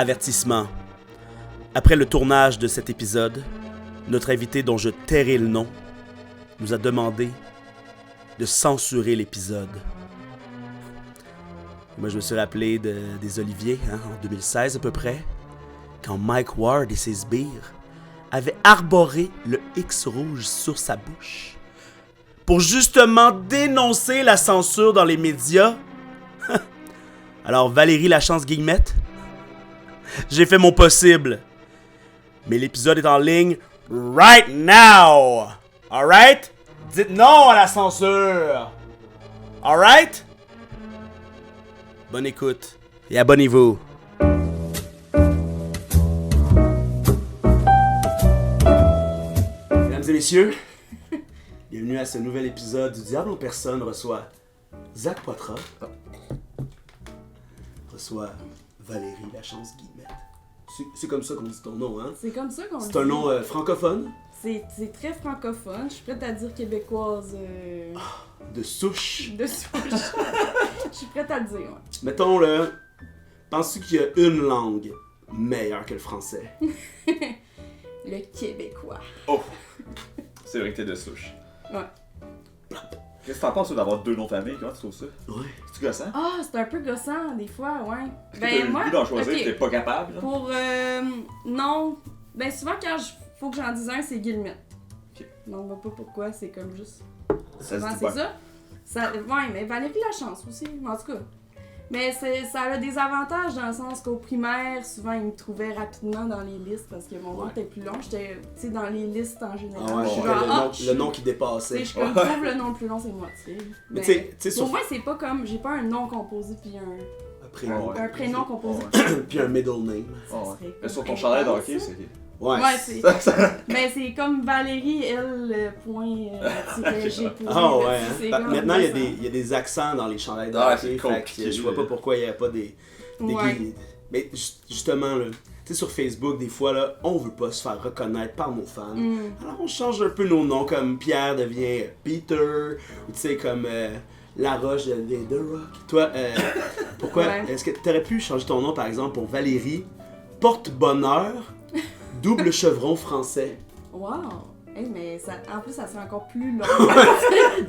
Avertissement. Après le tournage de cet épisode, notre invité dont je tairai le nom nous a demandé de censurer l'épisode. Moi, je me suis rappelé des Oliviers, en 2016 à peu près, quand Mike Ward et ses sbires avaient arboré le X rouge sur sa bouche pour justement dénoncer la censure dans les médias. Alors, Valérie Lachance-Guillemette, j'ai fait mon possible. Mais l'épisode est en ligne right now. Alright? Dites non à la censure. Alright? Bonne écoute et abonnez-vous. Mesdames et messieurs, bienvenue à ce nouvel épisode du Diable en personne reçoit Zach Poitras, reçoit Valérie Lachance-Guillemette. C'est comme ça qu'on dit ton nom, hein? C'est comme ça qu'on dit. C'est un nom francophone? C'est très francophone. Je suis prête à dire québécoise. De souche. De souche. Je suis prête à le dire, ouais. Mettons le. Penses-tu qu'il y a une langue meilleure que le français? Le québécois. Oh! C'est vrai que t'es de souche. Ouais. Qu'est-ce que t'en penses d'avoir deux noms de famille? Comment tu trouves ça? Ouais. C'est-tu gossant? Ah, c'est un peu gossant, des fois, ouais. Est-ce que t'as eu le goût d'en choisir ok. et t'es pas capable? Là? Pour. Non. Ben, souvent, quand faut que j'en dise un, c'est Guillemette. Ok. Non, on voit pas pourquoi, c'est comme juste. Ça se Souvent, dit c'est pas. ça. Ouais, mais Valérie Lachance aussi, en tout cas. Mais ça a des avantages dans le sens qu'au primaire, souvent, ils me trouvaient rapidement dans les listes parce que mon nom était plus long. J'étais, tu sais, dans les listes en général. Ah ouais, Je suis ouais, genre, le nom qui dépassait. Tu sais, je trouve le nom le plus long, c'est moi, tu sais. Mais tu sais, Pour moi, c'est pas comme. J'ai pas un nom composé puis un prénom. Ouais. un prénom composé. Puis un middle name. Ça Ouais. serait Mais sur comme ton chandail de élégant, hockey, ça. c'est. Ouais. Ouais, c'est. Ça- Mais c'est comme Valérie, elle, point. J'ai posé. Ah ouais. là, Hein? c'est Bah, comme maintenant, il ça. y a des accents dans les chandails de Ah, hockey, c'est fait que compliqué, je vois pas là. pourquoi il n'y a pas des Ouais. gays. Mais justement, là, tu sais, sur Facebook, des fois, là, on veut pas se faire reconnaître par nos fans. Alors, on change un peu nos noms, comme Pierre devient Peter, ou tu sais, comme Laroche devient The Rock. Toi, pourquoi, Ouais. est-ce que tu aurais pu changer ton nom, par exemple, pour Valérie Porte-Bonheur, double chevron français? Wow! Hey, mais ça, en plus, ça serait encore plus long.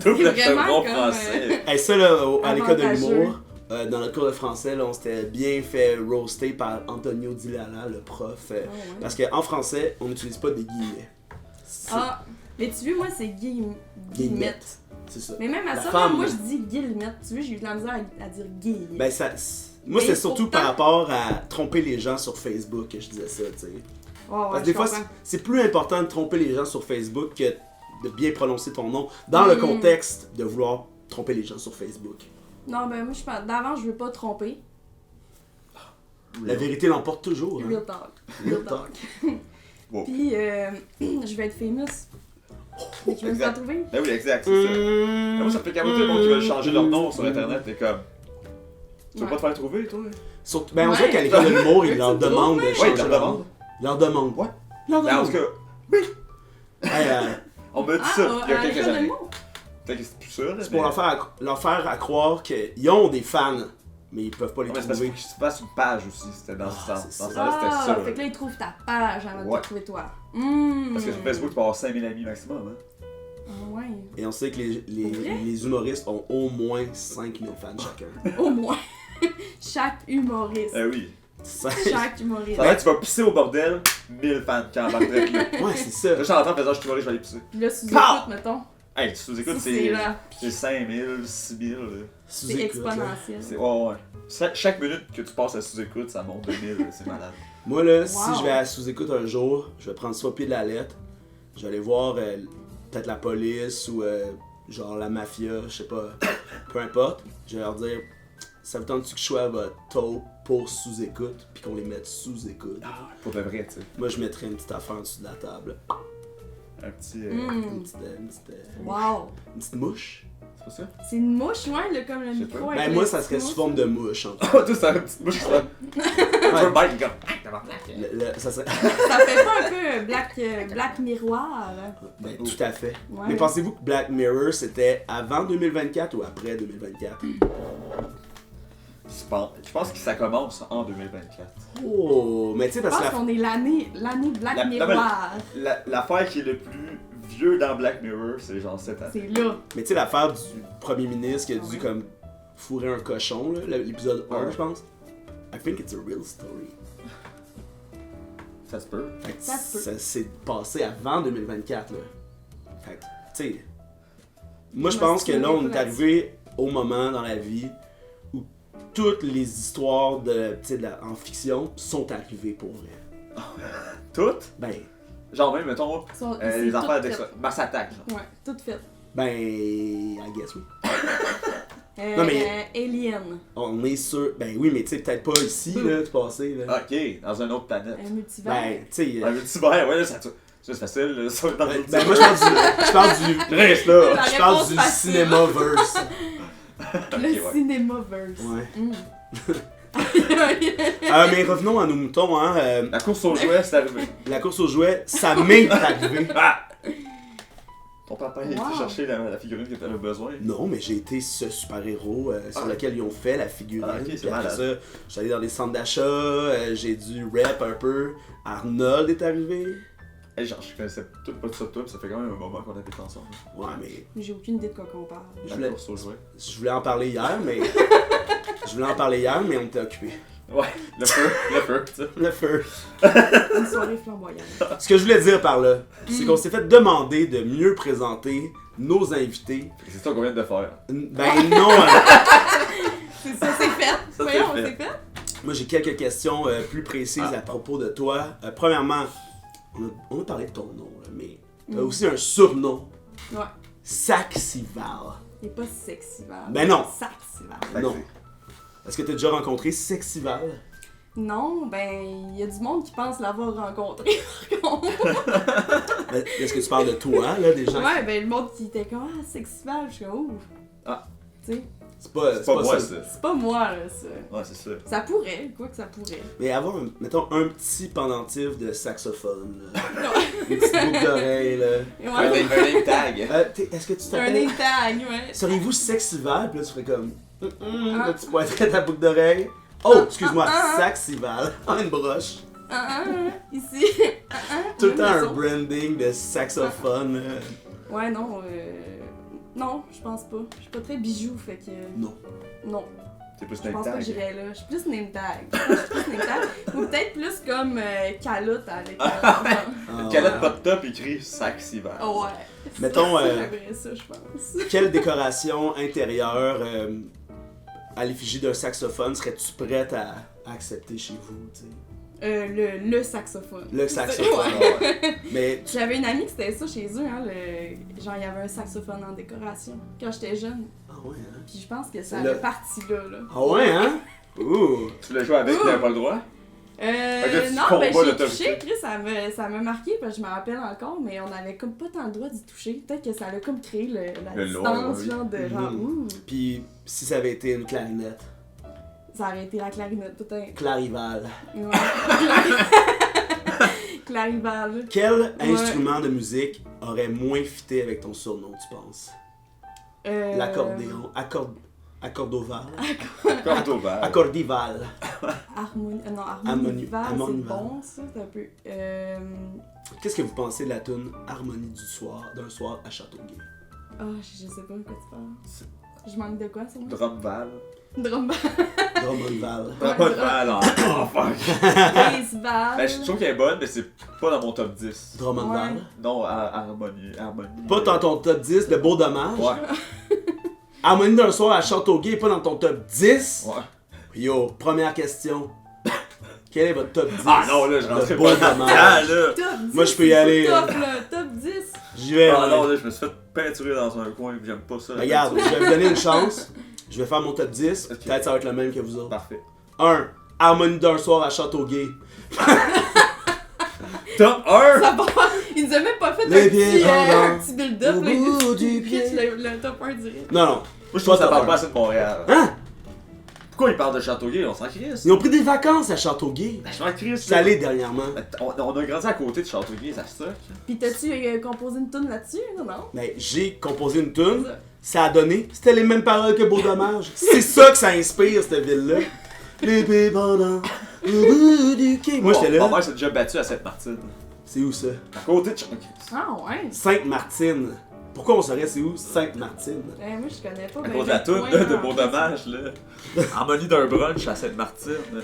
Double C'est vraiment chevron comme, français. Hey, ça, là, à l'école de Avantageux. l'humour, dans notre cours de français, là, on s'était bien fait roaster par Antonio Dilala, le prof. ouais. Parce qu'en français, on n'utilise pas des guillemets. C'est Ah, mais tu vois, moi, c'est Guillemette. c'est ça. Mais même à La ça, femme, moi, là. je dis Guillemette. Tu vois, j'ai eu de la misère à dire Guillemette. Ben, ça, moi, Mais c'est surtout pourtant- par rapport à tromper les gens sur Facebook que je disais ça, tu sais. Oh, Parce que des fois, c'est plus important de tromper les gens sur Facebook que de bien prononcer ton nom dans le contexte de vouloir tromper les gens sur Facebook. Non, ben moi, je pense. D'avant, je veux pas tromper. La vérité l'emporte toujours. Hein. Real talk. Real talk. Wow. Puis, je vais être famous. Tu veux me Exact. faire trouver? Ben oui, exact, c'est ça. Mais moi, ça me fait capoter le monde qui veulent changer leur nom sur internet. T'es comme. Tu veux Ouais. pas te faire trouver, toi? Surtout, ben, on Ouais. dirait qu'à l'école de l'humour, ils leur C'est drôle, demandent de ouais. changer Ouais, ils leur leur demandent. nom. Ils leur demandent. Ouais. Ils leur Ben, en demandent. tout cas, Hey, on m'a dit Ah, ça il y a à quelques l'école de années. l'humour. Peut-être que c'est plus ça, là. c'est pour leur faire à croire qu'ils ont des fans, mais ils peuvent pas les Ouais, mais c'est parce trouver. qu'il se passe une page aussi. C'était dans ce Ah, sens. c'est Dans ce ça. sens-là, c'était Ah, ça. fait là. que là, ils trouvent ta page avant de Ouais. te trouver toi. Parce que sur Facebook, tu peux avoir 5000 amis maximum. Hein. Ah, ouais. Et on sait que Pour vrai? les humoristes ont au moins 5000 fans chacun. Au moins. Chaque humoriste. Oui. Chaque humoriste. Ça va être, tu vas pisser au bordel, 1000 fans qui embarquent direct là. Ouais, c'est ça. Là, je suis en train de faire, je suis humoriste, je vais aller pisser. Puis là, sous Pow! écoute, mettons. Hey, tu sous-écoutes, Ça, c'est là. c'est 5000, 6000. là. C'est Sous-écoute, là. exponentiel. C'est, ouais. Chaque minute que tu passes à sous-écoute, ça monte de 1000, c'est malade. Moi, là, Wow. si je vais à sous-écoute un jour, je vais prendre ça au pied de la lettre. Je vais aller voir peut-être la police ou genre la mafia, je sais pas, peu importe. Je vais leur dire, ça vous tente-tu que je sois à votre taupe pour sous-écoute, puis qu'on les mette sous-écoute. Pour de vrai, tu sais. Moi, je mettrais une petite affaire en dessous de la table. Un petit. Une petite Wow. une petite mouche. C'est pas ça? C'est une mouche, ouais, là, comme le Je sais micro. pas. avec Ben, le moi, petit ça serait sous mouche. forme de mouche, en fait. Oh, toi, c'est une petite mouche qui se fait. Tu veux bite, comme. Ça serait... Ça fait pas un peu Black Miroir? Ben, tout à fait. Ouais. Mais pensez-vous que Black Mirror, c'était avant 2024 ou après 2024? Je pense que ça commence en 2024. Oh, mais tu sais, Je parce que pense qu'on est l'année Black Mirror. L'affaire qui est le plus vieux dans Black Mirror, c'est genre cette année. C'est là. Mais tu sais, l'affaire du premier ministre qui a dû comme fourrer un cochon, là, l'épisode 1, je pense. I think it's a real story. Ça se peut. Fait que Ça se peut. ça s'est passé avant 2024, là. Fait que, tu sais. Moi, je Je pense me que là, on souviens est pas arrivé au moment dans la vie où toutes les histoires en fiction sont arrivées pour vrai. Toutes? Ben, Genre même, mettons, C'est les tout affaires fait. d'extra... Mars Attack, genre. Ouais, tout fait. I guess oui. Non, mais- Alien. On est sûr. Ben oui, mais tu sais, peut-être pas ici, là, du passé, là. Ok, dans une autre planète. Un multivers. Ben, tu sais. Ouais, mais tu ouais, là, ça c'est facile, là, ça dans le Ben, moi, je parle du. reste là! La Je parle réponse du facile. cinéma-verse. Le ouais. cinéma-verse. Ouais. Mm. Mais revenons à nos moutons, hein. La course aux jouets, c'est arrivé. La course aux jouets, ça m'est arrivé. Ah! Ton papa il a Wow. été chercher la figurine que t'avais besoin. Non, mais j'ai été ce super-héros sur lequel ils ont fait la figurine. Ah, ok, c'est Puis après malade. ça, je suis allé dans les centres d'achat, j'ai dû rap un peu. Arnold est arrivé. Hey, genre, je connaissais tout pas de ça, tout, ça fait quand même un moment qu'on avait été ensemble. Ouais, mais J'ai aucune idée de quoi qu'on parle. je La voulais, course aux jouets. je voulais en parler hier, mais. On était occupés. Ouais, le feu, tu sais. Le feu. Une soirée flamboyante. Ce que je voulais dire par là, c'est qu'on s'est fait demander de mieux présenter nos invités. C'est ça qu'on vient de faire. Ben non, C'est ça, c'est fait. c'est Voyons, fait. c'est fait. moi j'ai quelques questions plus précises à propos de toi. Premièrement, on a parlé de ton nom, là, mais t'as aussi un surnom, Ouais. Saxival. Il est pas Sexival. Ben non. Saxival. Non. Est-ce que t'as déjà rencontré Sexival? Non, ben, il y a du monde qui pense l'avoir rencontré, par contre. Ben, est-ce que tu parles de toi, là, des gens? Ouais, ben, le monde qui était comme, ah, Sexival, je suis comme, ouh. Ah. Tu sais, C'est pas moi, ça. ça. c'est pas moi, là, ça. Ouais, c'est ça. Ça pourrait, quoi que ça pourrait. Mais avoir, mettons, un petit pendentif de saxophone, là. Une petite boucle d'oreille, là. Un Ouais, name tag. Est-ce que tu un t'appelles... name tag, ouais. Seriez-vous Sexival? Puis là, tu ferais comme... Là, tu pointerais ta boucle d'oreille. Oh, excuse-moi, Saxival. Une broche. Ici. Tout le temps un Maison. branding de saxophone. Ouais, non, non, je pense pas. Je suis pas très bijou, fait que. Non. Non, C'est plus je name pense pas que tag. j'irais là. Je suis plus name tag. Je suis plus name tag. Ou peut-être plus comme calotte avec. Ah, Une calotte ouais. pas de top écrit sac hiver. Oh ouais. Mettons, J'aimerais ça, je pense. Quelle décoration intérieure à l'effigie d'un saxophone serais-tu prête à accepter chez vous, tu sais? Le saxophone. Le saxophone. Ouais. Mais J'avais une amie qui c'était ça chez eux, hein, genre il y avait un saxophone en décoration quand j'étais jeune. ah ouais, hein? Puis je pense que ça Le- a parti là. Ah ouais, hein? Ouh! Tu voulais jouer avec, Ouh. t'avais pas le droit? Fait que tu Non, combats ben j'ai l'autorité. touché, Chris, ça m'a marqué, parce que je me rappelle encore, mais on avait comme pas tant le droit d'y toucher. Peut-être que ça a comme créé la Le distance, lore, oui. genre de genre, Mhm. ouh, Puis si ça avait été une clarinette, ça aurait été la clarinette, peut-être. Clarival. Ouais. Clarival. Quel instrument de musique aurait moins fité avec ton surnom, tu penses? L'accordéon. Accordoval. Cordoba. Accordival. Non, Harmonival, harmonival, c'est harmonival. bon, ça, c'est un peu. Qu'est-ce que vous pensez de la tune Harmonie du soir, d'un soir à Châteauguay? Ah, je sais pas de quoi tu parles. Je manque de quoi, ça? Drumval. Drum Drummondval. Drumval, oh fuck. Bassval. Ben, je trouve qu'elle est bonne, mais c'est pas dans mon top 10. Drummondval. Ouais. Non, Harmonie. Pas dans ton top 10 de Beau Dommage. Ouais. Harmonie d'un soir à Châteauguay, pas dans ton top 10. Ouais. Yo, première question. Quel est votre top 10 Ah non, là, je de rentrais Beau pas là-dedans, Dommage? là. Top 10. Moi, je peux y aller, c'est Top, là. Top 10. J'y vais. Ah là. non, là, je me suis fait peinturer dans un coin, j'aime pas ça. la Regarde, je peinture. vais vous donner une chance. Je vais faire mon top 10. Ok. Peut-être ça va être le même que vous autres. Parfait. 1. Harmonie d'un soir à Châteauguay. Top 1! Ça va. Il nous a même pas fait Les un pieds petit, pendants un petit build-up. au là, il bout nous du pitch pied. le top 1 direct. Non, non. Moi, je trouve que ça parle pas assez de Montréal. Hein? Pourquoi ils parlent de Châteauguay? On s'en crisse. Ils ont pris des vacances à Châteauguay. Ben, je m'en crisse. Je suis allé dernièrement. On a grandi à côté de Châteauguay, ça se Pis t'as-tu composé une tune là-dessus? Non? Ben, j'ai composé une tune. Ça. Ça a donné. C'était les mêmes paroles que Beau Dommage. C'est ça que ça inspire, cette ville-là. Les pépins au bout du quai. Moi, j'étais Ma mère là. s'est déjà battue à Sainte-Martine. C'est où ça? À côté de Châteauguay. Ah ouais? Sainte-Martine. Pourquoi on saurait c'est où Sainte-Martine? Moi je connais pas. À ben, cause de la le toune coin, là, de en Beau plus. Dommage, là. En menu d'un brunch à Sainte-Martine.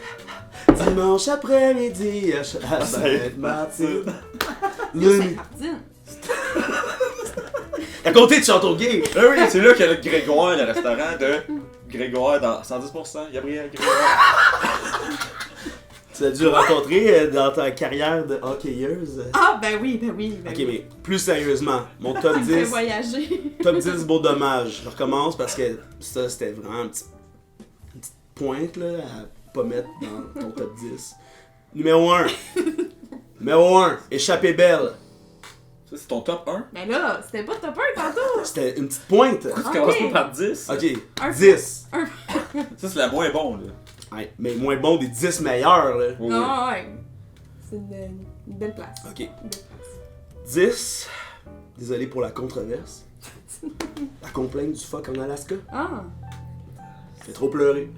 Dimanche après-midi à Sainte-Martine. Yo, Sainte-Martine. À côté de Châteauguay. Ah oui, c'est là qu'il y a le Grégoire, le restaurant de Grégoire dans 110%. Gabriel Grégoire. Tu as dû rencontrer dans ta carrière de hockeyeuse. Ah ben oui, ben oui. Ben Ok, oui. mais plus sérieusement, mon top Ça me fait 10. voyager. Top 10 Beau Dommage. Je recommence parce que ça, c'était vraiment une petite pointe là, à pas mettre dans ton top 10. Numéro 1. Numéro 1. Échappée belle. Ça, c'est ton top 1? Ben là, c'était pas top 1 tantôt. C'était une petite pointe. Tu Ok. commences pas par 10? Ok, Un 10. Ça, c'est la moins bonne, là. Ouais, mais moins bon des 10 meilleurs, là. Oui. Non, ouais. C'est une belle place. Ok. Une belle place. 10. Désolé pour la controverse. La complainte du fuck en Alaska. Ah. Fait trop pleurer.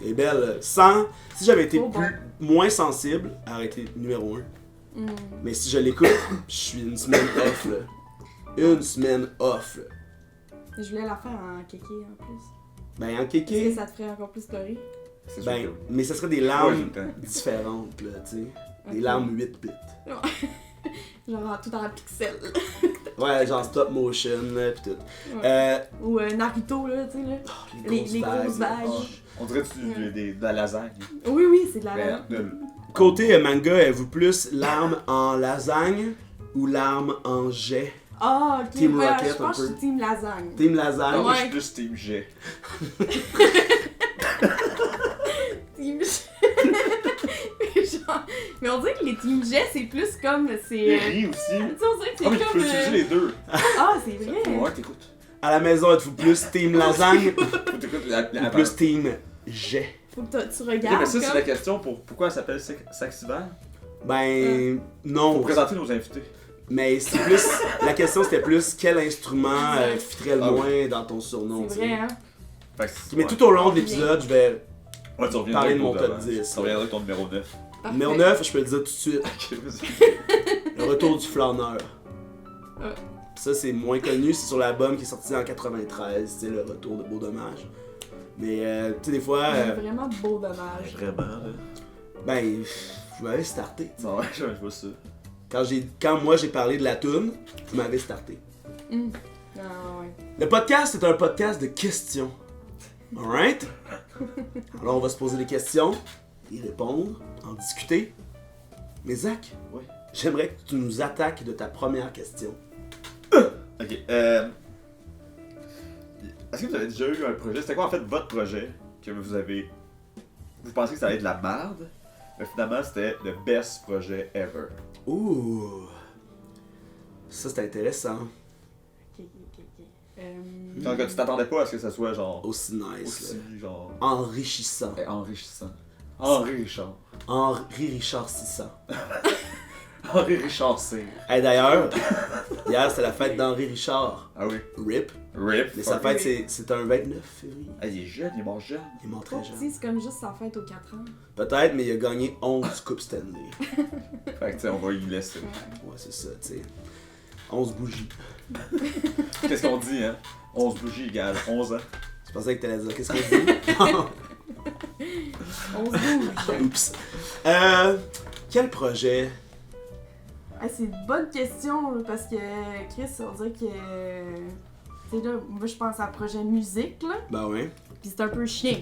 Elle est belle. 100. Si j'avais été Trop bon. moins sensible, elle aurait été numéro 1. Hmm. Mais si je l'écoute, je suis une semaine off, là. Une semaine off, là. Je voulais la faire en kéké en plus. Ben, en Est-ce que kéké, ça te ferait encore plus pleurer? C'est sûr ben, que- mais ça serait des Ouais, larmes j'ai le temps. différentes, là, tu sais. Des Ok. larmes 8 bits. Genre tout en pixels. Ouais, genre stop motion, là, pis tout. Ouais. Ou Naruto, là, tu sais, là. Les grosses vagues. Oh. On dirait de la lasagne. Oui, oui, c'est de la Ben, Côté manga, êtes-vous plus larmes en lasagne ou larmes en jet? Ah, ok. Team ouais, Rocket, je pense que un je peu. suis team lasagne. Team lasagne? moi, je Ouais. suis plus Team Jet. Team Genre... Mais on dirait que les team Jet, c'est plus comme... C'est... Les riz aussi. Tu sais, on dirait que c'est Ah, mais tu comme... peux utiliser les deux. Ah, c'est vrai. Ouais, t'écoutes. À la maison, êtes-vous plus team lasagne T'écoutes ou plus team jet? Faut que tu Ok, regardes mais ça, c'est comme... la question pour pourquoi elle s'appelle Saxival. Ben, Pour non. présenter nos invités. Mais c'est plus. La question c'était plus quel instrument fitterait le Ah oui. moins dans ton surnom. C'est tu sais. vrai, hein? Fait que, Mais ouais. tout au long de l'épisode, je vais. Ouais, tu reviendras parler avec de mon ton top devant. 10, Tu reviendras avec ton numéro 9. Parfait. Numéro 9, je peux le dire tout de suite. Ok, vas-y. Le retour du flâneur. Ouais. Ça, c'est moins connu, c'est sur l'album qui est sorti en 93, c'est le retour de Beau Dommage. Mais, tu sais, des fois, C'est vraiment beau dommage. Vraiment, là. ben, je m'avais starté. tu sais. Non, ouais, je vois ça. Quand moi j'ai parlé de la toune, vous m'avez starté. Ah, ouais. Le podcast est un podcast de questions. Alright? Alors on va se poser des questions, y répondre, en discuter. Mais Zach, Oui. j'aimerais que tu nous attaques de ta première question. Ok, est-ce que vous avez déjà eu un projet? C'était quoi en fait votre projet que vous avez. Vous pensez que ça allait être de la merde, mais finalement c'était le best projet ever. Ouh! Ça c'est intéressant. Ok, ok, ok. Donc tu t'attendais pas à ce que ça soit genre. Aussi nice. Aussi, Là. genre. Enrichissant. Enrichissant. Henri Richard. Henri Richard 600. Henri Richard C. Hey, d'ailleurs, hier c'était la fête d'Henri Richard. Ah oui. RIP. Rip. Mais sa fête c'est un 29 février. Ah, il est jeune, il est mort jeune. Il est mort Trop très jeune. petit, c'est comme juste sa fête aux 4 ans. Peut-être, mais il a gagné 11 Coupes Stanley. Fait que tu sais, on va y laisser. Ouais, c'est ça, tu sais. 11 bougies. Qu'est-ce qu'on dit, hein? 11 bougies égale 11 ans. Je pensais que t'allais dire qu'est-ce qu'on dit. On se bouge. Oups. Quel projet? Ah, c'est une bonne question là, parce que Chris, on dirait que. Tu sais, là, moi je pense à un projet musique, là, Ben ouais. pis c'est un peu chien.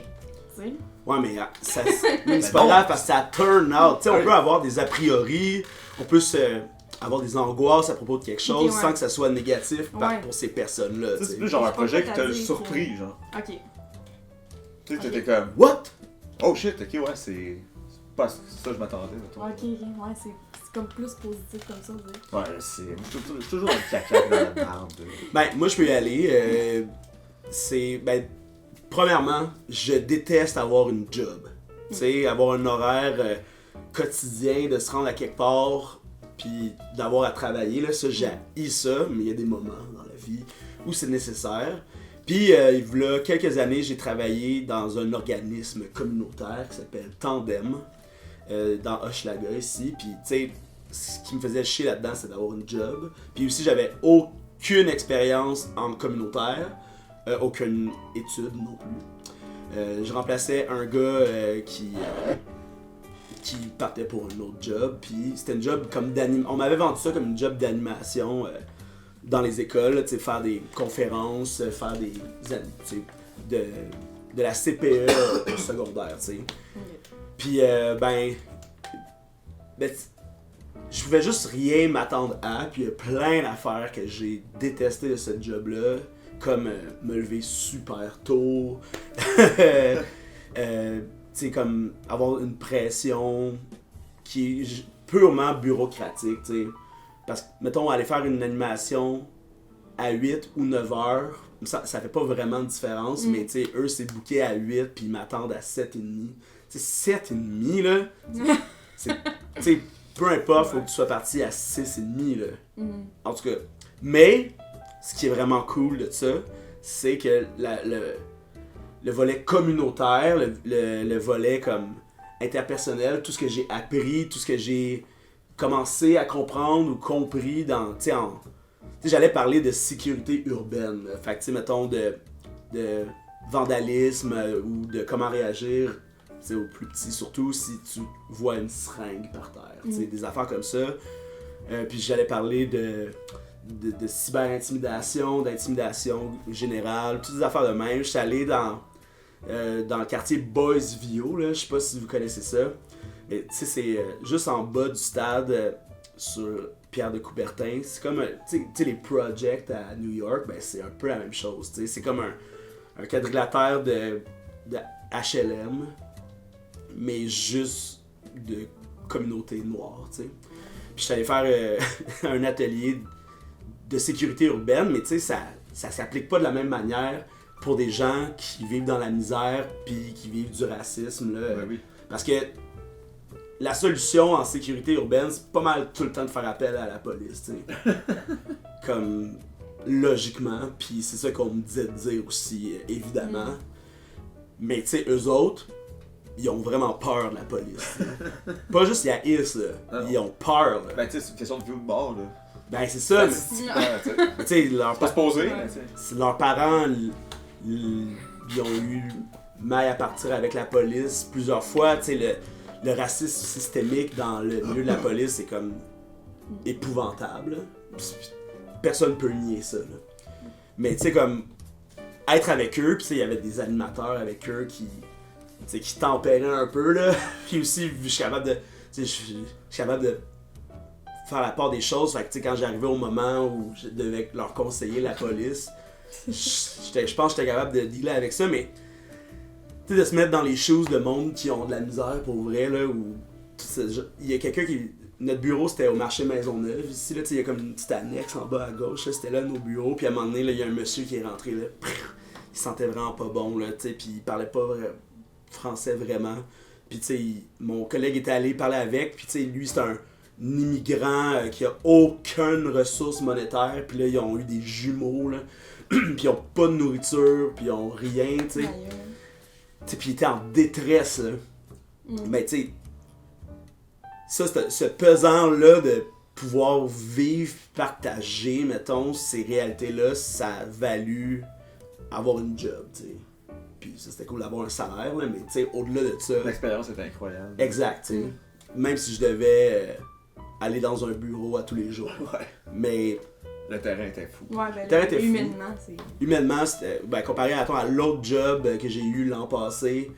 Tu sais? Ouais, mais ça, mais c'est pas grave parce que ça turn out. Tu sais, on Ouais. peut avoir des a priori, on peut avoir des angoisses à propos de quelque chose Ok, ouais. sans que ça soit négatif Ouais. pour ces personnes-là. Tu sais, tu c'est sais. plus genre un Je projet qui comprends t'a ta dire, surpris, genre. Ok. Tu sais, t'étais comme. What? Oh shit, ok, ouais, c'est pas ça que je m'attendais, mettons. Ok, ouais, c'est comme plus positif comme ça, on dirait. Ouais, c'est. Je suis toujours dans le caca de la merde. Ben, moi, je peux y aller. C'est. Ben, premièrement, je déteste avoir une job. Tu sais, avoir un horaire quotidien, de se rendre à quelque part, puis d'avoir à travailler, là, ça, j'haïs ça, mais il y a des moments dans la vie où c'est nécessaire. Puis, il y a quelques années, j'ai travaillé dans un organisme communautaire qui s'appelle Tandem, dans Hochelaga, ici. Puis, tu sais, ce qui me faisait chier là-dedans, c'est d'avoir une job. Puis aussi, j'avais aucune expérience en communautaire, aucune étude non plus. Je remplaçais un gars qui partait pour un autre job, puis c'était une job comme d'animation. On m'avait vendu ça comme une job d'animation dans les écoles, tu sais, faire des conférences, faire des, tu sais, de la CPE au secondaire, tu sais. Puis je pouvais juste rien m'attendre à, puis il y a plein d'affaires que j'ai détesté de ce job-là, comme me lever super tôt, tu sais, comme avoir une pression qui est purement bureaucratique, tu sais. Parce que, mettons, aller faire une animation à 8 ou 9 heures, ça fait pas vraiment de différence, mais tu sais, eux, c'est booké à 8, puis ils m'attendent à 7h30. Tu sais, 7h30, là, c'est, tu sais, peu importe, faut que tu sois parti à 6h30, là. En tout cas, mais, ce qui est vraiment cool de ça, c'est que le volet communautaire, le volet comme interpersonnel, tout ce que j'ai appris, tout ce que j'ai commencé à comprendre ou compris dans, tu sais, j'allais parler de sécurité urbaine, là. Fait que, tu sais, mettons, de vandalisme ou de comment réagir, tu sais, aux plus petits, surtout si tu vois une seringue par terre, tu sais, des affaires comme ça. Puis j'allais parler de cyber-intimidation, d'intimidation générale, toutes des affaires de même. Je suis allé dans le quartier Boys View, là, je sais pas si vous connaissez ça. Mais tu sais, c'est juste en bas du stade sur Pierre de Coubertin. C'est comme, tu sais, les projects à New York, ben c'est un peu la même chose. Tu sais, c'est comme un quadrilatère de HLM, mais juste de communauté noire, tu sais. Puis je suis allé faire un atelier de sécurité urbaine, mais tu sais, ça s'applique pas de la même manière pour des gens qui vivent dans la misère puis qui vivent du racisme, là. Ben oui. Parce que la solution en sécurité urbaine, c'est pas mal tout le temps de faire appel à la police, tu sais. Comme, logiquement, puis c'est ça qu'on me disait de dire aussi, évidemment. Mais tu sais, eux autres, ils ont vraiment peur de la police. Pas juste ils haïssent, là. Ils ont peur, là. Ben, tu sais, c'est une question de vie ou de mort, là. Ben, c'est ça. Tu sais, leurs pas se poser, leurs parents, ils ont eu mal à partir avec la police plusieurs fois. Tu sais, le racisme systémique dans le milieu de la police, c'est comme épouvantable. Personne peut nier ça, là. Mais tu sais, comme être avec eux, puis il y avait des animateurs avec eux qui tempéraient un peu, là. Puis aussi, je suis capable de faire la part des choses. Fait que, tu sais, quand j'arrivais au moment où je devais leur conseiller la police, je pense que j'étais capable de dealer avec ça, mais tu sais, de se mettre dans les shoes de monde qui ont de la misère pour vrai, là, où il y a quelqu'un qui... Notre bureau, c'était au marché Maisonneuve, ici, là, tu sais, il y a comme une petite annexe en bas à gauche, là, c'était là nos bureaux, puis à un moment donné, là, il y a un monsieur qui est rentré, là, il sentait vraiment pas bon, là, tu sais, puis il parlait pas français vraiment, puis tu sais, mon collègue était allé parler avec, puis tu sais, lui, c'est un immigrant qui a aucune ressource monétaire, puis là, ils ont eu des jumeaux, là, puis ils ont pas de nourriture, puis ils ont rien, tu sais, puis il était en détresse, là. Mais tu sais, ça, ce pesant-là de pouvoir vivre, partager, mettons, ces réalités-là, ça a valu avoir une job, tu sais. Puis ça, c'était cool d'avoir un salaire, là, mais tu sais, au-delà de ça... L'expérience était incroyable. Exact, tu sais. Même si je devais aller dans un bureau à tous les jours. Ouais. Mais... Le terrain était fou. Ouais, ben le terrain était fou. humainement, c'est... Humainement, c'était... Ben, comparé à l'autre job que j'ai eu l'an passé,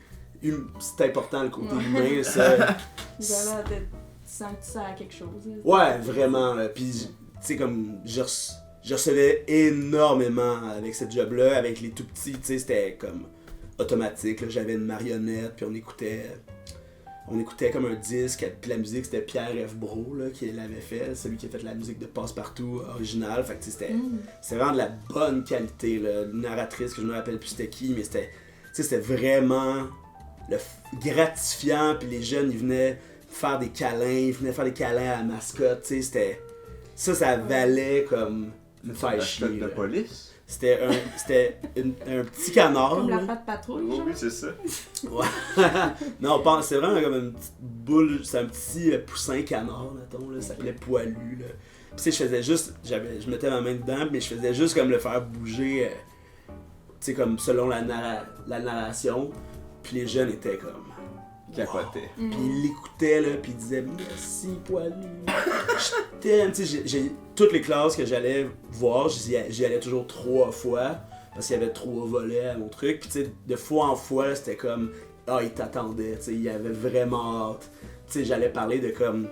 c'était important, le côté humain, ça... Voilà, tu sens que tu sers à quelque chose. Là. Ouais, vraiment. Puis, tu sais, comme, je recevais énormément avec ce job-là, avec les tout petits, tu sais, c'était comme automatique. Là. J'avais une marionnette, puis on écoutait comme un disque, puis la musique, c'était Pierre F. Brault, là, qui l'avait fait, celui qui a fait la musique de Passe-Partout originale. Fait que, tu sais, c'était vraiment de la bonne qualité, là. Une narratrice que je me rappelle plus c'était qui, mais c'était sais, c'était vraiment gratifiant, puis les jeunes, ils venaient faire des câlins, à la mascotte, tu sais, c'était... Ça valait comme me faire chier. de police? C'était un petit canard. Comme la là. patte patrouille, Oui, genre. oui, c'est ça. Ouais. Non, c'est vraiment comme une petite boule, c'est un petit poussin canard, mettons, là, ça s'appelait Poilu, là. Puis tu sais, je faisais juste, je mettais ma main dedans, mais je faisais juste comme le faire bouger, tu sais, comme selon la narration, puis les jeunes étaient comme... Capotait. Puis ils l'écoutaient, là, puis ils disaient « Merci, Poilu, je t'aime ». Tu sais, j'ai toutes les classes que j'allais voir, j'y allais toujours 3 fois, parce qu'il y avait 3 volets à mon truc. Puis tu sais, de fois en fois, là, c'était comme « Ah, ils t'attendaient », tu sais, ils avaient vraiment hâte. Tu sais, j'allais parler de comme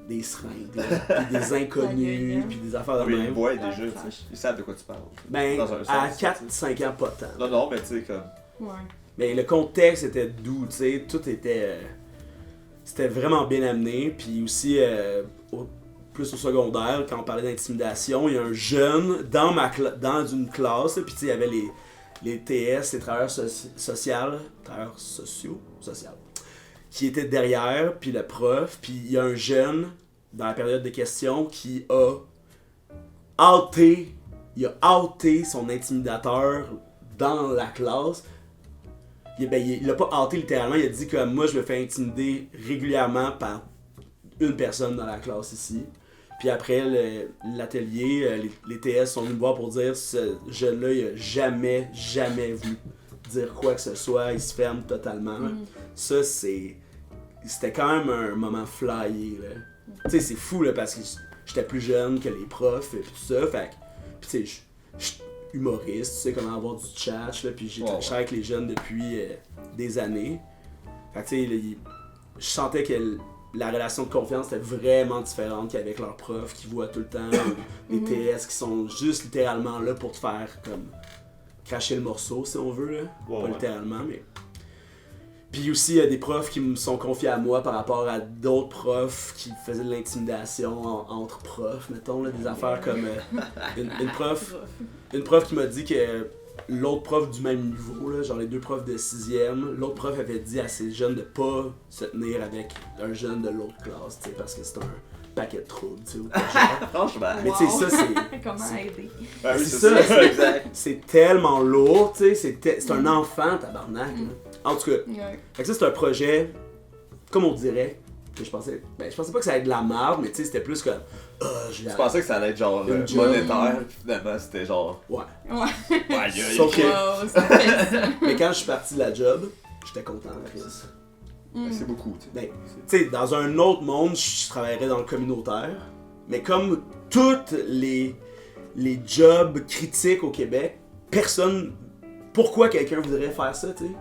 des seringues, puis des inconnus, puis des affaires de Oui, ils même. voient déjà, tu sais. Ils savent de quoi tu parles. Ben, Dans un à sens, 4-5 ans, pas tant. Non, non, mais tu sais, comme... Ouais. Mais le contexte était doux, tu sais, tout était... c'était vraiment bien amené, puis aussi, plus au secondaire, quand on parlait d'intimidation, il y a un jeune dans une classe, puis tu sais, il y avait les TS, les travailleurs sociaux, qui étaient derrière, puis le prof, puis il y a un jeune, dans la période de questions, qui a outé son intimidateur dans la classe. Il l'a pas hâté littéralement, il a dit que moi je me fais intimider régulièrement par une personne dans la classe ici. Puis après l'atelier, les TS sont venus me voir pour dire ce jeune-là il a jamais voulu dire quoi que ce soit, il se ferme totalement. Ça c'était quand même un moment flyé là. Tu sais c'est fou là parce que j'étais plus jeune que les profs et tout ça, fait que tu sais humoriste, tu sais comment avoir du chat, là, puis j'ai travaillé avec les jeunes depuis des années. Fait que tu sais, je sentais que la relation de confiance était vraiment différente qu'avec leurs profs qui voient tout le temps, ou les TS qui sont juste littéralement là pour te faire comme cracher le morceau si on veut, là. Pas littéralement, mais... Puis aussi, il y a des profs qui me sont confiés à moi par rapport à d'autres profs qui faisaient de l'intimidation entre profs, mettons, là, des affaires comme une prof qui m'a dit que l'autre prof du même niveau, là, genre les 2 profs de 6e, l'autre prof avait dit à ces jeunes de pas se tenir avec un jeune de l'autre classe, tu sais, parce que c'est un paquet de troubles, tu sais, ou pas, genre. Franchement. Mais tu sais, ça, c'est... Comment aider? Ben oui, c'est c'est ça, ça, exact. c'est tellement lourd, tu sais, c'est un enfant, tabarnak, là. En tout cas, fait que ça, c'est un projet, comme on dirait, que je pensais pas que ça allait être de la merde, mais tu sais, c'était plus comme... Tu pensais que ça allait être genre Une job. monétaire, puis finalement c'était genre... Ouais. Ouais. Sauf que, Wow, ça fait ça. mais quand je suis parti de la job, j'étais content, Chris. C'est beaucoup, tu sais. Ben, tu sais, dans un autre monde, je travaillerais dans le communautaire, mais comme toutes les jobs critiques au Québec, personne... Pourquoi quelqu'un voudrait faire ça, tu sais?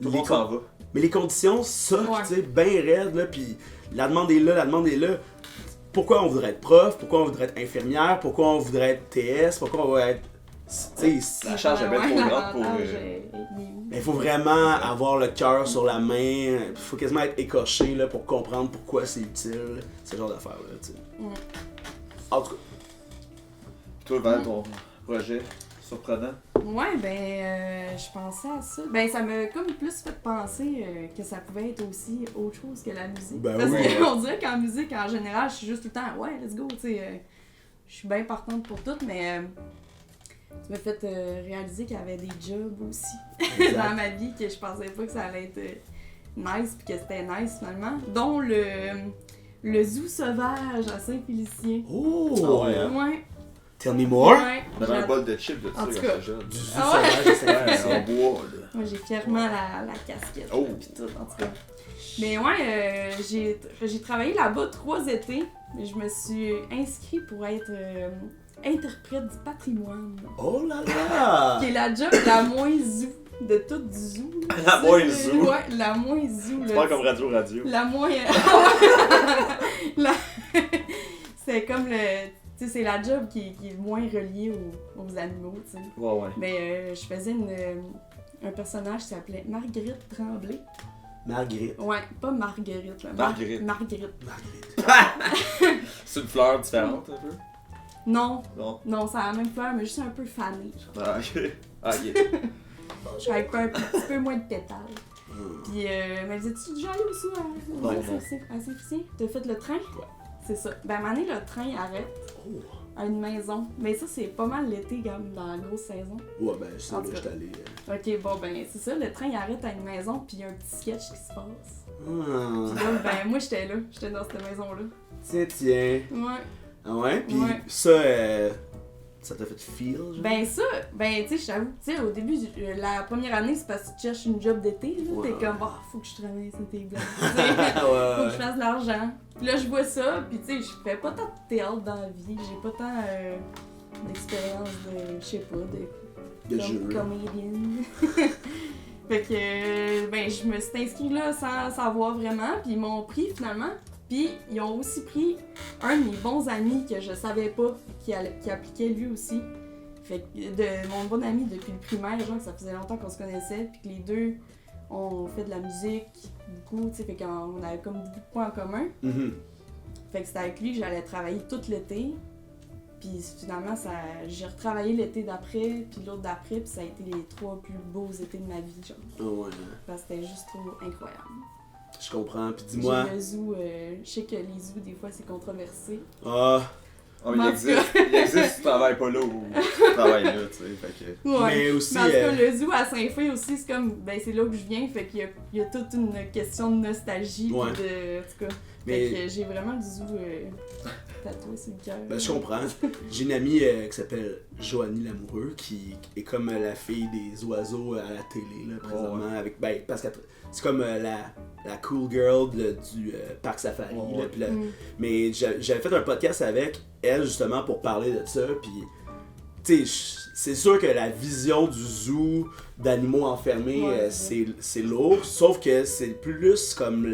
Tout le monde s'en va. Mais les conditions suck, Ouais. tu sais, ben raides, là, pis la demande est là. Pourquoi on voudrait être prof? Pourquoi on voudrait être infirmière? Pourquoi on voudrait être TS? Pourquoi on va être... Tu sais, La charge est bien trop grande pour... il faut vraiment avoir le cœur sur la main, il faut quasiment être écorché là, pour comprendre pourquoi c'est utile, ce genre d'affaires-là, tu sais. En tout cas. Toi, Val, ton projet surprenant? Ouais, je pensais à ça. Ben, ça m'a comme plus fait penser que ça pouvait être aussi autre chose que la musique. Ben Parce oui. qu'on dirait qu'en musique, en général, je suis juste tout le temps, ouais, let's go, tu sais. Je suis bien partante pour tout, mais tu m'as fait réaliser qu'il y avait des jobs aussi dans ma vie que je pensais pas que ça allait être nice, puis que c'était nice finalement. Dont le zoo sauvage à Saint-Félicien. Oh! ouais, hein? Ouais. Tell me more! Ouais. On avait un bol de chips de ça En quand tout j'étais cas. jeune. Du zoo Ah ouais? sauvage de Saint-Félicien. Ouais, en bois, là. Moi, j'ai fièrement la casquette. Oh. Pis tout, en tout cas. Mais ouais, j'ai travaillé là-bas 3 étés, mais je me suis inscrite pour être interprète du patrimoine. Oh là là! Qui est la job la moins zoo de tout du zoo. La moins zoo? Ouais, la moins zoo. C'est pas comme radio. La moins... C'est comme le... Tu sais, c'est la job qui est le moins reliée aux animaux, tu sais. Ouais. Mais je faisais un personnage qui s'appelait Marguerite Tremblay. Marguerite. Ouais, pas Marguerite. Là. Marguerite. Marguerite. C'est une fleur différente, un peu? Non, Non. non, ça a la même fleur, mais juste un peu fanée. Genre. Ah, ok. avec un petit peu moins de pétales. Puis, mais vous déjà allé aussi Non. à Saint-Félicien? T'as fait le train? Ouais. C'est ça. Ben, à un moment donné, le train arrête à une maison. Mais ça, c'est pas mal l'été, comme dans la grosse saison. Ouais, ben, c'est En là tout que cas. j'étais allé. Ok, bon, ben, c'est ça. Le train il arrête à une maison, puis il y a un petit sketch qui se passe. Ah. Puis là, ben, moi, j'étais là. J'étais dans cette maison-là. Tiens. Ouais. Ah ouais? Puis Ouais. ça t'a fait feel, genre? Ben ça, ben tu sais, j'avoue, tu sais, au début, la première année, c'est parce que tu cherches une job d'été, là. Ouais. T'es comme, ah, faut que je travaille cet été, ouais, faut que je fasse de l'argent. Puis là, je vois ça, puis tu sais, je fais pas tant de théâtre dans la vie, j'ai pas tant d'expérience de, je sais pas, de jeu. comédienne. Fait que, ben, je me suis inscrite là sans savoir vraiment, puis ils m'ont pris finalement. Puis ils ont aussi pris un de mes bons amis que je savais pas, qui appliquait lui aussi. Fait que de mon bon ami depuis le primaire, genre que ça faisait longtemps qu'on se connaissait, puis que les deux on fait de la musique beaucoup, tu sais, fait qu'on avait comme beaucoup de points en commun. Mhm. Fait que c'était avec lui que j'allais travailler tout l'été. Puis finalement, j'ai retravaillé l'été d'après, puis l'autre d'après, puis ça a été les 3 plus beaux étés de ma vie, genre. Ah ouais. Parce que c'était juste trop incroyable. Je comprends. Puis dis-moi. J'ai le zoo, je sais que les zoos, des fois, c'est controversé. Ah. Oh, il En tout existe, tu travailles pas là ou tu travailles là, tu sais. Fait que... Ouais. Mais aussi. Mais en tout cas, le zoo à Saint-Fé aussi, c'est comme, ben c'est là où je viens, fait qu'il y a toute une question de nostalgie, pis Ouais. de, en tout cas, Mais- fait que j'ai vraiment du zoo tatoué sur le cœur. Ben, je comprends. J'ai une amie qui s'appelle Joanie Lamoureux, qui est comme la fille des oiseaux à la télé, là, présentement. Avec, ben, parce que c'est comme la cool girl du Parc Safari. Ouais. Là, puis Mm. mais j'avais fait un podcast avec elle, justement, pour parler de ça. Puis, tu sais, c'est sûr que la vision du zoo d'animaux enfermés, Ouais, c'est lourd. Sauf que c'est plus comme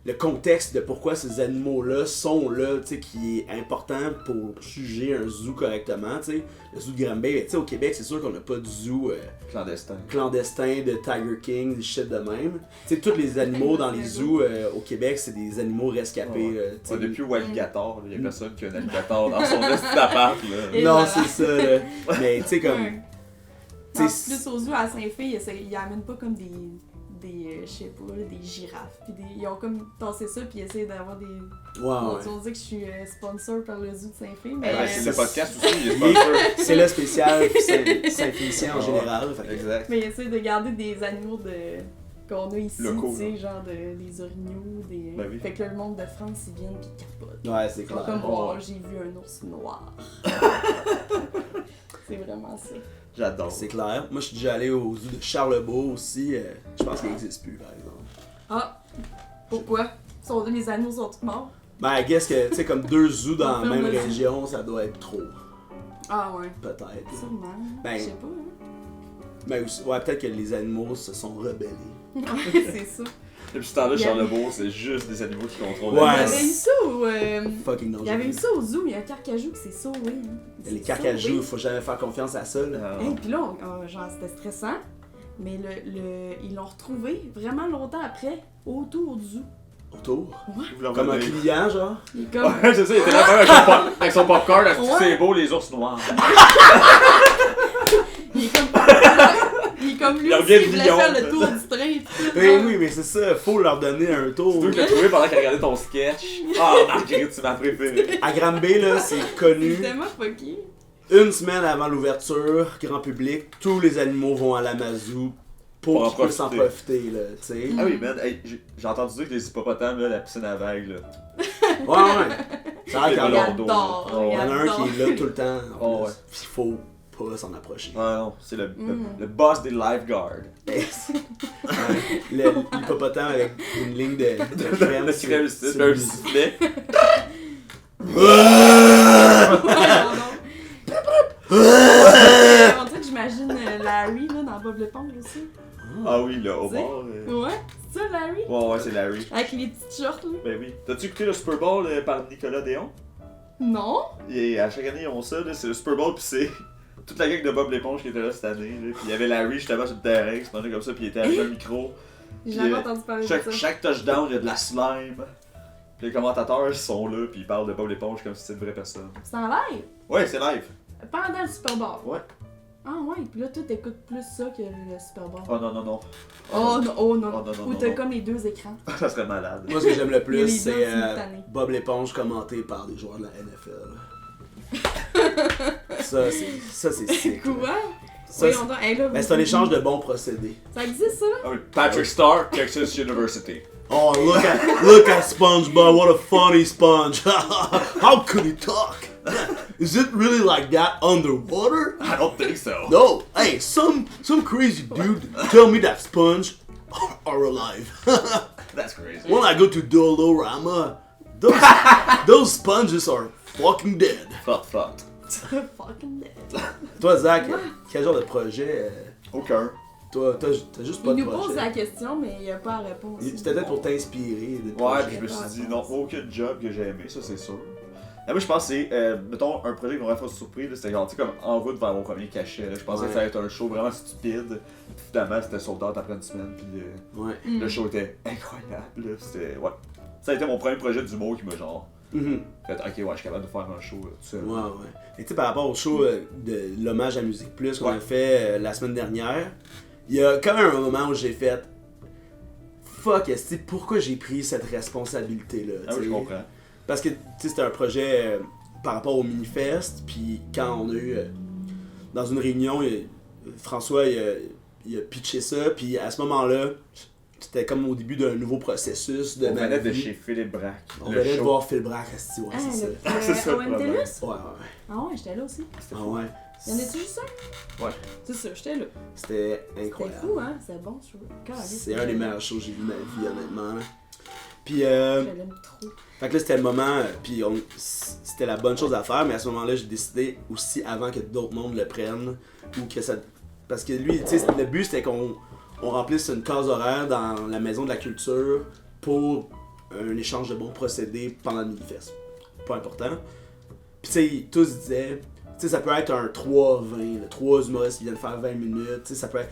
le contexte de pourquoi ces animaux-là sont là, tu sais, qui est important pour juger un zoo correctement, tu sais. Le zoo de Granby, tu sais, au Québec, c'est sûr qu'on n'a pas de zoo Clandestin. clandestin de Tiger King, des shit de même. Tu sais, tous les animaux dans les zoos au Québec, c'est des animaux rescapés. Ouais. tu sais. Ouais, depuis Walligator, il y a personne qui a un alligator dans son petit appart, là. Et Non, voilà. c'est ça, là. Mais tu sais, comme. Ouais. tu En sais, plus, au zoo à Saint-Fé, ils amènent pas comme des je sais pas, des girafes. Puis ils ont comme tassé ça, puis ils essaient d'avoir des. Ouais, On dit que je suis sponsor par le zoo de Saint-Fé, mais. Ouais, c'est le podcast aussi, il est Il sponsor. c'est le spécial Saint-Félicien en général. Fait que- Exact. Mais ils essaient de garder des animaux qu'on a ici, Locaux, tu sais, genre des orignaux, des. Ben oui. Fait que là, le monde de France, ils viennent pis ils capotent. Ouais, c'est Ils sont clair. comme, oh, Ouais. j'ai vu un ours noir. C'est vraiment ça. J'adore. C'est clair. Moi, je suis déjà allé au zoo de Charlebourg aussi. Je pense qu'il n'existe plus, par exemple. Ah! Pourquoi? Les animaux sont tous morts? Ben, I guess que, tu sais, comme 2 zoos dans la Ferme même le zoo. région, ça doit être trop. Ah ouais. Peut-être. Sûrement. Ben, Je sais pas, hein. Mais aussi, ouais, peut-être que les animaux se sont rebellés. Ouais, c'est ça. Depuis ce temps-là, Il y a- Charlebourg, c'est juste des animaux qui contrôlent Ouais, Il y la avait eu ça au. Fucking Il y avait eu dangereux. ça au zoo, il y a un carcajou qui s'est sauvé. Hein. Il Les s'est carcajous, sauvé. faut jamais faire confiance à ça, là. Ah, Hey, puis là, genre, c'était stressant. Mais ils l'ont retrouvé vraiment longtemps après, autour du zoo. Autour. vous l'en Comme un voyez. client, genre. Il est comme. Ouais, c'est ça, il était là avec son popcorn, est-ce que Ouais. c'est beau les ours noirs? Il est comme. Il est comme lui Il aussi, revient de il voulait Lyon, faire ça. le tour du train. pis tout, Ben genre. oui, mais c'est ça, faut leur donner un tour. C'est toi qui l'as trouvé pendant qu'il regardait ton sketch. Ah, Marguerite, c'est ma préférée. À Granby, là, c'est C'est connu. tellement fucké. Une semaine avant l'ouverture, grand public, tous les animaux vont à l'Amazou Pour en pour qu'ils puissent en profiter. profiter, là, tu sais. Ah oui, man, hey, j'ai entendu dire que les hippopotames, là, la piscine à vagues, là. Ouais, ouais. Ça a l'air qu'il y en a- Regarde. J'adore. Oh, il y en a un j'adore. qui est là tout le temps. Oh, en ouais. plus. Puis il faut pas s'en approcher. Ah non, c'est le boss des lifeguards. Ouais. L'hippopotame avec une ligne de crème. Le sur- crème, sur c'est un lui. sifflet. On dirait que j'imagine Larry là, dans Bob l'éponge aussi. Ah oui, le Tu sais? homard. Ouais, c'est ça Larry? Ouais, c'est Larry. Avec les petites shorts là. Ben oui. T'as-tu écouté le Super Bowl par Nicolas Déon? Non? Et à chaque année, ils ont ça, là, c'est le Super Bowl, pis c'est toute la gang de Bob l'éponge qui était là cette année. Là. Puis il y avait Larry justement sur le terrain, qui se demandait comme ça, puis il était avec un micro. J'ai Puis, jamais entendu parler de ça. Chaque touchdown, il y a de la slime. Puis les commentateurs ils sont là, puis ils parlent de Bob l'éponge comme si c'était une vraie personne. C'est en live? Ouais, c'est live. Pendant le Super Bowl. Ouais. Ah ouais, puis là, toi, t'écoutes plus ça que le Super Bowl. Oh non, non, non. Oh non, oh non. Oh, non, non, Ou non, t'as non. comme les deux écrans. Ça serait malade. Moi, ce que j'aime le Il y a plus, les c'est deux simultanés. Bob l'éponge commenté par des joueurs de la NFL. Ça, c'est sick. Quoi? Ça, Oui, c'est- on doit... Hey, là, ben, c'est un échange de bons procédés. Ça existe, ça, là? Ah oui, Patrick Star, Texas University. Oh, look at SpongeBob, what a funny sponge. How could he talk? Is it really like that underwater? I don't think so. No, hey, some crazy dude tell me that sponge are alive. That's crazy. When I go to Dolorama, those sponges are fucking dead. Fuck. Fucking dead. Toi, Zach, quel genre de projet? Aucun. Toi, t'as juste pas Il de nous pose projet. la question, mais il n'y a pas à répondre. C'était peut-être pour t'inspirer. des Ouais, projets. puis je me suis dit, non, aucun job que j'ai aimé, ça c'est sûr. Et moi je pense que c'est, mettons, un projet qui m'aurait fait surprise, c'était genre, tu sais, comme en route vers mon premier cachet. Là. Je pensais Ouais. que ça allait être un show vraiment stupide. Puis finalement, c'était sold out après une semaine, puis Ouais. le show était incroyable. Là. C'était, ouais. Ça a été mon premier projet d'humour qui m'a genre Mhm. fait, ok, ouais, je suis capable de faire un show tout seul. Ouais, ouais. Et tu sais, par rapport au show de l'hommage à Musique Plus qu'on Ouais. a fait la semaine dernière, il y a quand même un moment où j'ai fait fuck, est-ce que pourquoi j'ai pris cette responsabilité-là? Ah oui, t'sais? je comprends. Parce que tu sais, c'était un projet par rapport au Minifest, puis quand on a eu dans une réunion, François il a pitché ça, puis à ce moment-là, c'était comme au début d'un nouveau processus de On ma venait de vie. chez Philippe Braque. On le venait de show. voir Phil Braque, asti, ouais, Ah, c'est ça. C'est ça, le OM problème. TELUS? Ouais, ouais, Ah ouais, j'étais là aussi. C'était ah fou. ouais. Y'en a-tu juste un? Ouais. C'est ça, j'étais là. C'était C'était incroyable. fou, hein? C'était bon, ce show. C'est un des meilleurs shows que j'ai vu de ma vie, honnêtement. là. Puis, Je l'aime trop. fait que là, c'était le moment, puis c'était la bonne chose à faire, mais à ce moment-là, j'ai décidé aussi, avant que d'autres mondes le prennent, ou que ça... Parce que lui, tu sais, le but, c'était qu'on remplisse une case horaire dans la Maison de la Culture pour un échange de bons procédés pendant le Minifest. Pas important. Puis, tu sais, tous disaient, tu sais, ça peut être un 3-20, là, 3 humoristes qui viennent faire 20 minutes, tu sais, ça peut être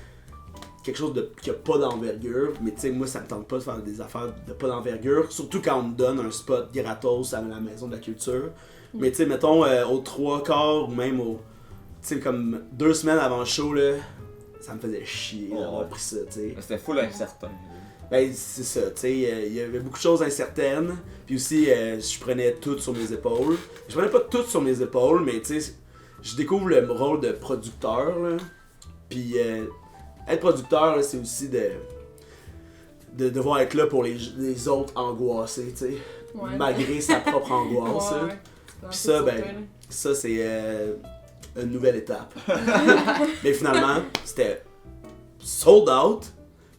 quelque chose qui a pas d'envergure, mais tu sais, moi, ça me tente pas de faire des affaires de pas d'envergure, surtout quand on me donne un spot gratos à la Maison de la Culture. Mais tu sais, mettons, aux 3/4 ou même tu sais, comme 2 semaines avant le show, là, ça me faisait chier d'avoir pris ça, tu sais. C'était full incertain. Ben, c'est ça, tu sais, il y avait beaucoup de choses incertaines, puis aussi, je prenais tout sur mes épaules. Je prenais pas tout sur mes épaules, mais tu sais, je découvre le rôle de producteur, là, puis être producteur, là, c'est aussi de devoir être là pour les autres angoissés, tu sais, Ouais. malgré sa propre angoisse. Ouais, là. ouais. Puis ça, ben, ça, c'est une nouvelle étape. Mais finalement, c'était sold out,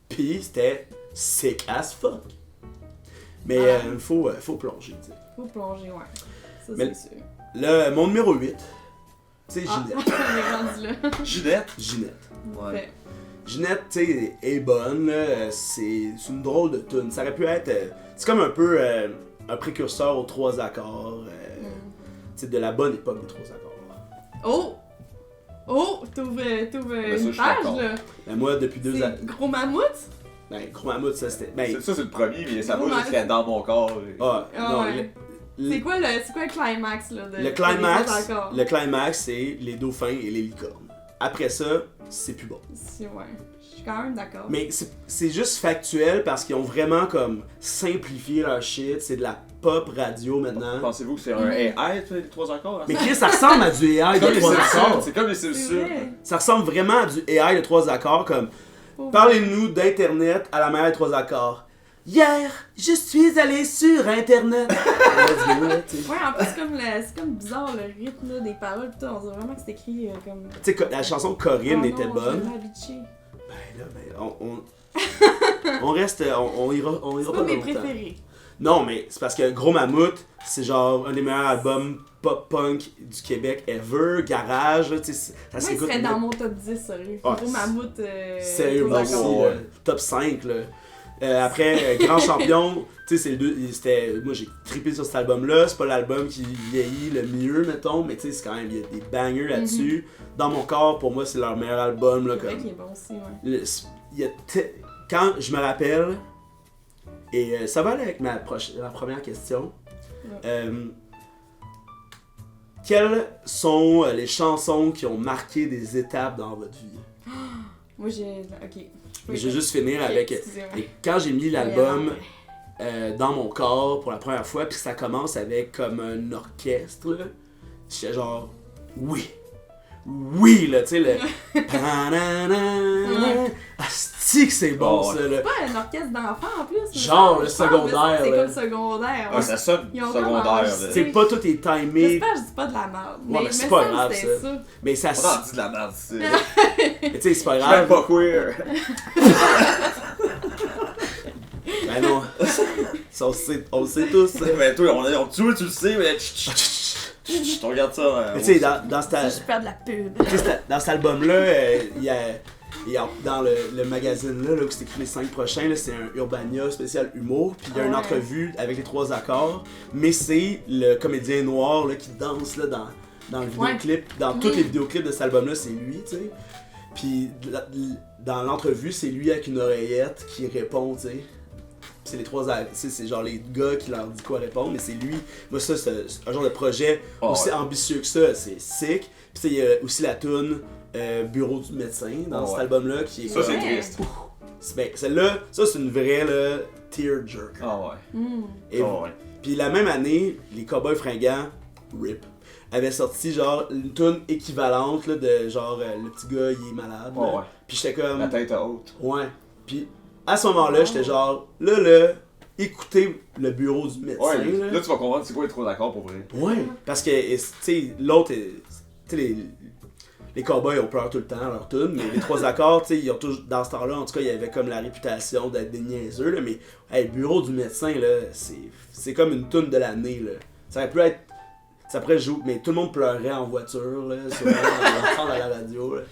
puis c'était sick as fuck. Mais faut plonger, tu sais. Faut plonger, ouais. Ça, Mais- c'est sûr. Là, mon numéro 8, c'est Ah, Ginette. on est rendu là. Ginette. Ginette. Ouais. Fait. Ginette, tu sais, est bonne, là. C'est une drôle de tune. Ça aurait pu être... c'est comme un peu un précurseur aux 3 accords. Tu sais, de la bonne époque des 3 accords. Oh! Oh! T'ouvres ça, je une suis page, d'accord. là. Ben, moi, depuis 2 ans... C'est Gros Mammouth? Ben, Gros Mammouth, ça, c'était... Ben, Ça, c'est le premier, mais ça Ouais. va jusqu'à dans mon corps. ah, Ah, non, ouais. C'est quoi le climax, là? le climax, des autres accords? le climax, c'est les dauphins et les licornes. Après ça, c'est plus bon. Ouais. Je suis quand même d'accord. Mais c'est juste factuel parce qu'ils ont vraiment comme simplifié leur shit. C'est de la pop radio maintenant. Pensez-vous que c'est un AI, les 3 accords? hein? Mais Chris, ça ressemble à du AI C'est comme de les 3 Simpsons. accords. C'est comme les C'est Simpsons. vrai. Ça ressemble vraiment à du AI de 3 accords. Comme parlez-nous d'internet à la manière de 3 accords. Hier, je suis allé sur internet. Let's go, là, tu sais. Ouais, en plus, c'est comme bizarre le rythme là, des paroles. Pis tout, on dirait vraiment que c'est écrit comme. Tu sais, la chanson Corinne Oh était non, bonne. je l'ai habitué. Ben là, on reste, on ira C'est pas pas dans mes longtemps. préférés. Non, mais c'est parce que Gros Mammouth, c'est genre un des meilleurs albums pop-punk du Québec ever, garage, là, tu sais, ça Moi, il s'écoute. serait dans mon top 10, sérieux. Ah, Gros Mammouth. Sérieux, moi Trois aussi, accords. ouais. top 5, là. Après, Grand Champion, tu sais, c'est le deux, c'était, moi j'ai trippé sur cet album-là, c'est pas l'album qui vieillit le mieux, mettons, mais tu sais, c'est quand même, il y a des bangers là-dessus. Dans mon corps, pour moi, c'est leur meilleur album, là, C'est vrai comme... qu'il est bon aussi, ouais. Il y a quand je me rappelle, et ça va aller avec ma première question. Ouais. Quelles sont les chansons qui ont marqué des étapes dans votre vie? Moi, j'ai. Ok. Je vais juste finir Ok, avec... excusez-moi. Et quand j'ai mis l'album dans mon corps pour la première fois, puis ça commence avec comme un orchestre, là, j'étais genre... Oui! Oui, là, tu sais, le... Asti que c'est bon, Oh, ouais. ça, là. C'est pas un orchestre d'enfants en plus. mais Genre, ça, le je pense, secondaire, C'est là. comme secondaire. Ouais, ça sonne Ils ont comme secondaire. enregistré. là. C'est pas tout est timé, J'espère que je dis pas de la merde. Ouais, mais c'est me pas semble grave, que c'était ça. mais ça... On en dit de la merde, c'est. Mais tu sais, c'est pas Je suis même grave. pas queer. Ben non. Ça, on le sait tous. Mais toi, tu le sais, mais. Tu regardes ça. Mais tu sais, dans cette... Je perds de la pub. Tu sais, dans cet album-là, il y a dans le magazine là, où c'est écrit les 5 prochains, là, c'est un Urbania spécial humour, puis il y a une Ouais. entrevue avec les 3 accords, mais c'est le comédien noir là, qui danse là, dans le vidéoclip, dans tous les vidéoclips de cet album-là, c'est lui, tu sais. Puis dans l'entrevue, c'est lui avec une oreillette qui répond, tu sais. Puis c'est les 3 c'est genre les gars qui leur dit quoi répondre, mais c'est lui. Moi, ça, c'est un genre de projet aussi ambitieux que ça, c'est sick. Puis il y a aussi la toune Bureau du médecin dans cet album-là qui est. Ça, c'est Ouais. triste. Ben, celle-là, ça c'est une vraie là, tearjerker. Ah ouais. Et Ah ouais. puis la même année, les Cowboys Fringants, RIP, avaient sorti genre une tune équivalente là, de genre le petit gars il est malade. Ah là. ouais. Puis j'étais comme. La tête haute. Ouais. Puis à ce moment-là, j'étais genre là, écoutez le bureau du médecin. Ouais, là. là tu vas comprendre c'est quoi les 3 accords pour vrai. Ouais, parce que, tu sais, l'autre, tu sais, les cowboys ont peur tout le temps à leur tune, mais les 3 accords, tu sais, ils ont toujours, dans ce temps-là, en tout cas, il y avait comme la réputation d'être des niaiseux, là, mais, hey, bureau du médecin, là, c'est comme une tune de l'année, là. Ça aurait pu être, ça pourrait jouer, mais tout le monde pleurait en voiture, là, souvent, on l'entend à la radio, là.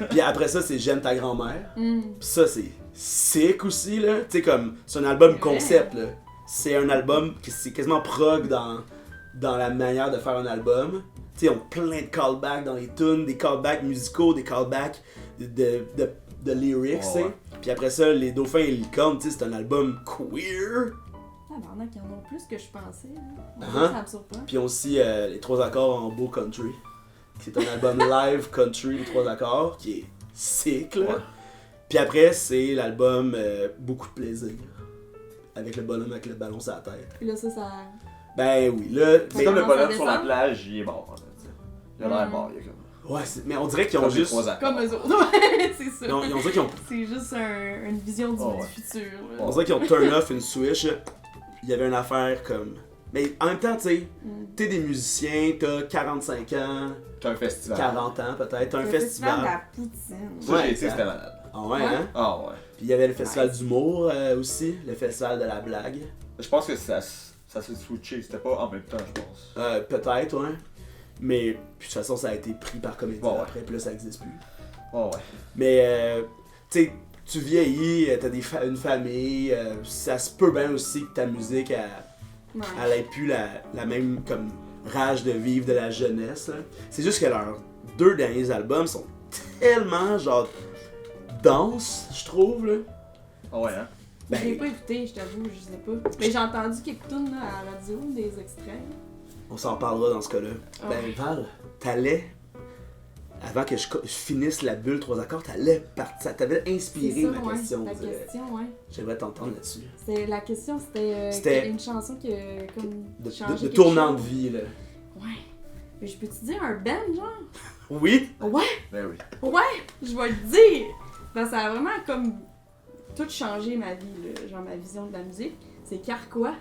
Puis après ça, c'est J'aime ta grand-mère. Puis ça, c'est sick aussi, là. Tu sais, comme, c'est un album concept, là. C'est un album qui c'est quasiment prog dans la manière de faire un album. Tu sais, ils ont plein de callbacks dans les tunes, des callbacks musicaux, des callbacks de lyrics, tu sais. Ouais. Puis après ça, Les Dauphins et Licorne, tu sais, c'est un album queer. Tabarnak, il y en a plus que je pensais. Là. Uh-huh. Ça me surprend. Puis ils ont aussi les 3 accords en beau country. C'est un album live country, les 3 accords, qui est sick, là. Ouais. Puis après, c'est l'album Beaucoup de plaisir. Avec le bonhomme avec le ballon sur la tête. Puis là, ça. Ben oui, là. C'est Mais, comme le comment ça bonhomme sur la descend? plage, il est mort. En fait, tu sais. Il a l'air mort, il est comme. ouais, mais on dirait qu'ils ont Comme les juste. 3 accords. Comme eux autres. Ouais, c'est ça. On dirait qu'ils ont, C'est juste une vision du, Oh, ouais. du futur. Là. on dirait qu'ils ont turn off une switch. Il y avait une affaire comme. Mais en même temps, tu sais, t'es des musiciens, t'as 45 ans, T'as un festival. 40 ans peut-être, t'as un Le festival. de la poutine. Ça, Ouais, j'ai été, exact. c'était malade. Ah ouais, Ouais. hein? Ah ouais. Puis il y avait le festival d'humour aussi, le festival de la blague. Je pense que ça s'est switché, c'était pas en même temps, je pense. Peut-être, ouais. Mais puis, de toute façon, ça a été pris par Comédia Bon, ouais. après, puis là, ça existe plus. Oh ouais. Mais, tu sais, tu vieillis, t'as une famille, ça se peut bien aussi que ta musique, Ouais. elle ait plus la même comme rage de vivre de la jeunesse. Là. C'est juste que leurs 2 derniers albums sont tellement, genre, denses, je trouve, là. Ah ouais, hein. Je l'ai Ben, pas écouté, je t'avoue, je sais pas. Mais j'ai entendu quelques tunes là, à la radio, des extraits. on s'en parlera dans ce cas-là. Ah. Ben, Val, t'allais, avant que je finisse la bulle 3 accords, t'allais partir, ça t'avait inspiré C'est ça, ma ouais. question. La on dirait. question, ouais. J'aimerais t'entendre là-dessus. La question, c'était C'était- une chanson que, comme, changé De quelque tournant de chose. vie, là. Ouais. Mais je peux te dire un band, genre? Oui? Ouais! Ben oui. Ouais! Je vais le dire! Parce que ça a vraiment comme tout changé ma vie, là. Genre ma vision de la musique. C'est Carquois.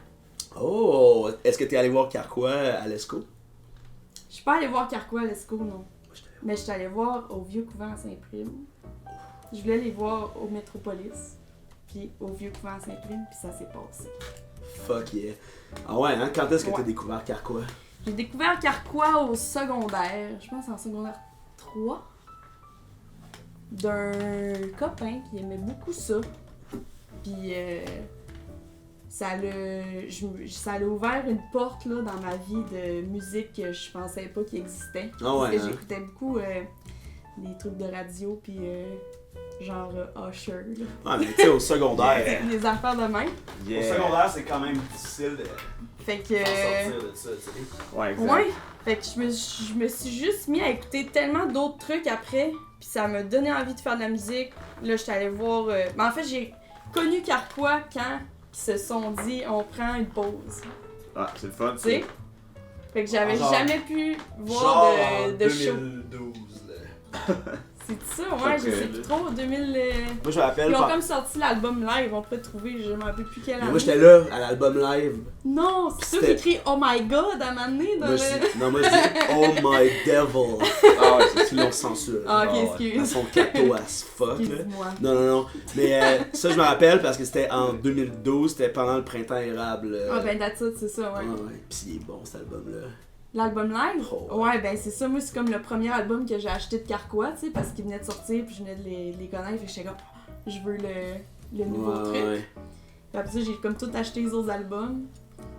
Oh! Est-ce que t'es allé voir Carquois à l'ESCO? Je suis pas allée voir Carquois à l'ESCO, non. Mais je suis allée voir au Vieux Couvent à Saint-Prime. Je voulais les voir au Métropolis. Puis au Vieux Couvent à Saint-Prime, puis ça s'est passé. Fuck yeah. Ah ouais, hein? Quand est-ce que t'as Ouais. découvert Carquois? J'ai découvert Carquois au secondaire, je pense en secondaire 3, d'un copain qui aimait beaucoup ça. Puis ça l'a ouvert une porte là, dans ma vie de musique que je pensais pas qu'il existait. Ah ouais, Parce que hein? j'écoutais beaucoup des trucs de radio, puis genre Usher, là. Ah, mais tu sais, au secondaire. Des affaires de même. Yeah. Au secondaire, c'est quand même difficile de Fait que... sortir de ça, tu sais. Ouais, exact. Ouais. Fait que je me suis juste mis à écouter tellement d'autres trucs après, puis ça m'a donné envie de faire de la musique. Là, j'étais allée voir... Mais en fait, j'ai connu Carquois quand ils se sont dit « on prend une pause Ah, c'est le fun, ». Tu sais? Fait que j'avais Genre- jamais pu voir Genre de show. 2012, là. C'est ça, ouais, je sais plus trop. 2000... Moi, je me rappelle. Ils ont comme sorti l'album live, on pourrait trouver, je me rappelle plus quel Mais année. moi, j'étais là, à l'album live. Non, c'est sûr C'était- qu'il écrit « Oh my God » à un moment donné dans Moi, le... non, moi, je dis « Oh my devil Ah ouais, c'est ». Ils l'ont censuré. Ah, ok, Ah ouais. Ils excuse. sont cato as fuck, là. Excuse-moi. Non. Mais ça, je me rappelle parce que c'était en 2012, c'était pendant le printemps érable. Ah ben that's it, c'est ça, ouais. Ouais. Puis il est bon, cet album-là. L'album live? Oh, Ouais, ben c'est ça, moi c'est comme le premier album que j'ai acheté de Carquois, tu sais, parce qu'il venait de sortir, puis je venais de les connaître, fait que j'étais comme, je veux le nouveau truc. Ouais. Puis après ça, j'ai comme tout acheté les autres albums.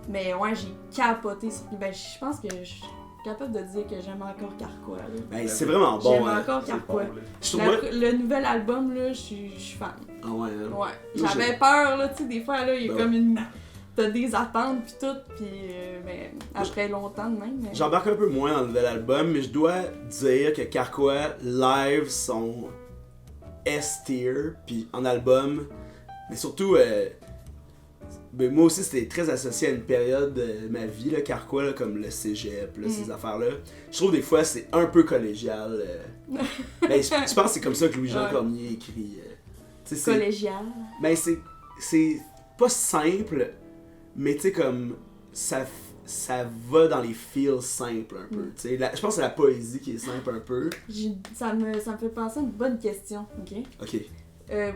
Mais ouais, j'ai capoté sur... Ben je pense que je suis capable de dire que j'aime encore Carquois, là. Ben, c'est vraiment bon. J'aime hein. encore C'est Carquois. bon, là. Je trouve moi- Le nouvel album, là, je suis fan. Ah ouais, hein. Ouais. Moi, J'avais peur, là, tu sais, des fois, là, il y a Ben comme une... T'as des attentes pis tout, pis ben, après longtemps de même, mais... J'embarque un peu moins dans le nouvel album, mais je dois dire que Carquois live sont S-tier, puis en album, mais surtout, ben moi aussi c'était très associé à une période de ma vie, là, Carquois, là, comme le cégep, là, ces affaires-là. Je trouve des fois c'est un peu collégial. Ben, je pense que c'est comme ça que Louis-Jean Ouais. Cormier écrit. Tu sais, c'est- Collégial. Ben c'est pas simple, mais tu sais comme ça va dans les feels simples un peu. Tu sais, je pense que c'est la poésie qui est simple un peu. Ça me fait penser à une bonne question, ok? Ok.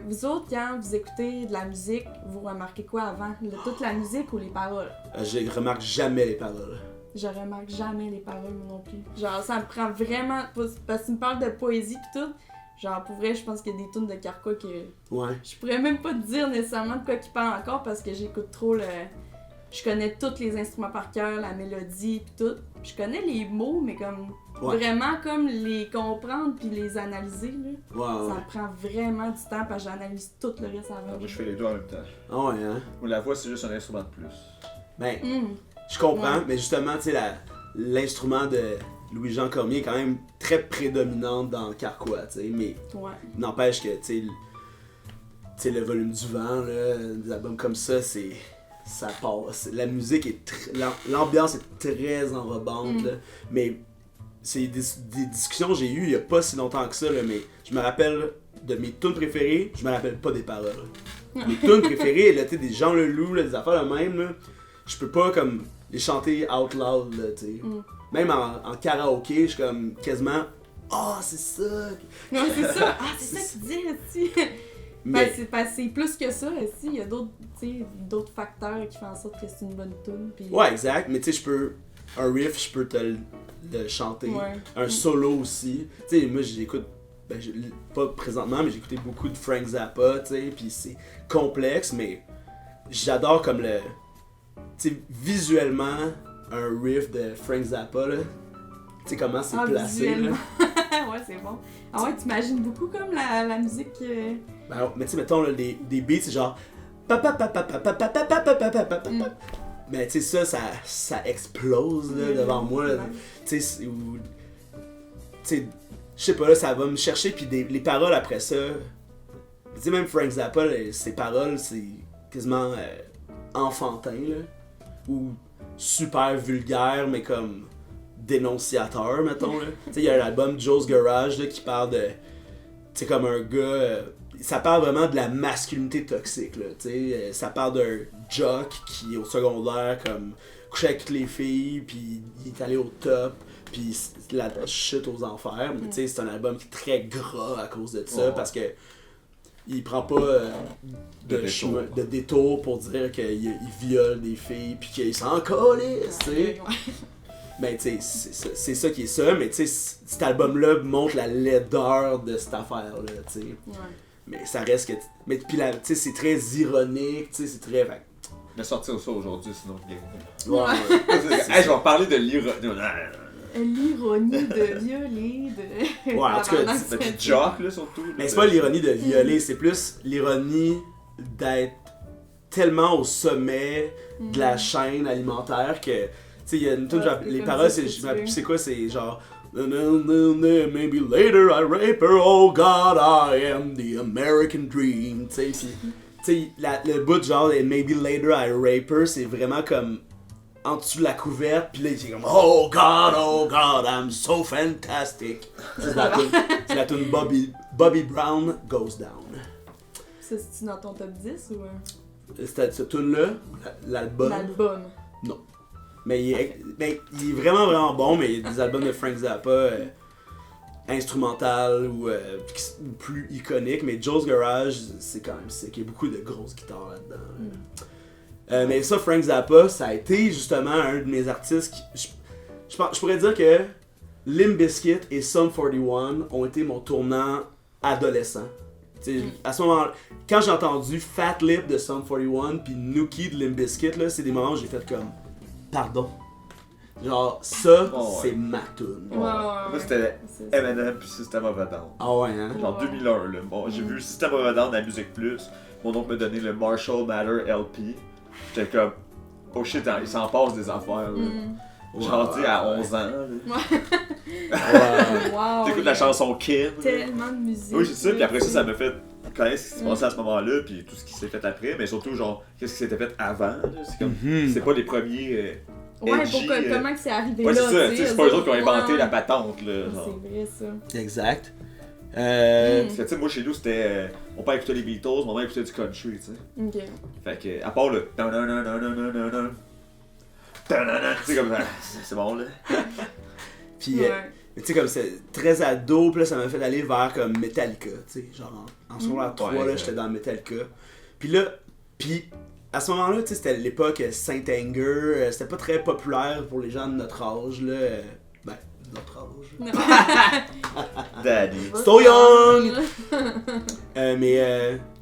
Vous autres, quand vous écoutez de la musique, vous remarquez quoi avant? Toute la musique ou les paroles? Je remarque jamais les paroles. Je remarque jamais les paroles, moi non plus. Genre, ça me prend vraiment... Parce que tu me parles de poésie pis tout. Genre, pour vrai, je pense qu'il y a des tunes de Carquois que... Ouais. Je pourrais même pas te dire nécessairement de quoi qu'il parle encore parce que j'écoute trop le... Je connais tous les instruments par cœur, la mélodie pis tout. Je connais les mots, mais comme... Ouais. Vraiment comme les comprendre puis les analyser, là. Ouais, Ça ouais. me prend vraiment du temps parce que j'analyse tout le reste avant. Moi, je fais les deux en même temps. Ah ouais, hein. Moi, la voix, c'est juste un instrument de plus. Ben, Hum. je comprends, Ouais. mais justement, tu sais, l'instrument de Louis-Jean Cormier est quand même très prédominant dans Carquois, tu sais, mais Ouais. n'empêche que, tu sais, le volume du vent, là, des albums comme ça, ça passe. La musique est l'ambiance est très enrobante, là, mais c'est des discussions que j'ai eues il y a pas si longtemps que ça, là, mais je me rappelle de mes tunes préférées, je me rappelle pas des paroles. Mes tunes préférées, là, tu sais, des Jean Leloup, là, des affaires de même, là, je peux pas comme les chanter out loud, là, tu sais. Même en karaoké, je suis comme quasiment « Ah, c'est ça! » Ouais, c'est ça. Ah, c'est ça que tu dis, aussi. Mais C'est plus que ça, aussi. Il y a d'autres facteurs qui font en sorte que c'est une bonne tune. Puis... ouais, exact, mais tu sais, un riff, je peux te le chanter. Ouais. Un solo aussi. Tu sais, moi, j'écoute, pas présentement, mais j'ai écouté beaucoup de Frank Zappa, tu sais, puis c'est complexe, mais j'adore comme tu sais, visuellement, un riff de Frank Zappa, là. Tu sais comment c'est placé, là. visuellement. Ouais, c'est bon. Ah ouais, t'imagines beaucoup comme la musique... Ben, mais tu sais, mettons, là, des beats, c'est genre... Mais tu sais, ça explose, là, devant moi, là. Tu sais, je sais pas, là, ça va me chercher, puis les paroles après ça... Tu sais, même Frank Zappa, là, ses paroles, c'est quasiment enfantin, là. Ou super vulgaire, mais comme dénonciateur, mettons, là. Tu sais, il y a l'album Joe's Garage, là, qui parle de... Tu sais, comme un gars... ça parle vraiment de la masculinité toxique, là, tu sais. Ça parle d'un jock qui, au secondaire, comme, couchait avec toutes les filles, puis il est allé au top, puis la chute aux enfers. Mais tu sais, c'est un album qui est très gras à cause de ça, parce que il prend pas de détour pour dire qu'il viole des filles, puis qu'il s'en calisse, tu sais. Ben, tu sais, c'est ça qui est ça, mais tu sais, cet album-là montre la laideur de cette affaire-là, tu sais. Ouais. Mais ça reste que. Mais puis là, tu sais, c'est très ironique, tu sais, c'est très. Mais sortir ça aujourd'hui, sinon. Ouais. Hey, je vais parler de l'ironie. L'ironie de violer, de... Ouais, en tout cas, C'est du jock, là, surtout. Mais c'est pas l'ironie de violer, c'est plus l'ironie d'être tellement au sommet de la chaîne alimentaire que, tu sais, il y a une tune, genre, les paroles, je me rappelle plus c'est quoi, c'est genre maybe later I rape her, oh God, I am the American dream, tu sais, pis, le bout genre maybe later I rape her, c'est vraiment comme en dessous de la couverte, pis là c'est comme oh God, I'm so fantastic. C'est la tune Bobby Brown Goes Down. Ça, c'est-tu dans ton top 10 ou... Cette tune-là, l'album. L'album. Non. Mais il est vraiment, vraiment bon, mais il y a des albums de Frank Zappa instrumental ou plus iconiques, mais Joe's Garage, c'est quand même sick. Il y a beaucoup de grosses guitares là-dedans. Mais ça, Frank Zappa, ça a été justement un de mes artistes qui... Je pourrais dire que Limp Bizkit et Sum 41 ont été mon tournant adolescent. À ce moment-là, quand j'ai entendu Fat Lip de Sum 41 puis Nookie de Limp Bizkit, là, c'est des moments où j'ai fait comme pardon. Genre, ça, c'est ma tune. Ouais. Moi, c'était Eminem puis System of a Down. Ah ouais, hein? Genre 2001, là. Bon, j'ai vu System of a Down à Musique Plus. Mon oncle m'a donné le Marshall Matter LP. J'étais comme, oh shit, il s'en passe des affaires, là. Genre, tu sais, à 11 ans, là. Wow. T'écoutes la chanson Kim. Tellement de musique. Oui, c'est ça, puis après ça m'a fait connaître ce qui s'est passé à ce moment-là, puis tout ce qui s'est fait après, mais surtout, genre, qu'est-ce qui s'était fait avant, là. C'est comme, c'est pas les premiers. Ouais, edgy, comment que c'est arrivé ouais, là, c'est ça, c'est pas eux autres qui ont inventé la patente, là. Genre. C'est vrai, ça. Exact. Parce que, tu sais, moi, chez nous, c'était. Mon père écoutait les Beatles, mon mère écoutait du country, tu sais. Ok. Fait que, à part le. Tu sais, comme ça, c'est bon, là. Puis, tu sais, comme c'est très ado, puis là, ça m'a fait aller vers comme Metallica, tu sais. Genre, en secondaire 3, là, j'étais dans Metallica. Puis là, à ce moment-là, tu sais, c'était l'époque Saint-Anger, c'était pas très populaire pour les gens de notre âge, là. Ben, notre âge. Daddy. So young!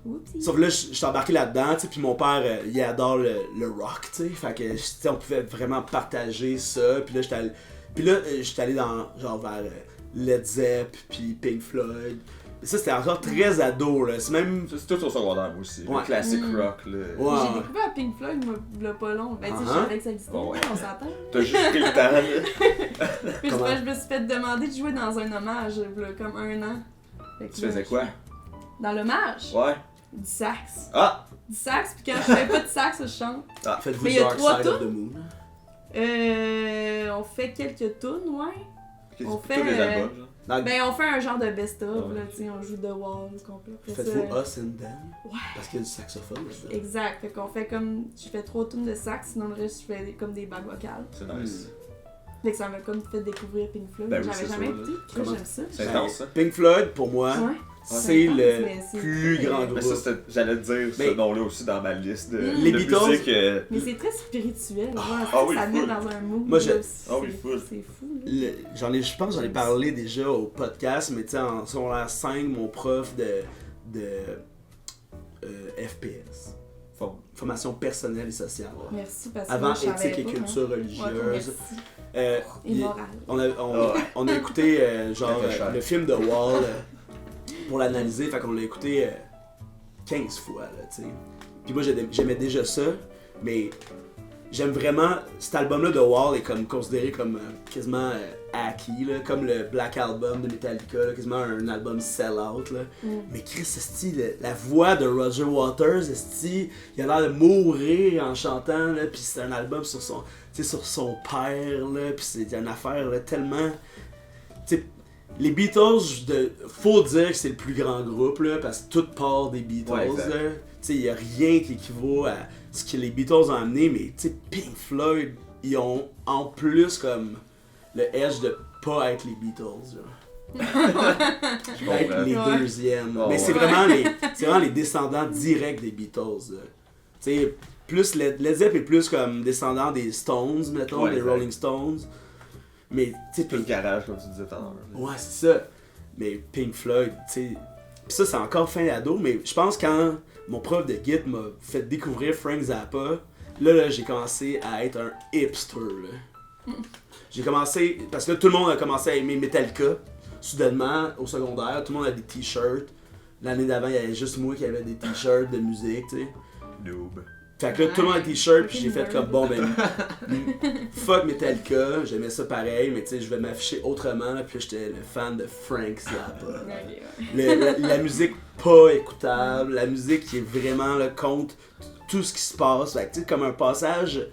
Oupsie. Sauf que là, je suis embarqué là-dedans, tu sais, puis mon père, il adore le rock, tu sais, fait que, tu sais, on pouvait vraiment partager ça, puis là, j'étais allé dans, genre, vers Led Zepp, puis Pink Floyd. Ça, c'était encore très ado, là, c'est même... C'est tout au secondaire, moi aussi, Ouais. le classic rock, là. Ouais. J'ai découvert Pink Floyd, il y a pas long. Ben, tu sais, je savais que ça existait, Bon, ouais. on s'entend. T'as juste pris le temps, là. Puis Comment? je me suis fait demander de jouer dans un hommage, là, comme 1 an. Fait que Tu là, faisais quoi? Dans l'hommage? Ouais. Du sax. Ah! Du sax, puis quand je fais pas de sax, je chante. Faites-vous Mais il y a Dark 3 Side of the Moon. On fait quelques tunes, ouais. Ok, On c'est fait, tous les albums, genre. Ben, on fait un genre de best-of, Ouais. là, tu sais, on joue The Wall, complet. Après Faites-vous ça- Us and Them? Ouais. Parce qu'il y a du saxophone là-dedans. Exact, fait qu'on fait comme. Je fais 3 tunes de sax, sinon le reste, je fais comme des bagues vocales. C'est nice. Fait que ça m'a comme fait découvrir Pink Floyd. Ben oui, J'avais c'est jamais ça, écouté, là. puis là, Comment? j'aime ça. C'est intense, ça. Pink Floyd, pour moi, Ouais. c'est intense, le mais c'est plus très- grand Mais groupe. ça, j'allais te dire ce Mais- nom-là aussi dans ma liste de, Les de Beatles- musique. Mais c'est très spirituel, ouais. Ah oui, ça met full. dans un mood. Moi, là, Ah oui, full. C'est fou, là. Je pense que j'en ai parlé déjà au podcast, mais tu sais, en secondaire 5, mon prof de FPS, formation personnelle et sociale, Merci, parce que avant moi, je savais éthique et pas, culture hein. religieuse, Ouais, merci. Et morale. on a écouté genre Ça fait cher. le film de Wall pour l'analyser, fait qu'on l'a écouté 15 fois, là, tu sais. Puis moi, j'aimais déjà ça, mais j'aime vraiment... Cet album-là de Wall est comme considéré comme quasiment hacky, là, comme le Black Album de Metallica, là, quasiment un album sell-out, là. Mais Chris, esti, la voix de Roger Waters, esti, il a l'air de mourir en chantant, là, puis c'est un album sur son père, là, puis c'est une affaire là, tellement... T'sais, les Beatles, faut dire que c'est le plus grand groupe, là, parce que tout part des Beatles, Ouais, exact. là. Il n'y a rien qui équivaut à ce que les Beatles ont amené, mais Pink Floyd, ils ont en plus comme le edge de pas être les Beatles. Je D'être comprends. les Ouais. deuxièmes. Oh, mais c'est ouais. vraiment les descendants directs des Beatles. Là. T'sais, plus Led Zepp est plus comme descendant des Stones, mettons, Ouais, des exact. Rolling Stones. Mais tu sais, Tout le garage, comme tu disais tout à l'heure. ouais, c'est ça. Mais Pink Floyd, tu sais. Pis ça, c'est encore fin ado, mais je pense quand mon prof de guitare m'a fait découvrir Frank Zappa, là j'ai commencé à être un hipster, là. J'ai commencé, parce que là, tout le monde a commencé à aimer Metallica. Soudainement, au secondaire, tout le monde a des t-shirts. L'année d'avant, il y avait juste moi qui avait des t-shirts de musique, tu sais. Noob. Fait que là, tout le monde a des t-shirts, puis j'ai fait comme bon, ben, fuck Metallica, j'aimais ça pareil, mais tu sais, je vais m'afficher autrement, là, puis là, j'étais le fan de Frank Zappa. La musique pas écoutable, la musique qui est vraiment là, contre tout ce qui se passe, fait que tu sais, comme un passage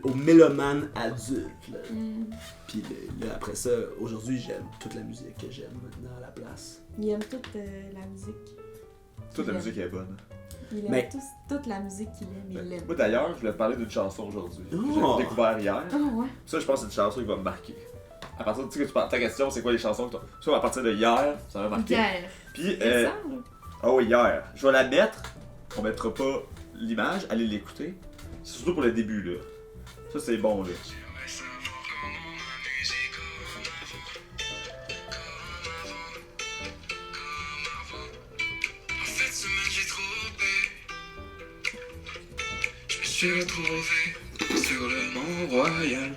au mélomane adulte. Là. Puis là, après ça, aujourd'hui, j'aime toute la musique que j'aime maintenant à la place. Il aime toute la musique. Toute la musique est bonne. Il aime toute la musique qu'il aime, il l'aime. Moi d'ailleurs, je voulais te parler d'une chanson aujourd'hui. Oh. J'ai découvert hier. Oh, ouais. Ça, je pense que c'est une chanson qui va me marquer. À partir de tu sais, que tu parles, ta question, c'est quoi les chansons que tu as. À partir de hier, ça m'a marqué. Hier. Puis, C'est ça, là. oh oui, hier. Je vais la mettre. On mettra pas l'image, allez l'écouter. C'est surtout pour le début, là. Ça, c'est bon, là. Je me suis retrouvé sur le mont royal.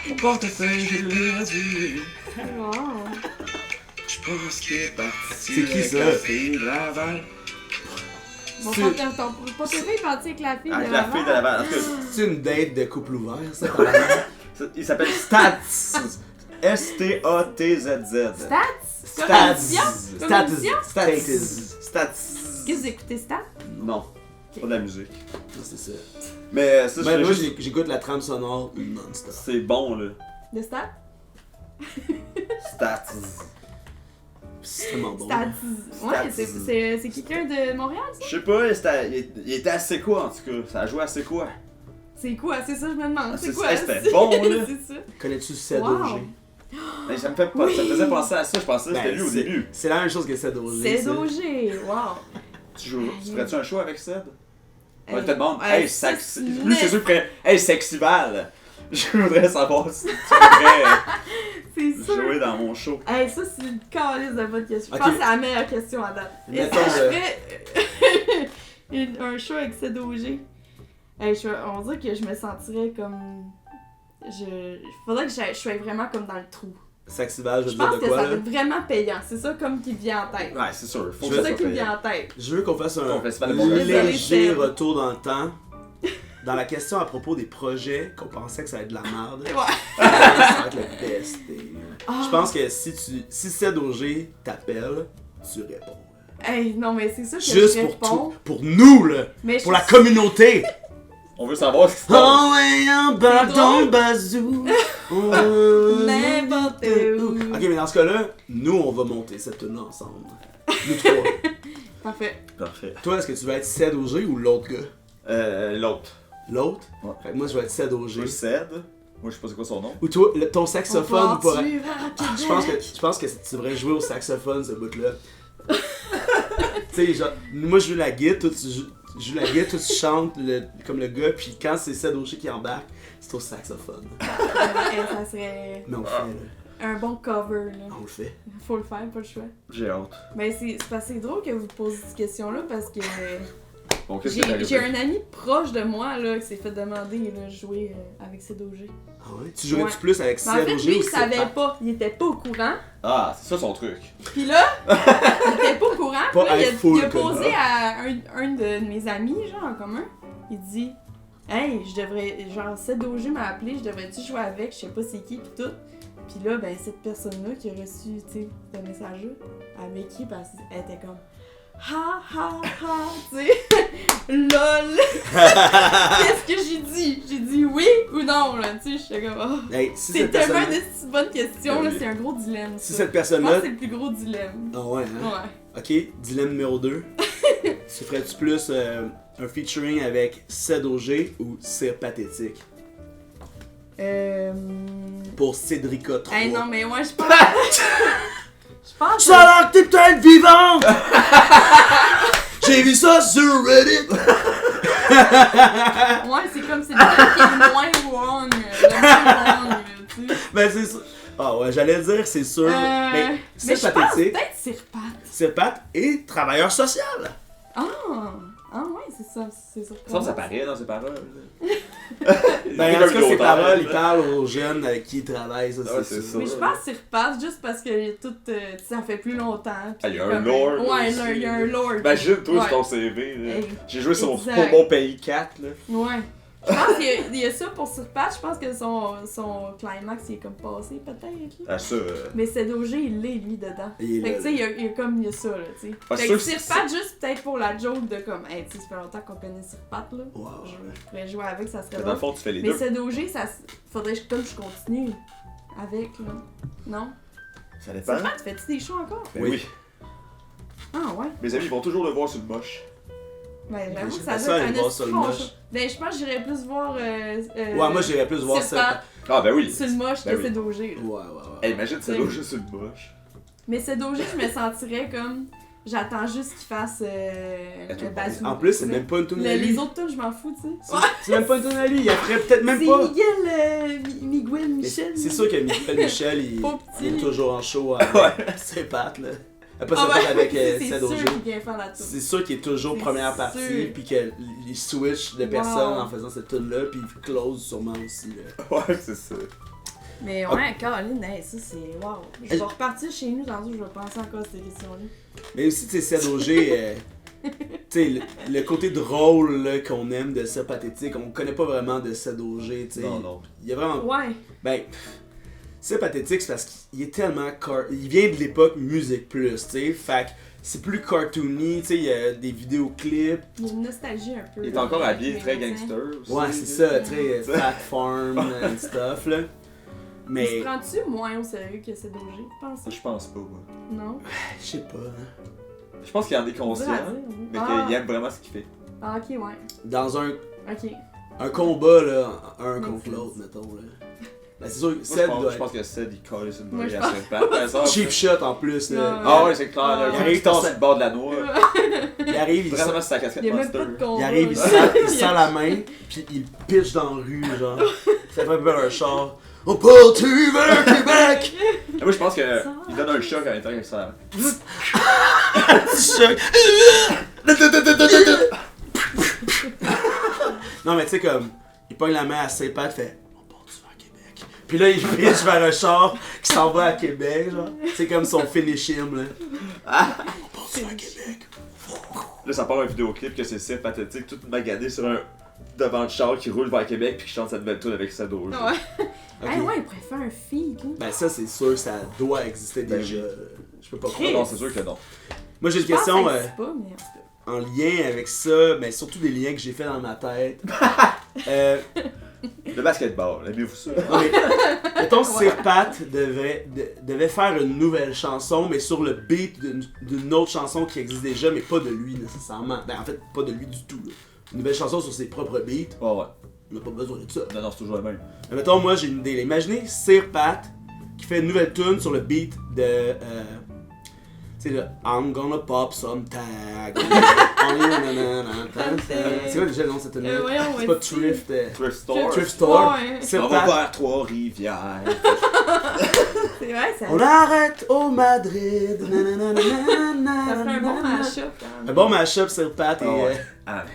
Mon portefeuille, je l'ai perdu. Wow. Je pense qu'il est parti. C'est qui, ça? La fille de Laval. Bon, C'est- ton portefeuille est parti avec la fille Avec de la fille de Laval. Laval. En tout cas, C'est une date de couple ouvert, ça? il s'appelle Stats. S-T-A-T-Z-Z. Stats? Comme émission? Comme Stats. émission? Stats. Est-ce que vous écoutez Stats? Non, pas de la musique. Non, c'est ça. Mais ça, Ben, moi, juste... j'écoute la trame sonore non-stop. c'est bon, là. De Stats? Stats. C'est tellement bon. Stats. Ouais, Stats. c'est quelqu'un de Montréal, ça? Je sais pas, il était assez quoi en tout cas. Ça a joué assez quoi. C'est quoi? C'est ça, je me demande. C'est C'est quoi? ça, c'était bon, là. C'est ça. Connais-tu Ced Wow. OG? Mais ça me fait pas. Ça me faisait penser à ça, je pensais que c'était lui au début. C'est la même chose que Ced OG. C'est ça. OG. Wow. Tu ferais-tu un show avec Ced? On Hey, te demande, hey, hey, ça, Saxi. c'est Lui, c'est net. sûr que hey, Sexival. Je voudrais savoir si tu voudrais C'est sûr. jouer dans mon show. Hey, ça, c'est une calice de bonne question. Je Ok. pense que c'est la meilleure question à date. Est-ce Mettons que je le- ferais un show avec Ced OG? Hey, on dirait que je me sentirais comme... Faudrait que je sois vraiment comme dans le trou. Saxival, je Je veux dire pense de que quoi, ça là? va être vraiment payant. C'est ça comme qui me vient en tête. Ouais, c'est sûr. Faut C'est que ça ça qui me soit vient en tête. Je veux qu'on fasse un Ton festival de Montréal. léger Désolé, retour dans le temps. Dans la question à propos des projets qu'on pensait que ça allait être de la merde, Ouais. ça va être le best. Ah. Je pense que si Ced OG t'appelle, tu réponds. Hey, non, mais c'est ça que Juste je pour réponds. tout, pour nous là, Mais je pour la suis- communauté. On veut savoir ce qui se passe. Oh ouais, un bâton drôle. bazou. N'importe où. Ok, mais dans ce cas-là, nous on va monter cette tune là ensemble. Nous trois. Parfait. Parfait. Toi, est-ce que tu vas être Ced OG ou l'autre gars? L'autre. L'autre? Ouais. Fait que moi, je vais être Ced OG. Je Ced. Moi, je sais pas c'est quoi son nom. Ou toi, ton saxophone ou pas? Tu Je pense que tu devrais jouer au saxophone, ce bout-là. Tu sais, genre, moi je joue la guitare, toi tu joues la guitare, toi tu chantes comme le gars, puis quand c'est Ced OG qui embarque, c'est au saxophone. Ça serait Mais on le fait, là. un bon cover, là. On le fait. Faut le faire, pas le choix. J'ai hâte. Mais c'est parce que c'est drôle que vous posiez cette question-là parce que Bon, qu'est-ce qui est j'ai arrivé? un ami proche de moi là, qui s'est fait demander de jouer avec Ced OG. Ah ouais? Tu jouerais-tu Ouais. plus avec Mais en Ced fait, OG lui, ou il Ced savait Pat? pas. Il était pas au courant. Ah, c'est ça son truc. Puis là, il était pas au courant. Pas Puis là, être full il a comme posé ça. à un de mes amis, genre en commun. Il dit hey, je devrais. Genre, Ced OG m'a appelé, je devrais-tu jouer avec, je sais pas c'est qui, pis tout. Puis là, ben, cette personne-là qui a reçu, tu sais, ce message-là, elle m'écrit parce qu'elle était comme ha ha ha, tu sais, lol. Qu'est-ce que j'ai dit? J'ai dit oui ou non, là, tu sais, j'étais comme oh. Hey, si C'est cette tellement personne une si bonne question, là, Oui. c'est un gros dilemme. si ça. cette Je pense personne-là... que c'est le plus gros dilemme. Ah ouais, hein? Ouais. Ok, dilemme numéro 2. Tu ferais-tu plus un featuring avec Ced OG ou Cire Pathétique? Pour Cédrica 3. Hey, non, mais moi, je pense. Je pense. Ça a l'air que t'es peut-être vivante! J'ai vu ça sur Reddit! Ouais, c'est comme c'est le truc qui est moins wrong. Le moins wrong, tu sais. Ben c'est ça. Ah ouais, j'allais dire c'est sûr. Mais mais Cire je pense Pathétique, peut-être Cirpat. Cire Pat et travailleur social. Ah! Ah ouais, c'est ça. C'est ça. Ça paraît dans ses paroles. Ben, en tout cas, ses paroles, il parle aux jeunes avec qui il travaille, ça, Ouais, c'est c'est sûr. ça. Mais je pense qu'il repasse juste parce que tout, ça fait plus longtemps. Ah, il y a puis un comme- lore, Ouais, aussi. il y a un lore. Imagine, toi, Ouais. sur ton CV, là. Hey, J'ai joué sur exact. Pour mon pays 4, là. Ouais. Je pense qu'il y a ça pour Surpatch. Je pense que son climax il est comme passé peut-être. là. Ah, ça. Mais Sedogé, il l'est lui dedans. Il est Fait que là, tu sais, il y a ça là, tu sais. Ah, Fait c'est que sûr que Surpatch, juste peut-être pour la joke de comme, hey, tu sais, ça fait longtemps qu'on connaît Surpatch là. Wow. Je pourrais jouer avec, ça serait Dans le drôle. fond, tu fais les Mais deux. Sedogé, ça faudrait que je continue avec là. Non? Ça dépend. Surpatch, fais-tu des shows encore? Ben Oui. oui. Ah ouais. Mes amis vont toujours le voir sur le moche. Ben, j'avoue que J'aimerais ça ça doit aller être un voir ça, le esti bon moche. show. Ben, je pense que j'irais plus voir. Ouais, moi j'irais plus voir ça. Surpatch Ah, ben oui. sur le moche Ben que oui. Sedogé là. Ouais. Hey, imagine, ça doit juste sur le moche. Mais Sedogé, je me sentirais comme. J'attends juste qu'il fasse. Bazou. En plus, c'est même pas une tune à lui. Les autres tunes, je m'en fous, tu sais. C'est même pas une tune à lui, il ferait peut-être même C'est pas. Miguel, Miguel Mais Michel. c'est sûr que Miguel Michel, Pas petit. il est toujours en show avec ses pattes, là. Pas Ah ses pattes avec c'est Sedogé. sûr qu'il vient faire la tune. C'est sûr qu'il est toujours C'est première sûr. partie, puis qu'il switch de personne en faisant cette tune là puis il close sûrement aussi. Là. Ouais, c'est ça. Mais ouais, Caroline, hey, ça c'est. Wow. Je vais repartir chez nous tantôt, je vais penser encore à cette question-là. Mais aussi, tu sais, Sedogé, tu sais, le côté drôle là, qu'on aime de ça pathétique, on connaît pas vraiment de Sedogé, tu sais. Non. Il y a vraiment. Ouais. Ben, c'est pathétique, c'est parce qu'il est tellement. Il vient de l'époque Musique Plus, tu sais. Fait que c'est plus cartoony, tu sais, il y a des vidéoclips. Il y a une nostalgie un peu. Il est encore habillé Mais très tu sais, gangster aussi. Ouais, c'est ça, très Fat Farm and stuff, là. Il Mais. se prend-tu moins au sérieux que Sedogé, tu penses? Je pense pas, moi. Non? Je sais pas, hein. Je pense qu'il en est conscient, mais qu'il aime vraiment ce qu'il fait. Ah, ok, ouais. Dans un Ok. combat, là, un contre Netflix. l'autre, mettons, là. Ben, c'est sûr que Moi, Sed doit je pense que Sed, il colle sur une Moi, brille je à pense- ses pattes. Ben, ça, Cheap shot en plus, là. Ouais. Ah ouais, c'est clair, là. Ah. Il arrive sur le bord de la noix. Il arrive, il Vraiment, sent, c'est sa casquette Il y a même monster. pas de combat. il arrive, il là. sent la main, puis il pitch dans la rue, genre. Ça fait peur un char. On part-tu vers Québec? Et moi, je pense qu'il donne un choc à l'intérieur avec ça. Petit choc. Non, mais tu sais, comme, il pogne la main à ses pattes, fait on part-tu vers Québec? Puis là, il pitch vers un char qui s'en va à Québec, genre. C'est comme son finish him, là. On part-tu vers Québec? Là, ça part un vidéoclip que c'est pathétique, tout magadé sur un devant le char qui roule vers Québec puis qui chante cette belle tune avec sa doge. Ouais. Ok. Hey, ouais, il pourrait faire un feed, là. Ben ça, c'est sûr, ça doit exister Ben déjà. oui. Je peux pas Chris. croire. Non, c'est sûr que non. Moi, j'ai une Je pense question que ça existe pas, mais en tout cas. en lien avec ça, mais surtout des liens que j'ai fait dans ma tête. Le basketball, aimez-vous ça? Non, mais, mettons, Sir Pat devait faire une nouvelle chanson, mais sur le beat d'une autre chanson qui existe déjà, mais pas de lui nécessairement. Ben, en fait, pas de lui du tout. Là. Une nouvelle chanson sur ses propres beats, Ouais, ouais. on n'a pas besoin de ça. Non, non, c'est toujours le même. Mais mettons, moi, j'ai une idée. Imaginez Sir Pat qui fait une nouvelle tune sur le beat de. Tu sais, le I'm gonna pop some tag. C'est quoi déjà le nom de cette tune Voyons, C'est ouais, pas si. Thrift. Thrift Store. Thrift Store. Ouais. Sir On va Pat. vers Trois-Rivières. C'est vrai, ça. On arrête au Madrid. Ça ferait un bon mashup, quand même. Un bon mashup Sir Pat et. Ah ouais. Ah, mais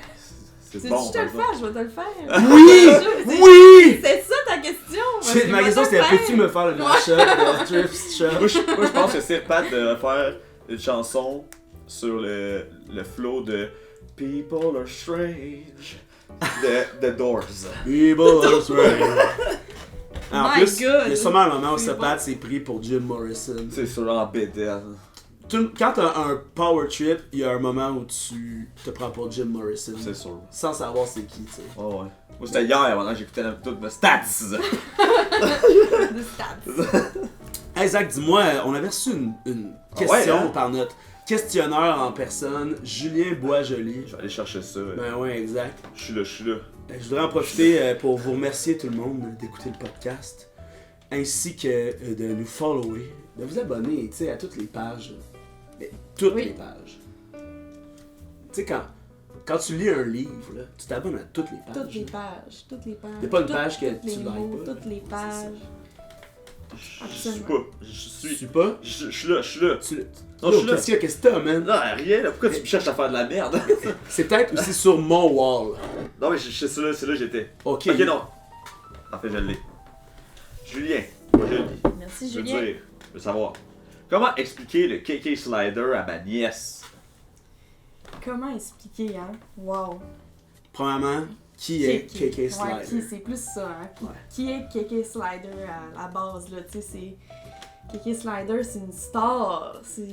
c'est Si bon. tu te le par exemple. fais, je vais te le faire. Oui! Oui! C'est ça ta question? Ma question c'était peux-tu me faire le mashup de Thrift Shop? Moi, je pense que Sir Pat devrait faire une chanson sur le flow de People Are Strange de The Doors. People are strange. En My plus, il y God. a sûrement un moment où Sir People. Pat s'est pris pour Jim Morrison. C'est sur en BDL. Quand t'as un power trip, il y a un moment où tu te prends pour Jim Morrison. C'est sûr. Sans savoir c'est qui, tu sais. Oh ouais. Moi c'était hier pendant que j'écoutais toutes mes stats. De stats. Hey Zach, dis-moi, on avait reçu une Ah question ouais, hein? par notre questionneur en personne, Julien Boisjoli. Je vais aller chercher ça. Ben ouais, exact. Je suis là, je suis là. Je voudrais en profiter pour vous remercier tout le monde d'écouter le podcast, ainsi que de nous follower, de vous abonner, tu sais, à toutes les pages. Mais toutes Oui. les pages. Tu sais, quand tu lis un livre, là, tu t'abonnes à toutes les pages. Toutes les pages. Toutes les pages. Y a pas une page que toutes tu les likes mots, pas. Toutes les C'est pages. Je suis pas. Tu suis pas? Je suis là. Non, je suis là. Qu'est-ce que t'as, man? Non, rien, là. Pourquoi tu me cherches à faire de la merde? C'est peut-être aussi sur mon wall. Non, mais c'est là que j'étais. Ok. Ok, non. En fait, je l'ai. Julien, moi je le dis. Merci, Je veux Julien. dire, je veux savoir. Comment expliquer le KK Slider à ma nièce? Comment expliquer, hein? Wow. Premièrement, qui est KK Ouais, Slider? c'est plus ça, hein? Puis, Ouais. qui est KK Slider à la base, là? Tu sais, c'est. KK Slider, c'est une star. C'est.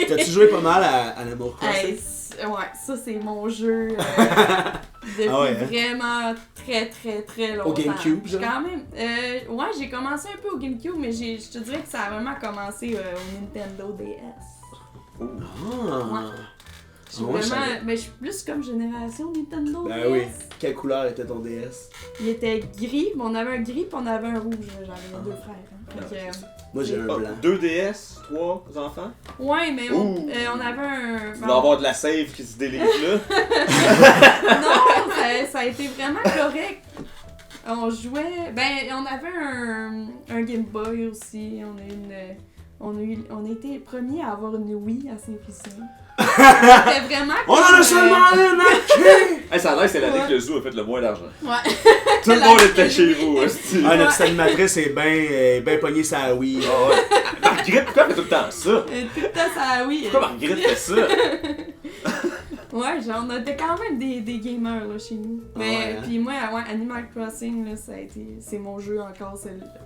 T'as-tu joué pas mal à Animal Hey, Crossing? ouais, ça c'est mon jeu depuis Ah ouais, hein? vraiment très longtemps. Au GameCube, J'ai genre? quand même, ouais, j'ai commencé un peu au GameCube, mais je te dirais que ça a vraiment commencé au Nintendo DS. Ah! Je suis Ouais, je vraiment, savais. mais je suis plus comme génération Nintendo Ben DS. oui. Quelle couleur était ton DS? Il était gris, mais on avait un gris puis on avait un rouge. J'avais deux frères. Hein. Fait que, Moi, j'ai un Ah, blanc. 2 DS, 3 enfants. ouais, mais Ouh. on avait un. Tu vas avoir de la save qui se délite là. Non, ça a été vraiment correct. On jouait. Ben, on avait un Game Boy aussi. On a été premiers à avoir une Wii à Saint-Félicien. C'était vraiment. On en a seulement une, ok! Hey, ça a l'air que c'est l'année Ouais. que le zoo a fait le moins d'argent. Ouais. Tout le monde était chez vous, hostie. Ah, notre animatrice est bien pognée sa Wii. Ah ouais. Marguerite, pourquoi elle fait tout le temps ça? Tout le temps, ça, oui. Pourquoi Marguerite fait ça? Ouais, genre, on était quand même des gamers là, chez nous. Ah Mais, ouais, hein? puis moi, ouais, Animal Crossing, là, c'est mon jeu encore.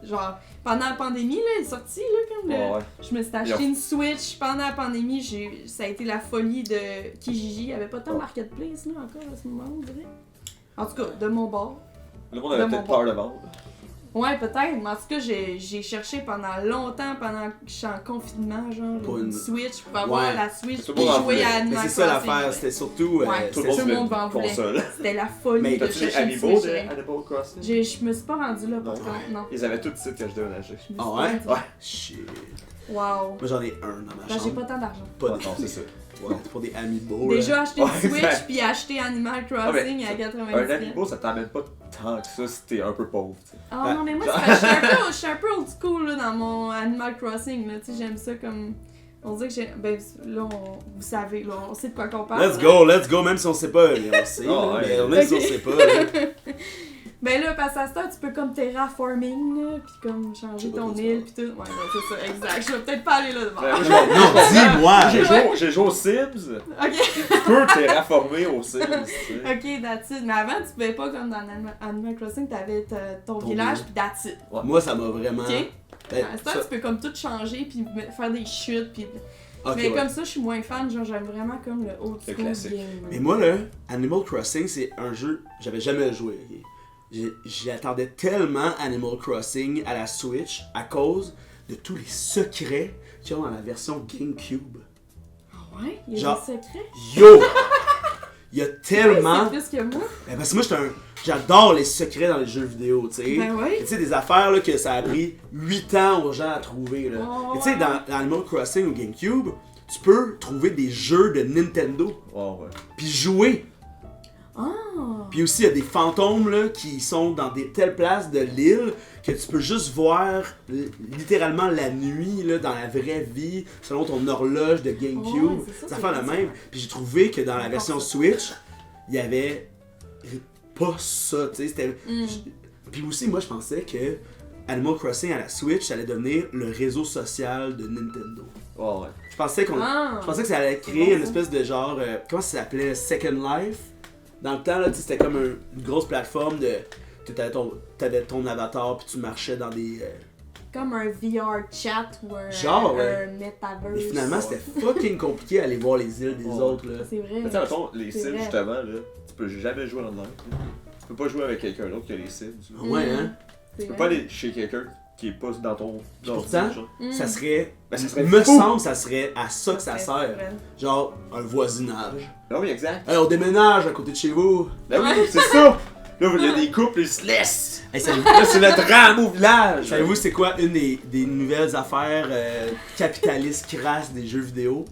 Genre, pendant la pandémie, là, il est sorti, là, comme le. Ouais. Je me suis acheté une Switch pendant la pandémie. Ça a été la folie de Kijiji. Il n'y avait pas tant de marketplace, là, encore à ce moment, on dirait. En tout cas, de mon bord. Le monde avait De peut-être mon peur de vendre. Ouais, peut-être, mais en tout cas, j'ai cherché pendant longtemps, pendant que je suis en confinement, genre, Pour une une- Switch pour avoir Ouais. la Switch Tout le puis monde en jouer voulait. à Mais Animal c'est ça Crossing. l'affaire, c'était surtout. Ouais. Tout le Tout monde le voulait monde une en voulait. console. C'était la folie Mais de T'as-tu les chercher une Amiibo Switch. de Animal Crossing? Je me suis pas rendue là, par Non. contre, non. Ils avaient tout de suite que je déménageais. Je me suis Ah pas ouais? rendue. Ouais. Shit. Wow. Moi, j'en ai un dans ma Ben, j'ai chambre. pas tant d'argent. Pas Ouais, de- non, c'est ça. Ouais, pour des amiibo. Déjà acheté une Ouais, Switch exact. puis acheté Animal Ah, mais Crossing à Un 90$. Amiibo, ça t'amène pas tant que ça si t'es un peu pauvre, tu sais. Ah non, mais moi, c'est parce que je suis un peu old school là, dans mon Animal Crossing. Là. Tu sais, j'aime ça comme. On dirait que j'ai. Ben là, vous savez, là, on sait de quoi qu'on parle. Let's go, même si on sait pas, mais on sait. Ah, là, ouais. mais même si on sait pas. là. Ben là, parce qu'à ce temps, tu peux comme terraforming, là, pis comme changer Je sais pas ton quoi tu île, parles. pis tout. Ouais, ben, c'est ça, exact. Je vais peut-être pas aller là devant. Ben, Non, dis-moi! J'ai joué aux Sims. Ok, Tu peux terraformer aux Sims, tu sais. ok, that's it. Mais avant, tu pouvais pas, comme dans Animal Crossing, t'avais ton village, île. pis that's it. Moi, ça m'a vraiment. Ok? Ben, À ce temps, ça- tu peux comme tout changer, pis faire des chutes, pis. ok, Mais ouais. comme ça, je suis moins fan, genre, j'aime vraiment comme le old Le school classique. game. Mais moi, là, Animal Crossing, c'est un jeu. J'avais jamais joué. Ok? J'attendais tellement Animal Crossing à la Switch à cause de tous les secrets qu'il y a dans la version GameCube. Ouais, il y a Genre- des secrets. Yo! Il y a tellement. C'est plus que moi. Ben, parce que moi, j'adore les secrets dans les jeux vidéo, tu sais. Ben ouais. Tu sais, des affaires là, que ça a pris 8 ans aux gens à trouver. Là. Oh, Et tu sais, ouais. dans Animal Crossing ou GameCube, tu peux trouver des jeux de Nintendo, Oh, ouais. puis jouer. Ah! Puis aussi, il y a des fantômes là, qui sont dans des telles places de l'île que tu peux juste voir littéralement la nuit là, dans la vraie vie, selon ton horloge de GameCube. Ouais, c'est ça, ça c'est fait la bizarre. même. Puis j'ai trouvé que dans la Encore version ça. Switch, il y avait pas ça, tu sais. C'était. Mm. Puis aussi, moi, je pensais que Animal Crossing à la Switch, ça allait devenir le réseau social de Nintendo. Oh, ouais. Je pensais Ah. je pensais que ça allait créer C'est bon, une ça. espèce de genre. Comment ça s'appelait? Second Life. Dans le temps, là, tu sais, c'était comme une grosse plateforme de. T'avais ton avatar, puis tu marchais dans des. Comme un VR chat ou un, Genre, ouais. un metaverse. Mais finalement, c'était fucking compliqué à aller voir les îles des Ouais. autres, là. C'est vrai. Mais tu sais, mettons, les C'est Sims, vrai. justement, là, tu peux jamais jouer online. là. Tu peux pas jouer avec quelqu'un d'autre que les Sims. là. Ouais, hein? C'est Tu peux vrai. pas aller chez quelqu'un qui est pas dans ton pourtant, ordi, genre. Mm. Ça serait. Ben, ça serait me fou. semble, ça serait à ça que ça C'est sert. vrai. Genre, un voisinage. Ben oui, exact. Hey, on déménage à côté de chez vous. Ben oui, Ouais. c'est ça! Là, il y a des couples, ils se laissent! Hey, savez-vous, Là, c'est le drame au village! savez-vous c'est quoi une des nouvelles affaires capitalistes crasses des jeux vidéo?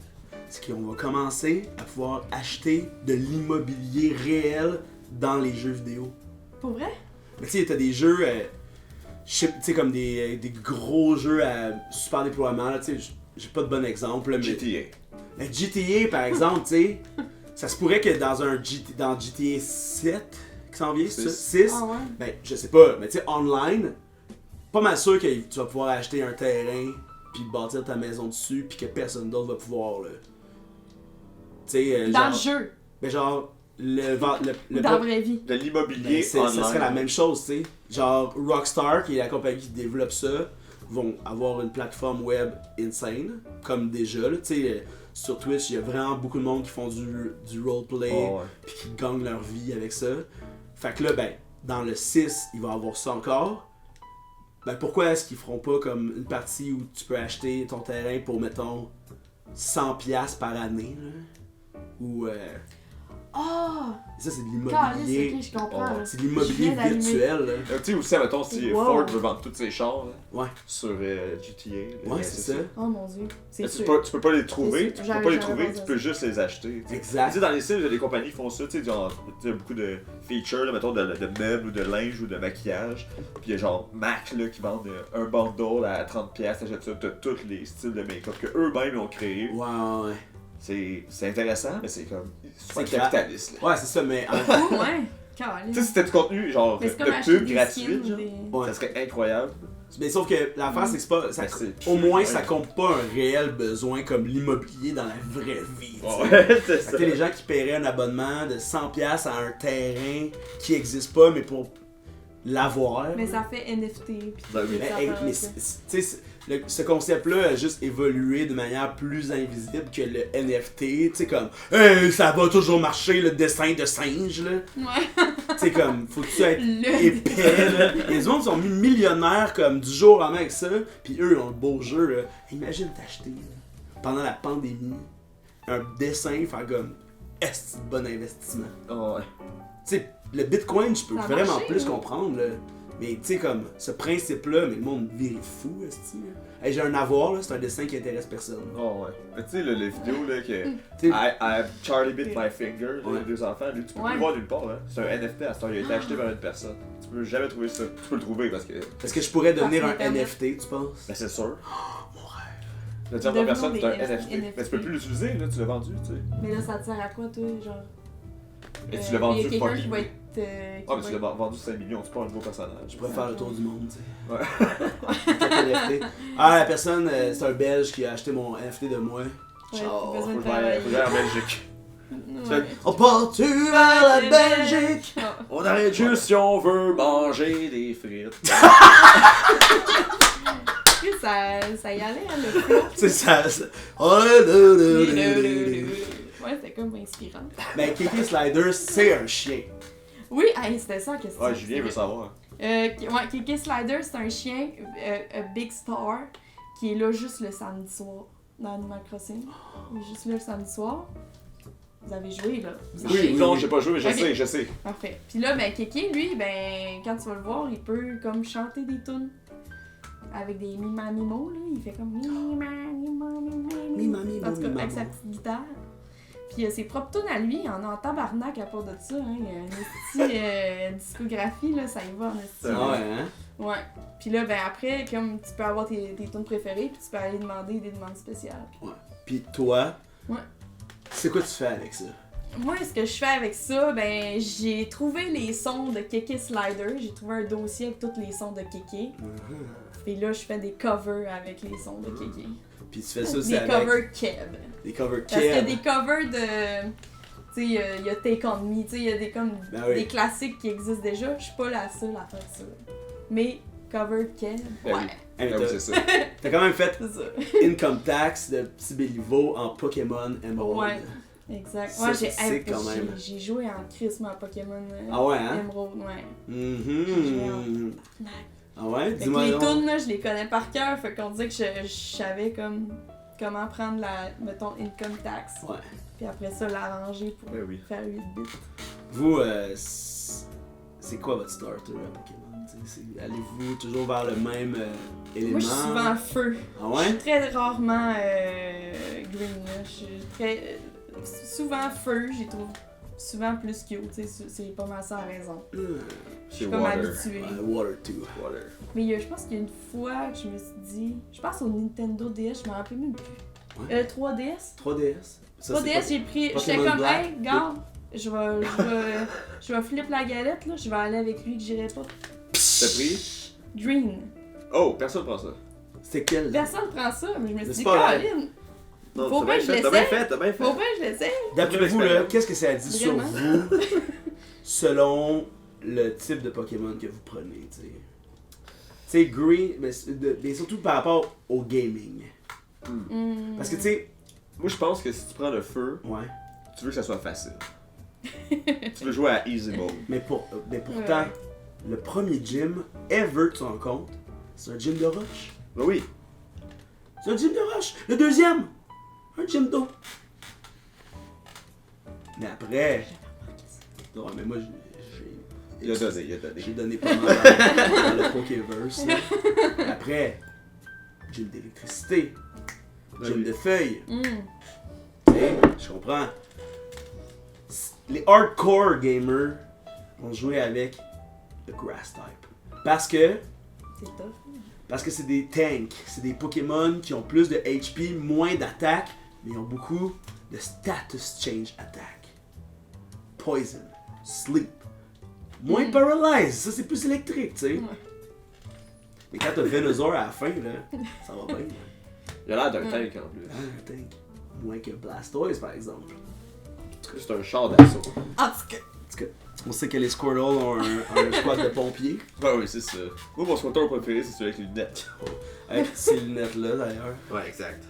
C'est qu'on va commencer à pouvoir acheter de l'immobilier réel dans les jeux vidéo. Pour vrai? Mais tu sais, t'as des jeux. tu sais, comme des gros jeux à super déploiement, là, tu sais, j'ai pas de bon exemple, là, mais... GTA. Mais GTA, par exemple, tu sais, ça se pourrait que dans GTA 7, qui s'en vient, c'est ça? 6, Ah ouais? ben, je sais pas, mais tu sais, online, pas mal sûr que tu vas pouvoir acheter un terrain, puis bâtir ta maison dessus, puis que personne d'autre va pouvoir, là. Tu sais, Dans le genre... jeu, Mais genre, le dans la vraie vie. De l'immobilier ben, online. ça serait la même chose, tu sais. Genre, Rockstar, qui est la compagnie qui développe ça, vont avoir une plateforme web insane, comme déjà, là, tu sais. Sur Twitch, il y a vraiment beaucoup de monde qui font du roleplay, Oh, ouais. puis qui gagnent leur vie avec ça. Fait que là, ben, dans le 6, il va y avoir ça encore. Ben, pourquoi est-ce qu'ils feront pas comme une partie où tu peux acheter ton terrain pour, mettons, 100$ par année, là? Ou, Ah! ça, c'est de Calice, l'immobilier. ok, je comprends. Oh, là. C'est de l'immobilier Je viens d'allumer. virtuel, là. Tu sais aussi, mettons, si Wow. Ford veut vendre tous ses chars là, Ouais. sur GTA. là, Ouais, c'est ça. Oh mon dieu, c'est Mais sûr. tu peux pas les trouver, C'est sûr. tu peux J'avais pas les jamais trouver, pensé tu à peux ça. juste les acheter. Tu sais. Exact. Tu sais, dans les sites, les compagnies font ça, tu sais, genre, il y a beaucoup de features, là, mettons, de meubles ou de linge ou de maquillage. Puis il y a genre Mac là, qui vendent un bundle à 30$, t'achètes ça, t'as tous les styles de make-up que eux-mêmes ont créé. Ouais, ouais. C'est intéressant, mais c'est comme super C'est capitaliste. Là. Ouais, c'est ça, mais... Oh, ouais, calice. Tu sais, si c'était du contenu genre Mais c'est comme de acheter pub des gratuit, skins, genre, des... Ouais. ça serait incroyable. Mais sauf que l'affaire, c'est que c'est pas... ça- Mais c'est- au moins, ouais. ça compte pas un réel besoin comme l'immobilier dans la vraie vie, tu sais. Ouais, c'est Fait ça. que les gens qui paieraient un abonnement de 100$ à un terrain qui existe pas, mais pour l'avoir. Mais ça fait NFT. Puis Ben oui. toutes ces Mais, affaires-là, mais ça. tu sais, ce concept-là a juste évolué de manière plus invisible que le NFT. Tu sais, comme, hey, ça va toujours marcher le dessin de singe, là. Ouais. Tu sais, comme, faut que tu sois Le épais, là. Et les autres sont mis millionnaires, comme, du jour au lendemain avec ça. Puis eux ont le beau jeu, là. Imagine t'acheter, là, pendant la pandémie, un dessin, faire comme, est-ce un bon investissement? Oh, ouais. Tu sais, le Bitcoin, je peux Ça a vraiment marché, plus là. comprendre, là. Mais tu sais, comme, ce principe-là, mais le monde vire fou, esti, là. Hey, j'ai un avoir, là, c'est un dessin qui intéresse personne. Oh, ouais. Mais tu sais, les vidéos, là, que. Tu sais, Charlie Bit My Finger, Ouais. les deux enfants, lui, tu peux Ouais. plus le voir nulle part, là. C'est un NFT à ce temps, il a été acheté par une personne. Tu peux jamais trouver ça. Tu peux le trouver parce que. est-ce que je pourrais devenir un Par Internet. NFT, tu penses? Ben, c'est sûr. Mon rêve. Le dire en personne, c'est un Devenons des NFT. NFT. Mais tu peux plus l'utiliser, là, tu l'as vendu, tu sais. Mais là, ça te sert à quoi, toi, genre? Et tu l'as Il vendu y a quelqu'un fucking. qui va être... qui Ah, mais va tu l'as vendu 5 millions, tu pas un nouveau personnage. Je pourrais faire le tour du monde, tu sais. Ouais. NFT. Ah, la personne, c'est un Belge qui a acheté mon NFT de moi. Ouais, Ciao. besoin de Faut aller en Belgique. Ouais. On part-tu vers la Belgique? Ah. On arrête juste si on veut manger des frites. Ça y allait, hein, le flow. C'est ça. Oh, là. Ouais, c'était comme inspirant. Ben, Kiki Slider, c'est un chien. Oui, hey, c'était ça la question. Ouais, Julien veut savoir. Ouais, Kiki Slider, c'est un chien, a Big Star, qui est là juste le samedi soir dans Animal Crossing. Il est juste là le samedi soir. Vous avez joué, là. Vous Oui, savez. Non, j'ai pas joué, mais Ok. je sais. Parfait. Puis là, ben, Kiki, lui, ben, quand tu vas le voir, il peut comme chanter des tunes. Avec des mimamimos, là. Il fait comme mimamimos. Mimamimo, En tout cas, avec mimamo. sa petite guitare. Puis il a ses propres tunes à lui, il en a en tabarnak à part de ça. Hein. Il y a une petite discographie, là, ça y va en esti. Ah ouais, hein? Ouais. Puis là, ben après, comme tu peux avoir tes tunes préférées, puis tu peux aller demander des demandes spéciales. Pis toi, Ouais. c'est quoi tu fais avec ça? Moi, ce que je fais avec ça, ben j'ai trouvé les sons de Kiki Slider. J'ai trouvé un dossier avec tous les sons de Kiki. Et là, je fais des covers avec les sons de Kiki. Pis tu fais ça aussi Des avec covers Kev. des covers Parce qu'il y a Kev. des covers de... Tu sais, il y a Take On Me, tu sais, il y a des, comme, Ben oui. des classiques qui existent déjà. Je suis pas la seule à faire ça. Mais cover Kev, Ben ouais, oui. Hey, mais Ah oui, t'as- c'est ça. T'as quand même fait c'est ça. Income Tax de Petit Béliveau en Pokémon Emerald. Ouais. Exact. Ça, Ouais, c'est quand même. j'ai joué en crissement à Pokémon Ah ouais, hein? Emerald, ouais. Mhm. Ah ouais? Fait que Dis-moi les donc. tunes, là, je les connais par cœur, fait qu'on dirait que je savais comme comment prendre mettons, income tax. Ouais. Puis après ça, l'arranger pour Ben oui. faire 8 bits. Vous, c'est quoi votre starter à Pokémon? Allez-vous toujours vers le même élément? Moi, je suis souvent feu. Ah Je suis ouais? très rarement green, là. Je suis très... souvent feu, j'y trouve souvent plus cute, tu sais, c'est pas mal ça la raison. Hmm. Je suis comme Water. habituée. Water 2. Water. Mais je pense qu'il y a une fois que je me suis dit. Je pense au Nintendo DS, je me rappelle même plus. Ouais. 3DS. 3DS. Ça, 3DS, c'est j'ai pris. J'étais Pokémon comme, Black. hey, regarde, je vais flip la galette, là. Je vais aller avec lui que j'irai pas. T'as pris? Green. Oh, personne prend ça. C'est quel? Personne prend ça, mais je me suis C'est dit, pas vrai. Caroline, Non, Faut t'as pas bien que je fait, t'as bien l'essaie. fait, t'as bien fait. faut pas que je l'essaye. D'après vous, là, L'expérience. qu'est-ce que ça dit sur Vraiment? vous selon le type de Pokémon que vous prenez, tu sais? Tu sais, Green, mais surtout par rapport au gaming. Parce que, tu sais, Moi, je pense que si tu prends le feu, ouais, tu veux que ça soit facile. Tu veux jouer à Easy Mode. mais pourtant, le premier gym ever que tu rencontres, c'est un gym de roche. Ben oui. C'est un gym de roche. Le deuxième, un gym d'eau. Mais après, non, mais moi, Il a donné, il a donné. j'ai donné pas mal dans le Pokéverse. là. Après, gym d'électricité, gym oui. de feuilles. Mm. Tu sais, je comprends. Les hardcore gamers vont jouer avec le grass type. Parce que c'est des tanks. C'est des Pokémon qui ont plus de HP, moins d'attaque, mais ils ont beaucoup de status change attack. Poison, sleep. Moins paralyze, ça c'est plus électrique, tu sais. Ouais. Mais quand t'as Venusaur à la fin, là, ça va bien. Là. Il a l'air d'un tank en plus. Ah, un tank. Moins que Blastoise par exemple. C'est un char d'assaut. En tout cas. En tout cas, on sait que les Squirtle ont un squad de pompiers. Ben oui, c'est ça. Moi, mon squatter préféré, c'est celui avec les lunettes. Avec ces lunettes-là d'ailleurs. Ouais, exact.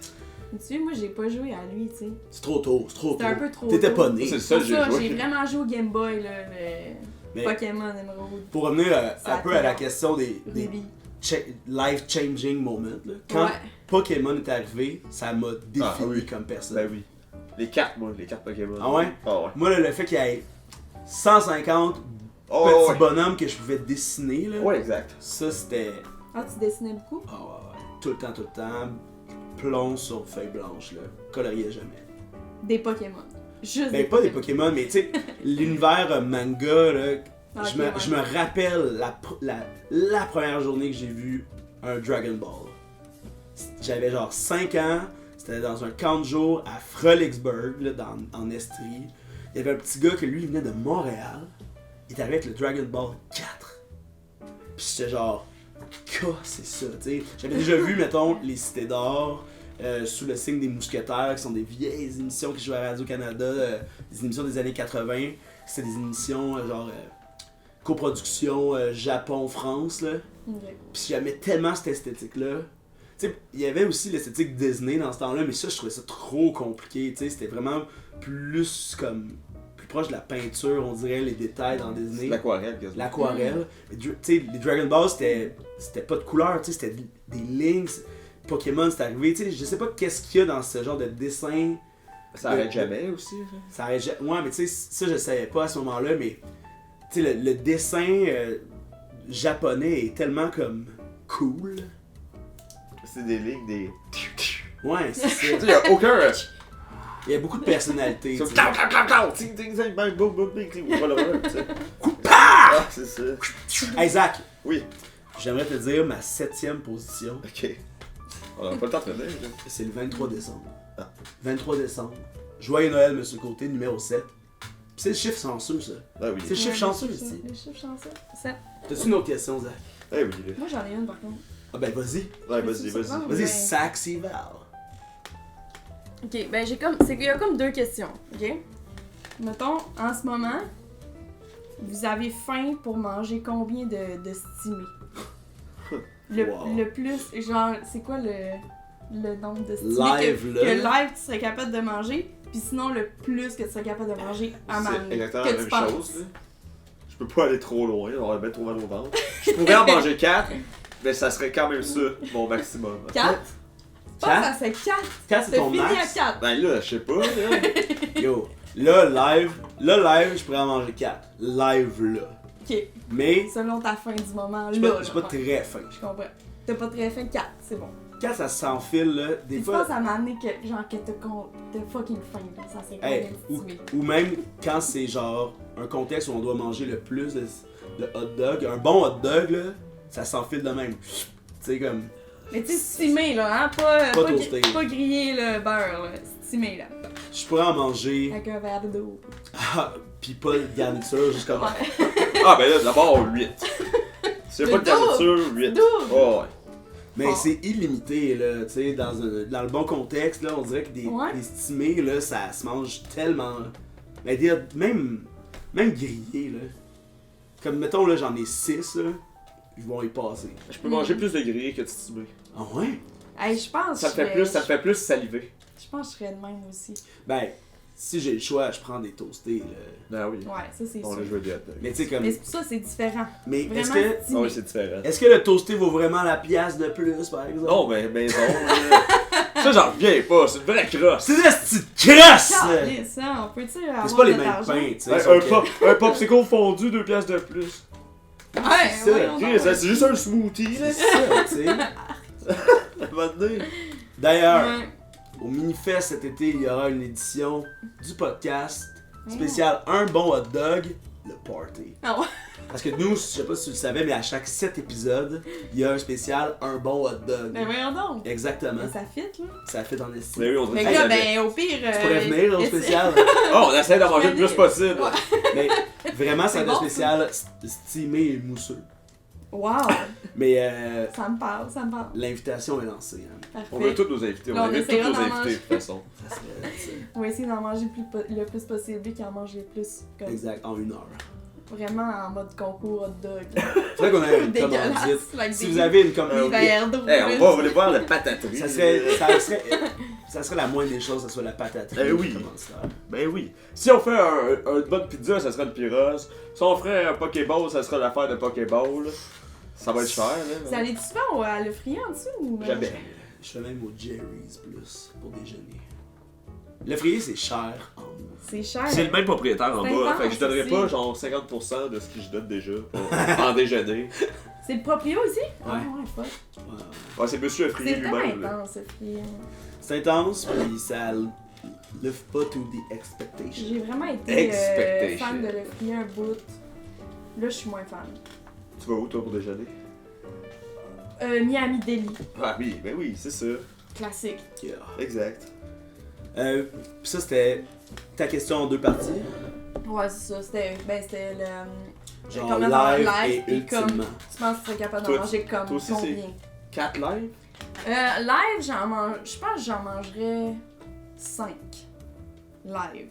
Tu sais, moi j'ai pas joué à lui, tu sais. C'est trop tôt, c'est trop tôt. C'était un peu trop T'étais tôt. pas né. C'est ça, Pour ça, j'ai j'ai joué. vraiment joué au Game Boy, là, le Mais- Pokémon Emerald. Pour revenir Ça un peu à la attire. question des Ruby. life-changing moments, là. Quand Ouais. Pokémon est arrivé, ça m'a défini Ah, oui. comme personne. Ben oui. Les cartes, moi, les cartes Pokémon. Ah ouais? Ah ouais. Moi, là, le fait qu'il y ait 150 Oh, petits ouais. bonhommes que je pouvais dessiner, là, Ouais, exact. ça c'était. Ah, tu dessinais beaucoup? Ah ouais, ouais. Tout le temps. Plomb sur feuille blanche, là. Coloriais jamais. Des Pokémon. Juste Ben, pas des Pokémon, mais tu sais, l'univers manga, là. Ah, je, ok, me, ouais. je me rappelle la première journée que j'ai vu un Dragon Ball. J'avais genre 5 ans, c'était dans un camp de jour à Frolicsburg, là, en Estrie. Il y avait un petit gars que lui, il venait de Montréal. Il était arrivé avec le Dragon Ball 4. Puis j'étais genre, c'est ça, tu sais. J'avais déjà vu, mettons, les Cités d'Or, sous le signe des Mousquetaires, qui sont des vieilles émissions qui jouaient à Radio-Canada, des émissions des années 80. C'était des émissions genre coproduction Japon-France, là. Ok. Puis j'aimais tellement cette esthétique-là. Tu sais, il y avait aussi l'esthétique Disney dans ce temps-là, mais ça, je trouvais ça trop compliqué, tu sais. C'était vraiment plus comme... plus proche de la peinture, on dirait, les détails dans C'est Disney. de l'aquarelle, quasiment. L'aquarelle. Mais tu sais, les Dragon Ball, c'était pas de couleur, tu sais, c'était des lignes. Pokémon, c'est arrivé, tu sais, je sais pas qu'est-ce qu'il y a dans ce genre de dessin. Ça arrête jamais aussi. Ça ouais, mais tu sais, ça, je savais pas à ce moment-là, mais tu sais, le dessin japonais est tellement comme cool. C'est des lignes, des. Ouais, c'est ça. Tu sais, y'a aucun. Il y a beaucoup de personnalités. C'est tu sais. clau, clau, clau, clau, ting, ting, ting, bang, boum, boum, bing, ting, voilà, voilà, tu sais. Ah, c'est ça. Hey Zach, Oui. j'aimerais te dire ma 7e position. Ok. On a pas le temps de finir, là. C'est le 23 décembre. Ah. 23 décembre. Joyeux Noël, Monsieur Côté, numéro 7. Puis c'est le chiffre chanceux, ça. Ah oui. C'est le chiffre chanceux, les ici. Les chiffres chanceux. 7. T'as-tu une autre question, Zach? Ah oui, là. Moi j'en ai une par contre. Ah ben vas-y. Ouais, vas-y, C'est vas-y. ça. Vas-y, Ouais. Saxy Val. Ok, ben il y a comme deux questions, ok? Mettons, en ce moment, vous avez faim pour manger combien de stimés? Wow. Le plus, genre, c'est quoi le nombre de stimés Live, que là. live tu serais capable de manger, puis sinon le plus que tu serais capable de manger à C'est manger. exactement que la tu même penses. chose, là. Je peux pas aller trop loin, on va mettre trop mal au ventre. Je pourrais en manger 4, mais ça serait quand même ça, mon maximum. 4? Je pense que ça serait 4. 4, c'est C'est ton fini à max. 4. Ben là, je sais pas, là. Yo, là, live, je pourrais en manger 4. Live, là. Ok, Mais, selon ta faim du moment, là. j'ai pas là, très faim. Je comprends. T'as pas très faim, 4, c'est bon. 4, ça s'enfile, là. Des Puis fois. je pense à m'amener que, genre, que t'as fucking faim, là. Ça serait Hey, combien de stimés? ou même quand c'est genre un contexte où on doit manger le plus de. Tu le hot dog, un bon hot dog, là, ça s'enfile de même. Tu sais, comme. Mais tu sais, stimé là, hein, pas toasté. pas grillé le beurre, là. Stimé là. Je pourrais en manger. Avec un verre d'eau. Ah, pis pas de garniture, juste comme. Ouais. Ah, ben là, d'abord 8. S'il n'y a pas de garniture, 8. Double. Oh, ouais. Mais Oh. c'est illimité, là, tu sais, dans le bon contexte, là, on dirait que des stimés, là, ça se mange tellement. Mais même grillé, là. Comme, mettons, là, j'en ai 6, là, ils vont y passer. Je peux manger plus de grillé que de stimé. Ah ouais? Hey, je pense Ça me fait plus saliver. Je pense que je serais de même aussi. Ben, si j'ai le choix, je prends des toastés, là. Ah oui. Ouais, ça c'est On sûr. a joué des hot dogs. Mais tu sais, comme. Mais c'est pour ça c'est différent. Mais Vraiment est-ce que. Ah stimé. oui, c'est différent. Est-ce que le toasté vaut vraiment la pièce de plus, par exemple? Non, mais maison, là. Ça, j'en reviens pas. C'est une vraie crosse. C'est de la petite crasse! là! Calisse, hein, on peut-tu avoir C'est pas les notre mêmes argent? pains, tu sais. Ouais, sauf que- un popsicle fondu, 2 piastres de plus. Ouais, C'est ça. voyons Chris, donc. c'est juste un smoothie, là. C'est ça, tu sais. À un moment donné. D'ailleurs, Ouais. au Minifest cet été, il y aura une édition du podcast spécial Un bon hot dog, le party. Ah ouais. Parce que nous, je sais pas si tu le savais, mais à chaque 7 épisodes, il y a un spécial Un bon hot dog. Ben voyons donc. Exactement. Mais ça fit là. Ça fait dans estime. Mais oui, on Mais dirait là, que ça avait- ben au pire. Tu pourrais venir au essaie- spécial. Oh, on essaie d'en manger le plus possible. Mais vraiment, c'est C'est un bon, spécial stimé et mousseux. Wow, Mais ça me parle, ça me parle. l'invitation est lancée. Hein. Parfait. On veut tous nos invités. On Là, on invite tous essaiera nos d'en invités, manger. de toute façon. Ça serait, tu sais, On va essayer d'en manger le plus possible, lui qui en mange le plus. Comme exact, en 1 heure. vraiment en mode concours hot dog. Faudrait qu'on ait une Dégueulasse, commandite. like Si des- vous avez une Des commandite, verres d'eau. Hey, on va aller voir la pataterie. ça serait la moindre des choses, que ce soit la pataterie. Eh oui. le commanditaire. Ben oui. Si on fait une bonne pizza, ça sera une Pyros. Si on ferait un Pokéball, ça sera l'affaire de Pokéball. Ça va être cher, là. Vous allez souvent à Le Friand en dessous ou Jamais. Je fais même au Jerry's plus pour déjeuner. Le frier, c'est cher en haut. C'est cher. C'est le même propriétaire en C'est bas, intense fait que je donnerais aussi. pas genre 50% de ce que je donne déjà en déjeuner. C'est le proprio aussi? Ah Ouais. ouais, fuck. Ouais. Ouais, c'est Monsieur C'est Frier tellement lui-même. là. intense, ce Friand. C'est intense, puis ça live pas to the expectation. J'ai vraiment été Expectation. fan de Le Friand un bout. Là, je suis moins fan. Tu vas où toi pour déjeuner? Miami Deli. Ah oui, ben oui, c'est ça. Classique. Yeah. Exact. Pis ça, c'était ta question en 2 parties. Ouais, c'est ça. C'était le. Genre comment dans live live, et et comme- ultimement. Tu penses que tu serais capable Toi, d'en manger comme toi aussi, combien? 4 live? Live, je pense que j'en mangerais 5. Live.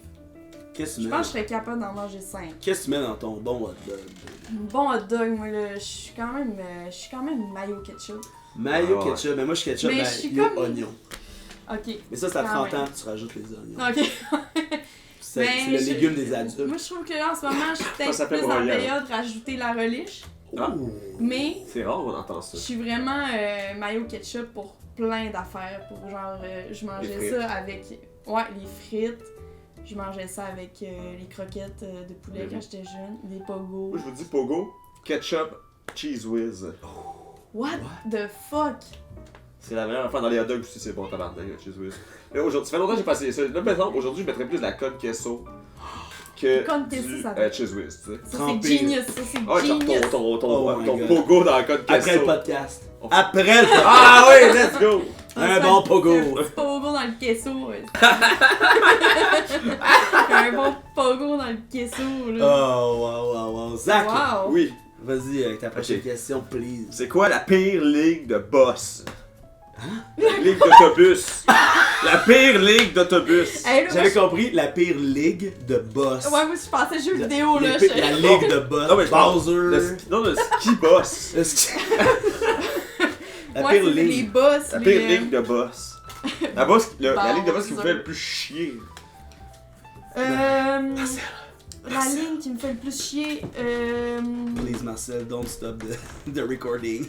Qu'est-ce que Je tu pense que mets? je serais capable d'en manger 5. Qu'est-ce que tu mets dans ton bon hot dog? Bon hot dog, moi là, je suis quand même mayo ketchup. Mayo, Ah ouais. ketchup, mais moi je suis ketchup, Mais mayo, je suis comme- oignon. Ok. Mais ça, c'est à Quand 30 même. ans que tu rajoutes les oignons. Ok. C'est Mais le je- légume des adultes. Moi je trouve que là en ce moment, je suis Ça peut-être s'appelle plus dans la royal. période de rajouter la relish. Ah. Ouh. Mais C'est rare qu'on entend je ça. suis vraiment mayo ketchup pour plein d'affaires. Pour genre, je Les mangeais frites. ça avec. Ouais, les frites. Je mangeais ça avec les croquettes de poulet Mhm. quand j'étais jeune. Les pogos. Moi je vous dis Pogo, ketchup, cheese whiz. What the fuck? C'est la meilleure affaire dans les hot dogs aussi, c'est bon tabarnak, le cheese whiz. Là aujourd'hui, ça fait longtemps que j'ai passé ça. Là par exemple, aujourd'hui je mettrais plus de la conne queso que Conne queso, du ça va. cheese whiz, tu sais. Ça Trempé. c'est genius, ça c'est Ah ouais, genre genius. Oh my ton God. Pogo dans la conne queso. Après le podcast. On- Après le podcast. Ah oui, let's go! Un bon pogo. Un petit pogo dans le queso. ouais. Un bon pogo dans le queso, Oh, là. wow. Zach, Wow. Oui, vas-y avec ta prochaine Ok. question, please. c'est quoi la pire ligne de boss? La ligne d'autobus. La pire ligne d'autobus. Hey, là, moi, J'avais compris la pire ligue de boss. Ouais, moi je pensais jeu vidéo, là. Les pi- La ligue de boss. Non, mais je parle Bowser. Non, le ski boss. Le ski- La Ouais, pire c'est les ligue. boss. La les- pire ligne de boss. La ligne de boss qui vous fait le plus chier. La ligne qui me fait le plus chier. Please Marcel, don't stop the recording.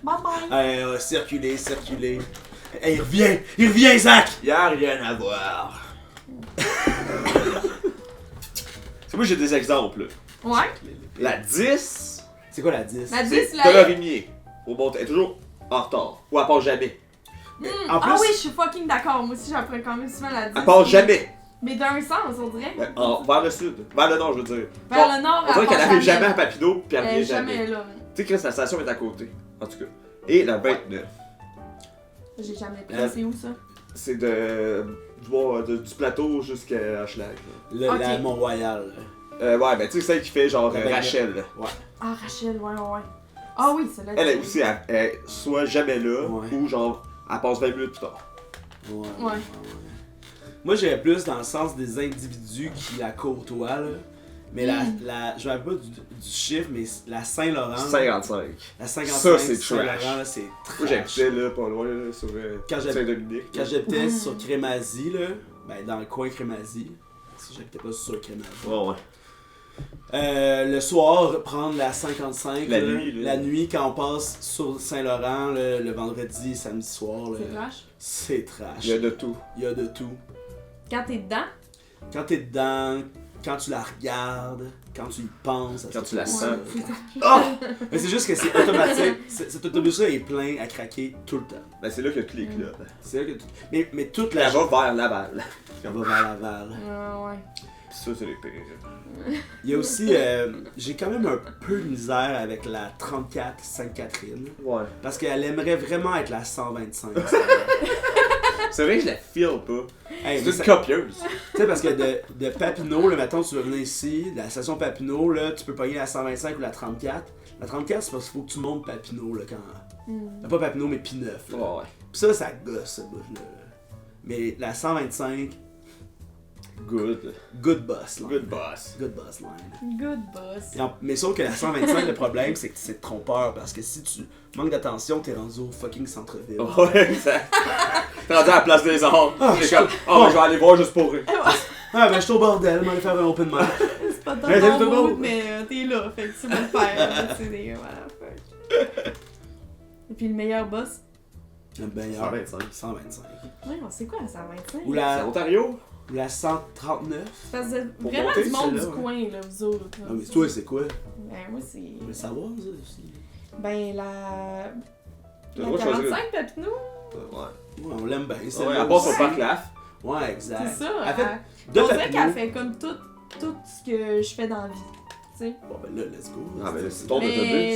Bye bye. Allez, circulez. Hey, il revient Zach! Y'a rien à voir. C'est moi j'ai des exemples. Ouais. La 10, C'est quoi la 10? La 10, c'est la. Colorimier. Au bon, elle est toujours en retard. Ou elle part jamais. En Ah plus- oui, je suis fucking d'accord. Moi aussi, j'apprends quand même souvent la 10. Elle part jamais. Mais d'un sens, on dirait. Vers le sud. Vers le nord, je veux dire. Vers le nord, On dirait qu'elle arrive arrive jamais à Papineau, puis elle Elle revient est jamais jamais. là. Tu sais que la station est à côté, en tout cas. Et la 29, J'ai jamais pris. Euh, C'est où ça? c'est du plateau jusqu'à Hochelag. Ok. La Mont-Royal. Ouais, ben tu sais, celle qui fait genre La Rachel. Là. Ah, Rachel, ouais. Ah oui, c'est là. Elle est aussi, elle est soit jamais là, Ouais. ou genre, elle passe 20 minutes plus tard. Ouais. Moi, j'irais plus dans le sens des individus qui la côtoient, là. Mais je me rappelle pas du chiffre, mais la Saint-Laurent. 55. La 55 Ça, c'est Saint-Laurent, trash. là, c'est trash. Moi, j'habitais là, pas loin, là, sur Quand Saint-Dominique. Quand j'habitais sur Crémazie, là, ben dans le coin Crémazie, si j'habitais pas sur Crémazie. Ouais. Le soir, prendre la 55, La là, nuit, là. la nuit, quand on passe sur Saint-Laurent, là, le vendredi, samedi soir, là, C'est trash. c'est trash. Il y a de tout. Il y a de tout. Quand t'es dedans, Quand t'es dedans, quand tu la regardes, quand tu y penses. Quand tu la sens. Ah! Mais c'est juste que c'est automatique. Cet autobus-là est plein à craquer tout le temps. Ben, c'est là que tu cliques, là. C'est là que mais toute Elle la va vers Laval. on va vers Laval. ouais. Pis ça, c'est les pires. Il y a aussi, j'ai quand même un peu de misère avec la 34 Sainte-Catherine. Ouais. Parce qu'elle aimerait vraiment être la 125. C'est vrai que je la file pas. Hey, C'est mais une ça- copieuse. Tu sais, parce que de Papineau, là, mettons, tu veux venir ici, de la station Papineau, là, tu peux pogner la 125 ou la 34. La 34, c'est parce qu'il faut que tu montes Papineau, là, quand. Pas Papineau, mais P9. Là. Ouais. Pis ça gosse, cette bouffe-là. Mais la 125, Good. good boss, line. Good boss. Good boss, line. Good boss. Mais sauf que la 125, le problème, c'est que c'est trompeur, parce que si tu manques d'attention, t'es rendu au fucking centre-ville. Ouais, exact. T'es rendu à la place des arts. Ah, J'ai comme, oh, ben, je vais aller voir juste pour eux. Ah, ben, je suis au bordel, m'en aller faire un open mic. C'est pas Hey, dans t'es ton beau. mood, mais t'es là, fait que tu vas le faire. C'est des voilà, fuck. Et puis le meilleur boss. Ben, 125. 125. Ouais, on sait quoi, ça 25? Ou C'est la, Ontario? ou la 139. C'est parce que Pour vraiment monter, du monde celle-là, du ouais. coin, là, vous autres. là. Ah, mais toi, c'est quoi? Ben, moi, c'est. Je veux savoir, ça aussi. Ben, la. T'as le La droit de choisir. 45 Papineau? Ouais. Ouais, on l'aime bien, Ouais, celle-là à part aussi. son parc Laf. Ouais, exact. C'est ça. Elle fait elle- de on dirait Papineau. qu'elle fait comme tout ce que je fais dans la vie. Tu sais. Bon, ben là, let's go. Ah, ben là, c'est ton Mais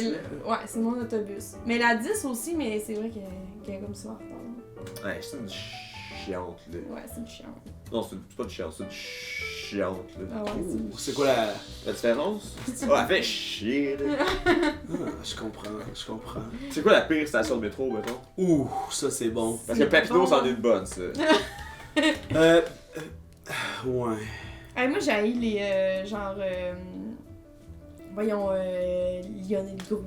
autobus. ouais, c'est mon autobus. Mais la 10 aussi, mais c'est vrai qu'elle est comme ça en retard. Ouais, c'est une chiante, là. Ouais, c'est une chiante. Non, c'est pas une chiante, c'est une chiante, là. Ah ouais, c'est une C'est quoi la. La différence? Ouais, elle fait chier, là. Ah, je comprends. C'est quoi la pire station de métro, mettons? Ouh, ça c'est bon. Parce que C'est Papineau, bon. c'en est une bonne, ça. Ouais. Hey, moi, j'ai les genre. Voyons, Lionel Gros.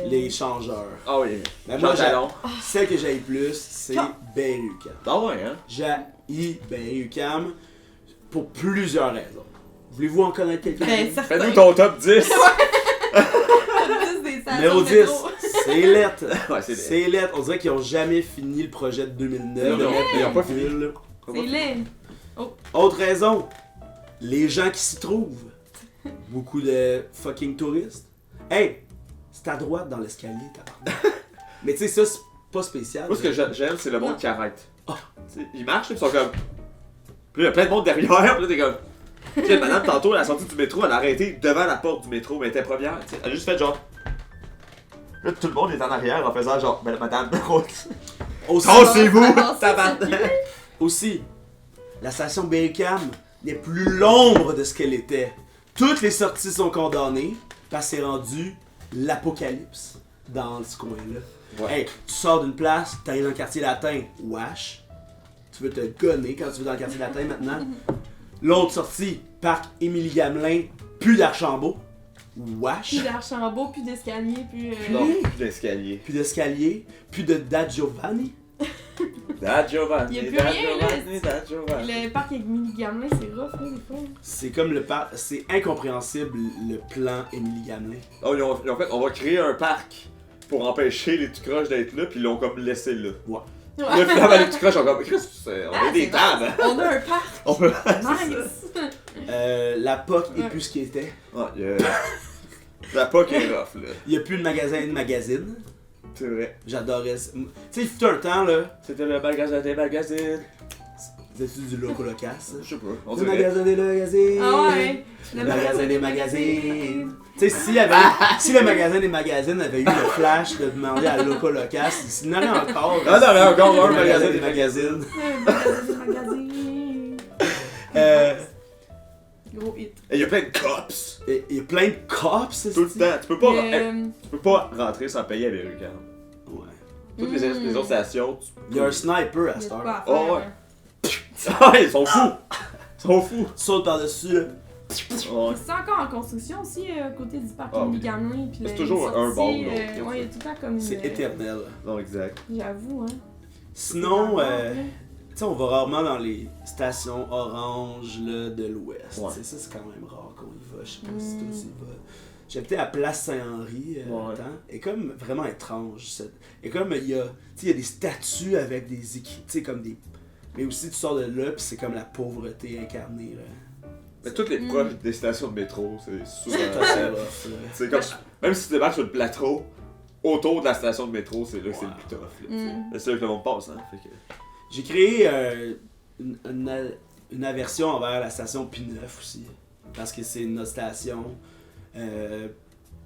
Les changeurs. Ah oui. Ben, moi, Jean Talon. celle que j'aille plus, c'est Ah. Berry-UQAM. Ah ouais, hein? J'ai Berry-UQAM pour plusieurs raisons. Voulez-vous en connaître quelqu'un? Ben, certain. Fais-nous ton top 10! Des stations Numéro de 10, métro. c'est lettre. Ouais, c'est C'est lettre. On dirait qu'ils ont jamais fini le projet de 2009. Non, ils ont pas fini. C'est laid. Autre raison, les gens qui s'y trouvent. Beaucoup de fucking touristes. Hey, c'est à droite dans l'escalier, tabarnak. Mais tu sais, ça, c'est pas spécial. Moi, ce que j'aime, c'est le monde Non. qui arrête. Ah. Tu sais, ils marchent, là, puis ils sont comme. Puis là, il y a plein de monde derrière, puis là, t'es comme. Tu sais, madame, tantôt, à la sortie du métro, elle a arrêté devant la porte du métro, mais elle était première, tu sais. Elle a juste fait genre. Là, tout le monde est en arrière en faisant genre, ben, madame, Aussi, tassez-vous! Ah, ça, Tabarnak! aussi, la station Berry-UQAM n'est plus l'ombre de ce qu'elle était. Toutes les sorties sont condamnées parce que c'est rendu l'apocalypse dans ce coin-là. Ouais. Hey, tu sors d'une place, t'arrives dans le quartier latin, wesh. Tu veux te gonner quand tu vas dans le quartier latin maintenant. L'autre sortie, parc Émilie Gamelin, plus d'Archambault, wesh. Plus d'Archambault, plus d'escalier, plus. Non, plus d'escalier. Plus d'escalier, plus de Da Giovanni. Da Giovanni, Y a plus Da rien, là. Giovanni, Da Giovanni. Le parc avec Émilie Gamelin, c'est rough, là, des fois. C'est comme le parc, c'est incompréhensible le plan Émilie Gamelin. Oh, ils ont fait, on va créer un parc pour empêcher les tout croches d'être là, puis ils l'ont comme laissé là. Ouais. Là, finalement, les tout croches ont comme, Chris, on Ah, a des c'est tables! nice. On a un parc. On peut. Nice. La POC est Ouais. plus ce qu'il était. Ouais, la POC est rough, là. Il n'y a plus de magazine. C'est vrai. J'adorais ça. Tu sais, il fut un temps, là, C'était le magasin des magazines. Faisais-tu du loco-locasse? Je sais pas, on Le dirait. magasin des magazines! Ah ouais! Le magasin des magazines! Tu sais, si le magasin des magazines avait eu le flash de demander à Loco Locasse, il n'en aurait encore. Ah non, mais encore un le magasin des magazines. Le magasin des magazines. Gros hit. Et il y a plein de cops. Il y a plein de cops, Tout le temps. Mais, Tu peux pas rentrer sans payer à Berry-UQAM. Ouais. Toutes les autres stations, Il y a un sniper à il y a cette de heure. quoi à Oh, faire. ouais. hein. Ah, ils sont fous! Ils sont fous! Saute par-dessus, là. Ouais. C'est encore en construction aussi, à côté du parking Ah oui. Bigamoué. Puis C'est les toujours un sorties, bord ou l'autre. ouais, il y a tout le temps comme une. C'est éternel. Non, exact. J'avoue, hein. Sinon, C'est tu sais, on va rarement dans les stations orange là, de l'Ouest. Ouais. Tu sais, ça, c'est quand même rare qu'on y va. Je sais pas si toi tu y vas. J'habitais à Place Saint-Henri Ouais. longtemps. Et comme vraiment étrange. Et comme il y a, tu sais, il y a des statues avec des écrits, tu sais, comme des. Mais aussi, tu sors de là, puis c'est comme la pauvreté incarnée. Là. Mais toutes les proches des stations de métro, c'est souvent. C'est rough, là. C'est comme. Même si tu débarques sur le plateau, autour de la station de métro, c'est là que c'est le plus tough. Là, Mm. c'est là que le monde passe, hein. Fait que... J'ai créé une aversion envers la station P9 aussi. Parce que c'est notre station.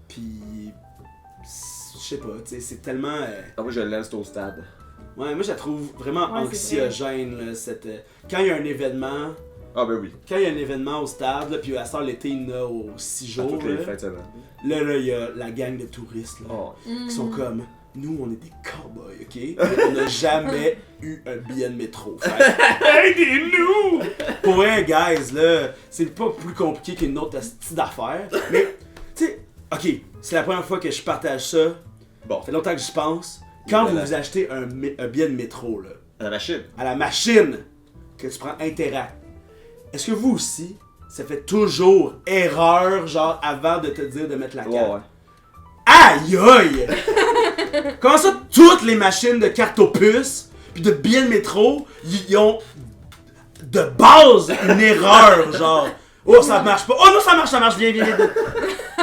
Puis. Je sais pas, tu sais, c'est tellement. Ah, moi, je l'aime, c'est au stade. Ouais, moi je la trouve vraiment Ouais, c'est anxiogène. Là, cette, quand il y a un événement. Ah, ben oui. Quand il y a un événement au stade, là, puis à ça, l'été, il y en a aux 6 À jours. toutes les Là, fêtes semaines. là, il y a la gang de touristes. Là, Oh. Mm. qui sont comme. Nous, on est des cowboys, ok? Et on n'a jamais eu un billet de métro. Aidez-nous! Pour vrai, guys, là, c'est pas plus compliqué qu'une autre astuce d'affaires. Mais, tu sais, ok, c'est la première fois que je partage ça. Bon, Ça fait longtemps que j'y pense. Quand Voilà. vous achetez un billet de métro, là, à la machine. à la machine que tu prends Interact, est-ce que vous aussi, ça fait toujours erreur, genre, avant de te dire de mettre la carte? Ouais, ouais. Aïe aïe! Comment ça, toutes les machines de carte aux puces pis de billets de métro, ils ont de base une erreur, genre. Oh, ça marche pas. Oh non, ça marche, viens.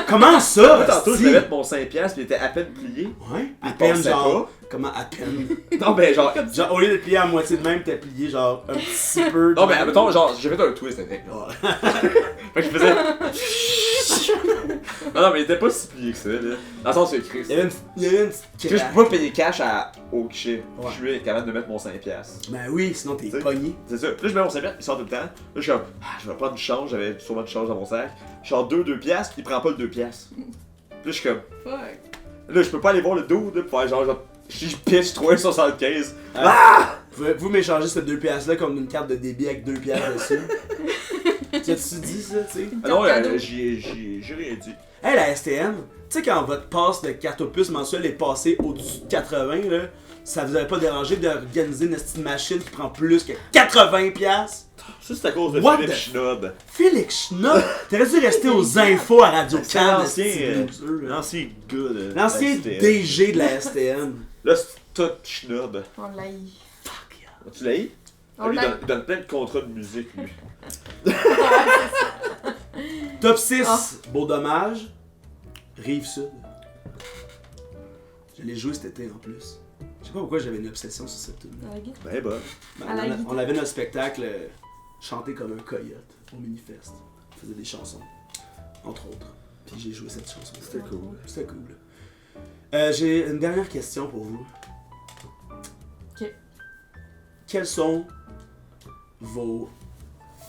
Comment ça? Moi, tantôt, je asti? vais mettre mon 5$ pis il était à peine plié. Ouais, à Il peine, passait genre. Comment à peine? Non, ben, genre. Genre, au lieu de plier à moitié de même, t'as plié, genre, un petit peu. Non, mais mettons, genre, j'ai fait un twist avec. Ouais. Fait que je faisais. non, mais il était pas si plié que ça, là. Dans le sens, c'est Chris. Il y avait une petite Tu sais, je craque. peux pas payer cash au guichet. Ouais. Je suis capable de mettre mon 5$. Ben oui, sinon t'es T'sais. pogné. C'est ça. Puis là, je mets mon 5$, il sort tout le temps. Là, je suis comme, je vais prendre du change, j'avais sûrement du change dans mon sac. Je sors 2$, puis il prend pas le 2$. Puis là, je suis comme, Fuck. là, je peux pas aller voir le dude, là, pour faire genre, je pitch 3,75. Vous m'échangez ces 2 piastres là comme une carte de débit avec 2 piastres dessus. Tu as-tu dit ça, tu sais? Ah non, Cadeau. j'ai rien dit. Hey, la STM, tu sais quand votre passe de carte opus mensuelle est passée au-dessus de 80, là, ça vous avait pas dérangé d'organiser une petite machine qui prend plus que 80 piastres? Ça, c'est à cause de What Philippe the- Schnob. Félix Schnopp, t'aurais dû rester aux infos à Radio C'est Cannes, l'ancien, esti loser, là. L'ancien gars de. L'ancien de la STM. DG de la STM. Là, c'est tout Schnob. On l'a eu. Tu l'as eu? On Lui, l'a il donne plein de contrats de musique, lui. Top 6, Ah. Beau Dommage, Rive-Sud. Je l'ai joué cet été en plus. Je sais pas pourquoi j'avais une obsession sur cette tune. Dans la guitare. Ben, bah. À la guitare. On avait notre spectacle chanté comme un coyote au Minifest. On faisait des chansons, entre autres. Puis j'ai joué cette chanson. C'était cool. C'était cool. J'ai une dernière question pour vous. Ok. Quels sont vos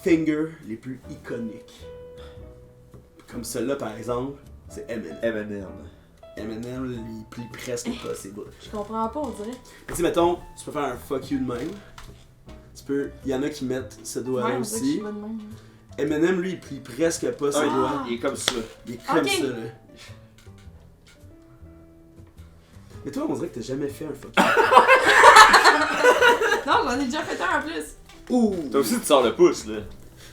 fingers les plus iconiques? Comme celui-là par exemple, c'est Eminem. M&M. Eminem, lui, il plie presque pas ses bouts. Je comprends pas, on dirait. Tu sais, mettons, tu peux faire un fuck you de même. Tu peux. Il y en a qui mettent ce doigt-là Ouais, on dirait que je aussi. suis bonne même. Eminem, lui, il plie presque pas ses Ah, doigts. il est comme ça. Il est comme Ok. ça, là. Mais toi, on dirait que t'as jamais fait un fuck you. Non, j'en ai déjà fait un en plus. Ouh! Toi aussi, tu sors le pouce, là.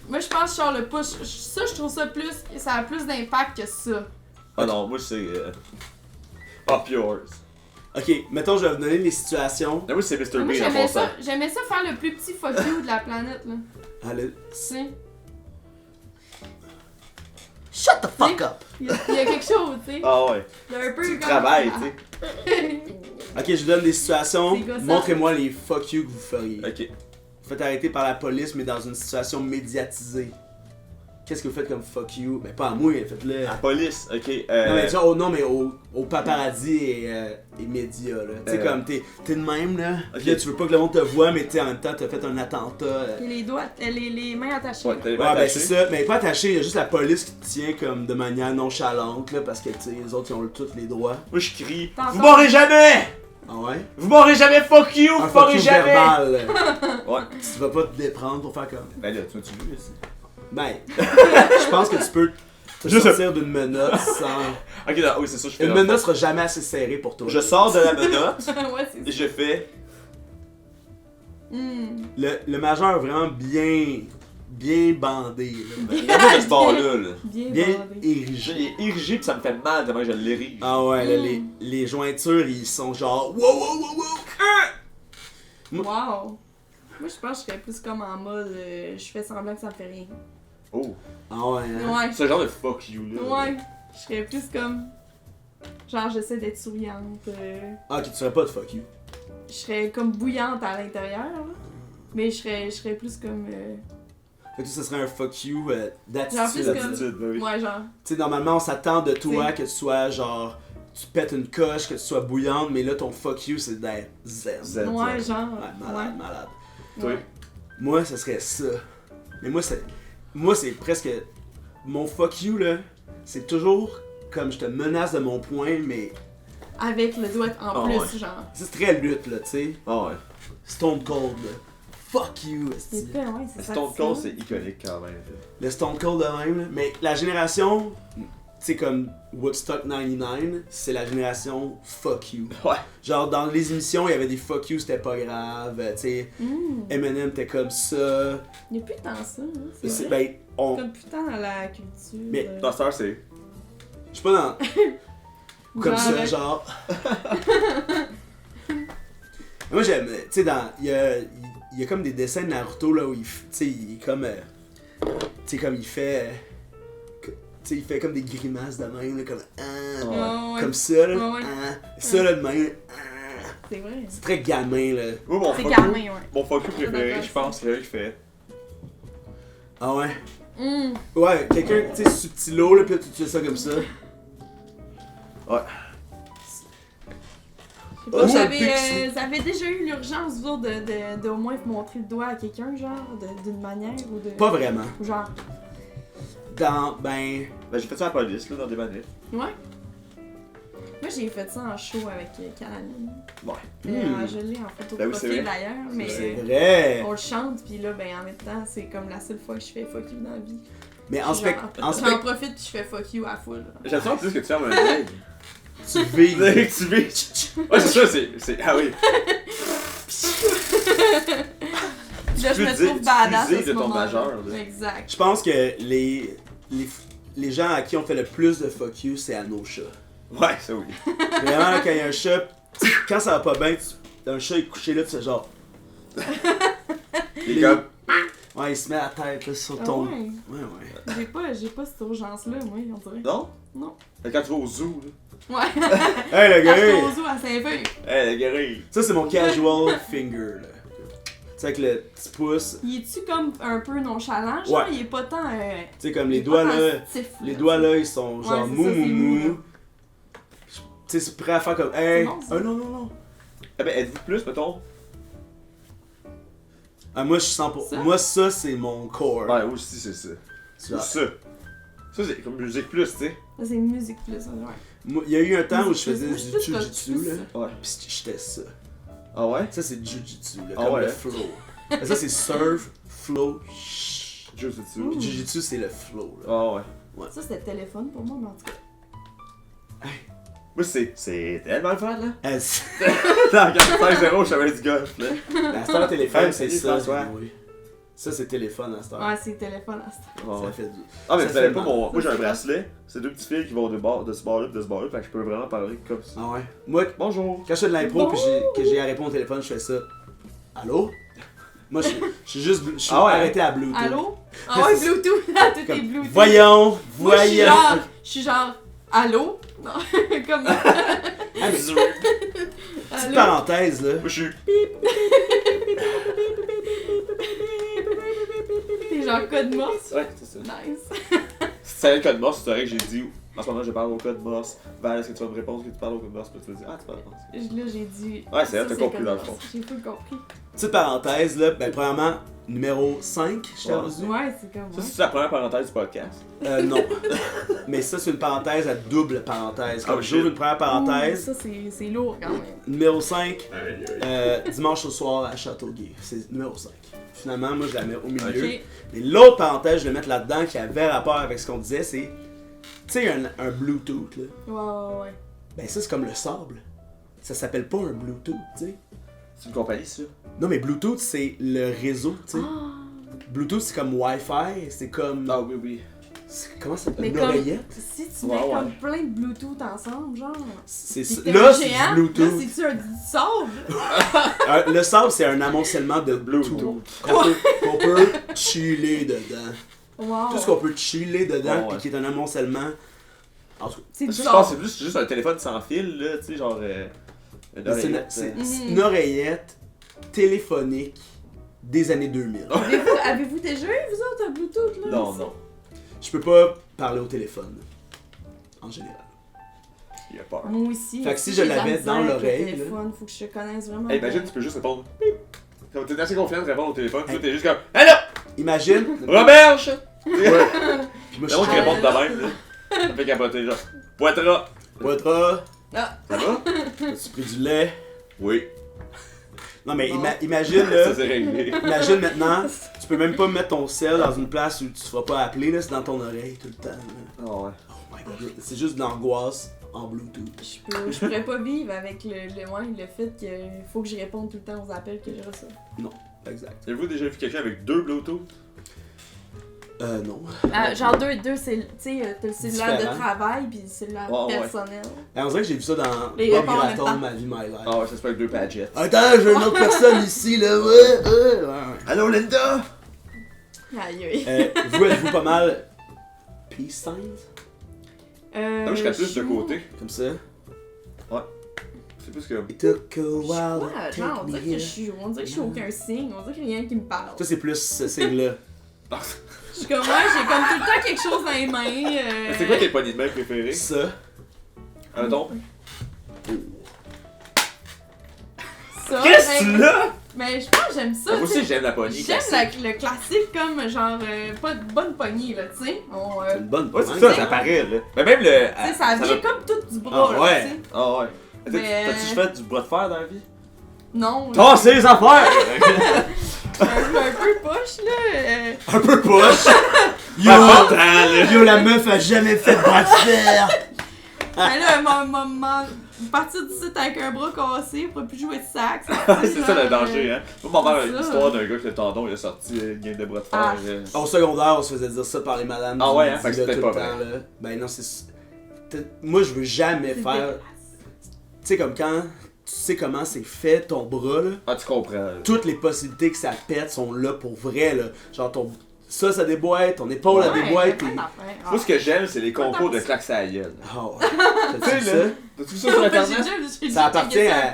Moi, je pense que je sors le push. Ça, je trouve ça plus. Ça a plus d'impact que ça. Ah non, moi, c'est. Pop yours. Ok, mettons, je vais vous donner les situations. Ah, moi, c'est Mr. Moi, Bean en j'aimais ça. passant. J'aimais ça faire le plus petit fuck you de la planète, là. Ah, le- Tu sais. Shut the fuck up! Il y a quelque chose, tu sais. Ah ouais. Il y a un peu Tu comme- travailles, tu sais. Ok, je vous donne des situations. C'est gossant. Montrez-moi les fuck you que vous feriez. Ok. vous faites arrêter par la police, mais dans une situation médiatisée. Qu'est-ce que vous faites comme fuck you? Ben pas à moi, faites-le. La police, ok. Non mais tu vois, au paparazzi et médias là. Tu sais comme t'es de même là. Ok. Puis là tu veux pas que le monde te voit, mais en même temps t'as fait un attentat. Et les doigts, les mains attachées. Ouais, t'as les mains Ouais, ben attachées. c'est ça, mais pas attaché, il y a juste la police qui te tient comme de manière nonchalante là, parce que tu sais, les autres ils ont tous les droits. Moi je crie, T'entends? vous m'aurez jamais! Ah ouais? Vous m'aurez jamais, fuck you! Un Vous m'aurez fuck you jamais! verbal. Ouais. Tu vas pas te déprendre pour faire comme. Ben là, tu m'as-tu vu ici? Ben, je pense que tu peux te Juste- sortir d'une menotte sans. Ok, non, oui, c'est ça, je fais. Une menotte sera jamais assez serrée pour toi. Je sors de la menotte Ouais, c'est et ça. je fais. Le majeur est vraiment bien bandé, là. Regardez ce bord-là, là. Bien Bien bandé. érigé. J'ai érigé pis ça me fait mal tellement que je l'érige. Ah ouais, là, les jointures, ils sont genre wow wow wow wow. Wow. Moi, je pense que je serais plus comme en mode je fais semblant que ça me fait rien. Oh. Ah ouais, hein? Ouais. Ce genre de fuck you, là. Ouais. Je serais plus comme. Genre, j'essaie d'être souriante. Ah, ok, tu serais pas de fuck you. Je serais comme bouillante à l'intérieur. Là. Mais je serais plus comme. Fait que ça serait un fuck you Genre d'attitude. plus L'attitude, ben oui. Ouais, genre. Tu sais, normalement, on s'attend de toi T'sais. que tu sois genre. Tu pètes une coche, que tu sois bouillante, mais là, ton fuck you, c'est d'être zen. Zen. Ouais, genre. Ouais, malade, malade. Toi. Ouais. Moi, ça serait ça. Mais moi, c'est presque. Mon fuck you, là, c'est toujours comme je te menace de mon poing, mais Avec le doigt en Ah, plus, ouais. genre. c'est très lutte, là, tu sais. Ah ouais. Stone Cold, là. Fuck you, C'est esti. pas, ouais, c'est ça. Stone Cold, c'est iconique quand même. Le Stone Cold de même, là. Mais la génération, tu sais, comme Woodstock 99, c'est la génération fuck you. Ouais. Genre, dans les émissions, il y avait des fuck you, c'était pas grave, tu sais. Eminem était comme ça. Il n'y a plus tant ça, hein, c'est C'est- vrai. Ben, on. Comme putain dans la culture. Mais Dans cette heure, c'est. Je suis pas dans. Comme ça, Genre, genre. Moi j'aime, tu sais, il y a comme des dessins de Naruto là où il, tu sais, il est comme, tu sais, comme il fait, tu sais, il fait comme des grimaces de même, là, comme, Ouais. comme ça, là, Ouais, ouais. ça là de même, C'est vrai. c'est très gamin là. Moi, mon C'est fuck gamin, you. ouais. Mon fuck you préféré, d'accord, je pense, c'est celui qui fait. Ah ouais? Ouais, quelqu'un, tu sais, subtilo là, pis là, tu fais ça comme ça. Ouais. Je sais pas, Oh, vous avez déjà eu l'urgence, vous autres, de au moins montrer le doigt à quelqu'un, genre, d'une manière ou de. Pas vraiment. Ou genre. Ben, Ben, j'ai fait ça à la police, là, dans des manifs. Ouais. Moi, j'ai fait ça en show avec Calamine. Ouais. Je l'ai en photo de Ben oui, c'est profil vrai. d'ailleurs, mais. c'est vrai. On le chante, puis là, ben en même temps, c'est comme la seule fois que je fais fuck you dans la vie. Mais en J'en spectacle, profite, puis je fais fuck you à la foule. J'aime ça en plus que tu fermes un œil. tu vis. Tu vis. Ouais, c'est ça, c'est. Ah oui. Là, je me peux trouve dire- badass tu à peux ce dire de ton moment-là. majeur, là. Exact. Je pense que les gens à qui on fait le plus de fuck you, c'est à nos chats. Ouais, ça oui. Vraiment, là, quand il y a un chat, tu sais, quand ça va pas bien, un chat est couché là, tu sais, genre. Les gars. Ouais, il se met la tête là, sur Ah ton. ouais. Ouais. J'ai pas cette urgence-là, moi, on dirait. Non? Non. Fait que quand tu vas au zoo, là. Ouais. Hey le Quand je suis gars! au zoo à Saint-Feuille. Hey, le guerrier. Ça, c'est mon casual finger là. Tu sais, avec le petit pouce. Il est-tu comme un peu nonchalant? Genre, Ouais. il est pas tant. Tu sais, comme il les est doigts pas tant là. stiff, Les doigts là, ils sont genre Ouais, c'est mou ça, mou c'est mou, là. mou. Tu sais, c'est prêt à faire comme. Hey! bon, ça. Ah non, non, non. Eh ben, êtes-vous plus, mettons? Ah, moi, je suis 100%. Ça? Moi, ça, c'est mon core. Ouais, aussi, c'est ça. Tu Ou vois. ça. Ça, c'est comme musique plus, tu sais. Ça, c'est musique plus, ouais. Moi, il y a eu un temps où je Musique faisais plus. du Moi, je suis plus jujitsu plus là. ça. Ouais. Pis j'étais ça. Ah ouais? Ça, c'est jujitsu, là, Ah comme ouais? le flow. Mais ça, c'est surf, flow, shh. Juste dessus. Ouh. Jujitsu, c'est le flow, là. Ah ouais. Ça, c'était téléphone pour moi, mais en tout cas. Moi, c'est tellement le fun, là. Ah, Dans 45-0, je savais du golf, là. La star téléphone, Hey, c'est salut, ça. François. oui. Ça, c'est téléphone à star. Ouais, c'est téléphone à cette Ah Ça ouais. fait du. Ah, mais Ça vous savez fait pas, mal. moi j'ai un Ça, c'est bracelet. C'est deux petits fils qui vont de ce bord-là, de ce bord-là, fait que je peux vraiment parler comme ça. Ah ouais. Moi, Bonjour. quand je fais de l'impro Bon. pis que j'ai à répondre au téléphone, je fais ça. Allô? Moi, je suis juste. Je suis Ah ouais? arrêté à Bluetooth. Allô? Ah ouais, Bluetooth, là, tout est Comme, Bluetooth. voyons, Moi, voyons. je suis genre, allô? Non, comme. Ah, mais, petite Allô? parenthèse, là. Moi, je suis. genre code morse. Ouais, c'est ça. Nice. Si tu savais le code Morse, tu saurais que j'ai dit en ce moment je parle au code Morse. Val, est-ce que tu vas me répondre que tu parles au code Morse? Puis tu vas dire, ah, tu parles au code Morse. Là, j'ai dit. Ouais, c'est vrai, ça, t'as compris code dans le morse. fond. J'ai pas compris. Petite parenthèse, là, ben, premièrement, numéro 5, je t'ai Ouais. rendu. Ouais, c'est comme. Ça, c'est la première parenthèse du podcast. Non. Mais ça, c'est une parenthèse à double parenthèse. Comme Oh, j'ouvre shit. une première Ouh, parenthèse. ça, c'est lourd quand même. Numéro 5, dimanche au soir à Châteauguay. C'est numéro 5. Finalement, moi, je la mets au milieu. Ok. Mais l'autre parenthèse, je vais mettre là-dedans qui avait rapport avec ce qu'on disait, c'est. Tu sais, un Bluetooth, là. Ouais. Ben, ça, c'est comme le sable. Ça s'appelle pas un Bluetooth, tu sais. C'est une compagnie, ça? Non, mais Bluetooth, c'est le réseau, tu sais. Ah, Bluetooth, c'est comme Wi-Fi, c'est comme. Ah oui, oui. Comment ça s'appelle? mais Une comme. oreillette? Si tu Ouais, mets ouais. comme plein de Bluetooth ensemble, genre. C'est Pis ça. t'es Là, un c'est géant, du Bluetooth. Là, c'est-tu du sable? Le sable, c'est un amoncellement de Bluetooth. tout. Qu'on peut chiller dedans. Wow. Tout ce qu'on peut chiller dedans, Ouais, ouais. puis qui est un amoncellement. En tout cas, C'est du Ça, je pense que sable. c'est juste un téléphone sans fil, là, tu sais, genre. Une c'est une, oreillette, c'est une oreillette téléphonique des années 2000. Avez-vous déjà eu, vous autres, un Bluetooth, là? Non, ici? non. Je peux pas parler au téléphone. En général. Il a peur. Moi aussi. Fait que si j'ai je de la l'avais dans misère avec le l'oreille, là. téléphone, faut que je te connaisse vraiment. Hey, imagine, bien. tu peux juste répondre. Bip. Comme t'es assez confiant de répondre au téléphone, Hey. toi t'es juste comme Allô! Imagine. Roberge! Puis moi, C'est moi qui je réponds de même, là. Ça fait capoter, genre. Poitras! Poitras, Ah, Ça va? as-tu pris du lait? Oui. Non, mais Bon. imagine, Ça là. c'est réglé. Imagine maintenant, tu peux même pas mettre ton cell dans une place où tu te feras pas appeler, là, c'est dans ton oreille tout le temps. Là. Ah ouais. Oh my god, c'est juste de l'angoisse en Bluetooth. je pourrais pas vivre avec le fait qu'il faut que je réponde tout le temps aux appels que je reçois. Exact. Avez-vous déjà vu quelqu'un avec deux Bluetooth? Non. Genre deux, tu sais, t'as le cellulaire Différent. de travail puis le cellulaire Ouais, ouais. personnel. On dirait que j'ai vu ça dans Les Bob réponses en même Graton, temps. ma vie, my life. Ah ouais, ça se fait avec deux Padgets. Attends, j'ai une autre personne ici, là, ouais. Allô Linda! Aïe aïe. Vous, êtes-vous pas mal peace signs? Moi je serais plus de côté. Comme ça? C'est plus que. It took a while Ouais, to genre, take on me dirait que here. on dirait que je suis aucun signe, on dirait qu'il y a rien qui me parle. Ça, c'est plus ce signe-là. Je suis comme, ouais, j'ai comme tout le temps quelque chose dans les mains. C'est quoi tes poignées de main préférées? Ça. Mettons. Ça, Qu'est-ce que ben, tu l'as? Mais je pense que j'aime ça. Moi tu sais. aussi j'aime la poignée. J'aime classique. le classique comme genre pas de bonne poignée là, tu sais. On, C'est une bonne Ouais, pointe. c'est ça, ça paraît là. Mais même le. tu sais, ça vient va- comme tout du bras Ah, là, ouais. tu sais. Ah ouais. Mais- T'as-tu fait du bras de fer dans la vie? Non. Oh, c'est les affaires! un peu poche là. Un peu poche! Yo! Pas tant, là. Yo, la meuf a jamais fait de bras de fer! Mais là, partir d'ici avec un bras cassé pour plus jouer de sax. C'est ça le danger, hein. Moi, ma mère a C'est une ça. histoire d'un gars que le tendon il a sorti une game de bras de fer. Ah. Au secondaire, on se faisait dire ça par les madames. Ah du ouais, hein? midi, Fait que là, c'était tout le pas temps, là. Ben non, moi, je veux jamais faire. Tu sais, comme quand tu sais comment c'est fait ton bras, là. Ah, tu comprends. là. Toutes les possibilités que ça pète sont là pour vrai, là. Genre, ça déboîte, ton épaule, elle déboîte. Moi, ce que j'aime, c'est les concours de claques à la gueule. Ah ouais. T'as-tu Tu vu sais, ça? là. T'as-tu vu ça sur internet? Ça appartient à-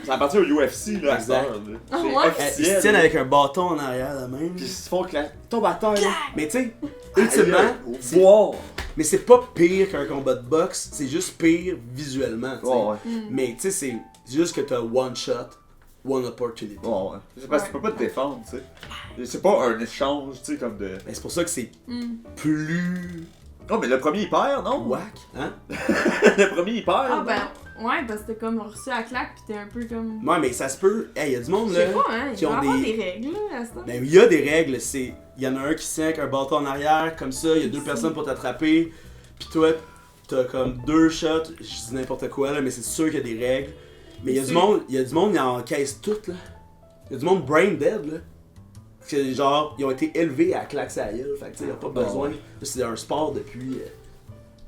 Ça appartient au UFC, là, à cette Exact. heure, là. Ah C'est ouais? Ils se officiel. tiennent avec un bâton en arrière, là même. Puis ils se font claquer. Tombe à terre, là. Mais tu sais, ultimement, Au boire. mais c'est pas pire qu'un combat de boxe, c'est juste pire visuellement, tu sais. Ouais, ouais. Mais tu sais, c'est juste que t'as one shot, one opportunity. Ouais, ouais. C'est parce que tu peux pas te défendre, tu sais. C'est pas un échange, tu sais, comme de. Mais c'est pour ça que c'est plus Non, mais le premier il perd, non? whack, hein? Le premier il perd. Ah non? ben, ouais, parce que t'as comme reçu la claque pis t'es un peu comme. Ouais, mais ça se peut. Hey, y a du monde Je là. sais pas, hein, qui il va y ont avoir des- des règles là, à ce temps. Ben, il y a des règles. C'est, il y en a un qui se tient avec un bâton en arrière, comme ça. Il y a deux personnes pour t'attraper. Puis toi, t'as comme deux shots. Je dis n'importe quoi là, mais c'est sûr qu'il y a des règles. Mais il y a du monde, qui encaisse tout là. Il y a du monde brain dead là. Parce que genre, ils ont été élevés à claquer à la gueule. Fait que tu sais, y a pas besoin. ouais. C'est un sport depuis.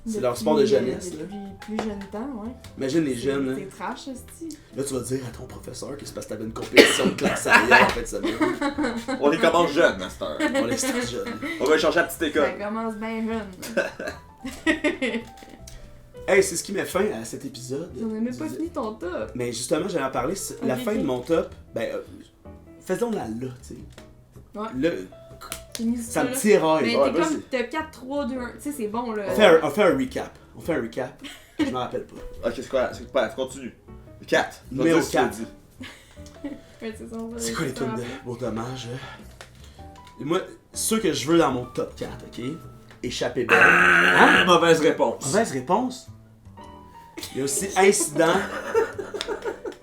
C'est Depuis, leur sport de jeunesse là. Depuis plus jeune temps, ouais. Imagine les jeunes là. C'est trash, esti. Là, tu vas dire à ton professeur que c'est parce que t'avais une compétition de classe à gueule en fait de semaine. On les commence jeunes, à cette heure. On les start jeunes. On va changer la petite Ça école. commence bien jeune. Hey, c'est ce qui met fin à cet épisode. On a même pas fini ton top. Mais justement, j'allais en parler. La Ok, fin ok. de mon top, ben, faisons-la là, tu sais. Ouais. Là, Finis Ça me là. tiraille. Mais Ouais, t'es vas-y. comme, t'as 4, 3, 2, 1. Tu sais, c'est bon, là. On fait un recap. Je m'en rappelle pas. Ok, c'est quoi? Continue. 4. Numéro 4. Ouais, c'est ça, on va- C'est quoi les ça tunes de rappelle. Beau Dommage? Moi, ceux que je veux dans mon top 4, ok? Échappée belle. Ah, mauvaise réponse. Mauvaise réponse. Il y a aussi Incident.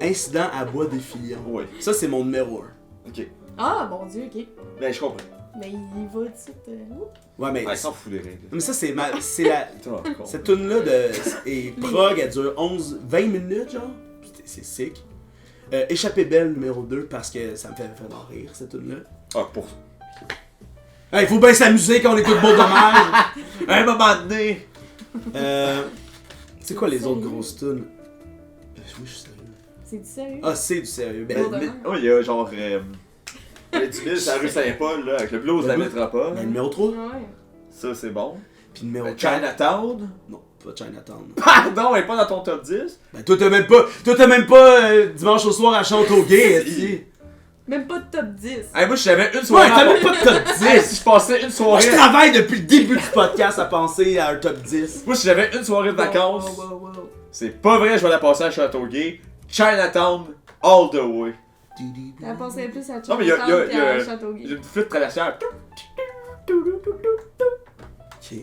Incident à Bois des Filions. Oui. Ça, c'est mon numéro 1. Ok. Ah, mon dieu, ok. Ben, je comprends. Mais il va tout de suite. Oups. Ouais, mais. Ouais, ils s'en foutent les règles. Mais ça, c'est la. Toi, con. Cette tune-là est prog, elle dure 20 minutes, genre. C'est sick. Échappée belle numéro 2 parce que ça me fait vraiment rire, cette tune-là. Ah, pour. Hey, faut bien s'amuser quand on écoute Beau Dommage! À un moment donné. C'est quoi les autres grosses tunes? Oui, je suis sérieux. C'est du sérieux? Ah, c'est du sérieux. Ben, Beau Dommage. Oh, il y a genre. Il y a 10 000 sur la rue Saint-Paul, là, avec le blues de la métropole. ben, numéro 3. Ouais. Ça, c'est bon. Puis numéro 4. Chinatown. Non, pas Chinatown. Pardon, elle est pas dans ton top 10. Ben, toi, t'as même pas dimanche au soir à Châteauguay, tu Même pas de top 10. Hey, moi, si j'avais une Ouais, soirée. t'as même pas de top 10! Hey, si je passais une Moi, soirée. je travaille depuis le début du podcast à penser à un top 10. Moi, si j'avais une soirée de vacances. Wow. C'est pas vrai, je vais la passer à Châteauguay. Chinatown, all the way. Elle pensait plus à Non, mais il y a- Chinatown il y a- qu'à il y a- Châteauguay. J'ai une flûte traversière. Ok.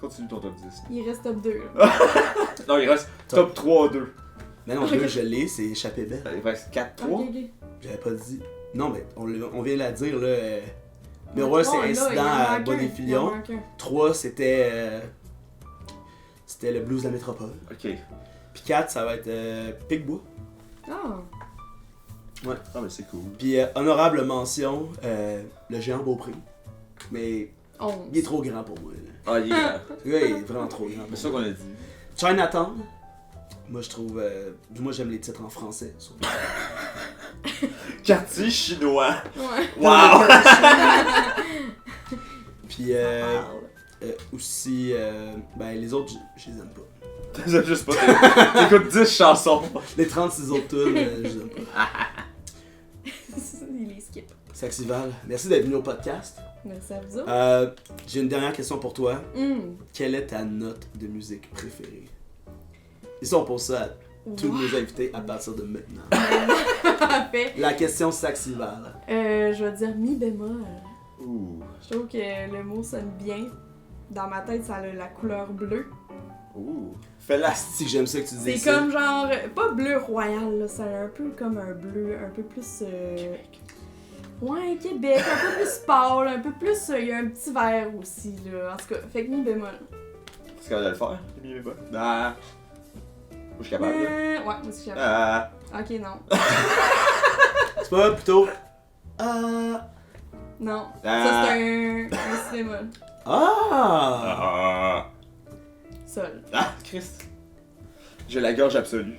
Continue ton top 10. Il reste top 2. Là. Non, il reste top 3, 2. Mais non, deux, je l'ai, c'est Échappée belle. Il reste 4, 3. Ok, ok. J'avais pas dit. Non, mais on vient de la dire, là. Numéro Ouais, 1, c'est là, il Incident en à manque Bois un, des il en Filions. manque un. 3, c'était. C'était le blues de la métropole. Ok. Puis 4, ça va être Picbois. Ah. Ah, mais c'est cool. Puis honorable mention, le géant Beaupré. Mais 11. il est trop grand pour moi. Là. Ah, il est grand. Le gars, il est vraiment trop grand. C'est ça qu'on a dit. Chinatown. Moi, je trouve. Moi, j'aime les titres en français. Surtout. Quartier chinois. Ouais. Wow! Puis aussi. Ben, les autres, je les aime pas. T'aimes juste pas. T'écoutes 10 chansons. Les 36 autres tunes, je les aime pas. Il les skip. Saxival, merci d'être venu au podcast. Merci à vous autres. J'ai une dernière question pour toi. Hum. Quelle est ta note de musique préférée? Et ça, on pose ça à tous nos invités à partir de maintenant. Parfait. La question Saxival. Je vais dire mi bémol. Ouh. Je trouve que le mot sonne bien. Dans ma tête, ça a la couleur bleue. Ouh. Fais-la. Si que j'aime ça que tu dis C'est ça. comme genre, pas bleu royal, là, c'est un peu comme un bleu, un peu plus. Ouais, Québec, un peu plus pâle, un peu plus. Il y a un petit vert aussi, là. En tout cas, fait que mi bémol. Est-ce qu'elle allait le faire? Les mi bémol? Ah. Je suis capable. là. Ouais, moi aussi, je suis capable. Ah. Ok, non. C'est pas plutôt. Non. Ah. Ça, c'est un si bémol. Ah! Ah. Sol. Ah, Christ. J'ai la gorge absolue.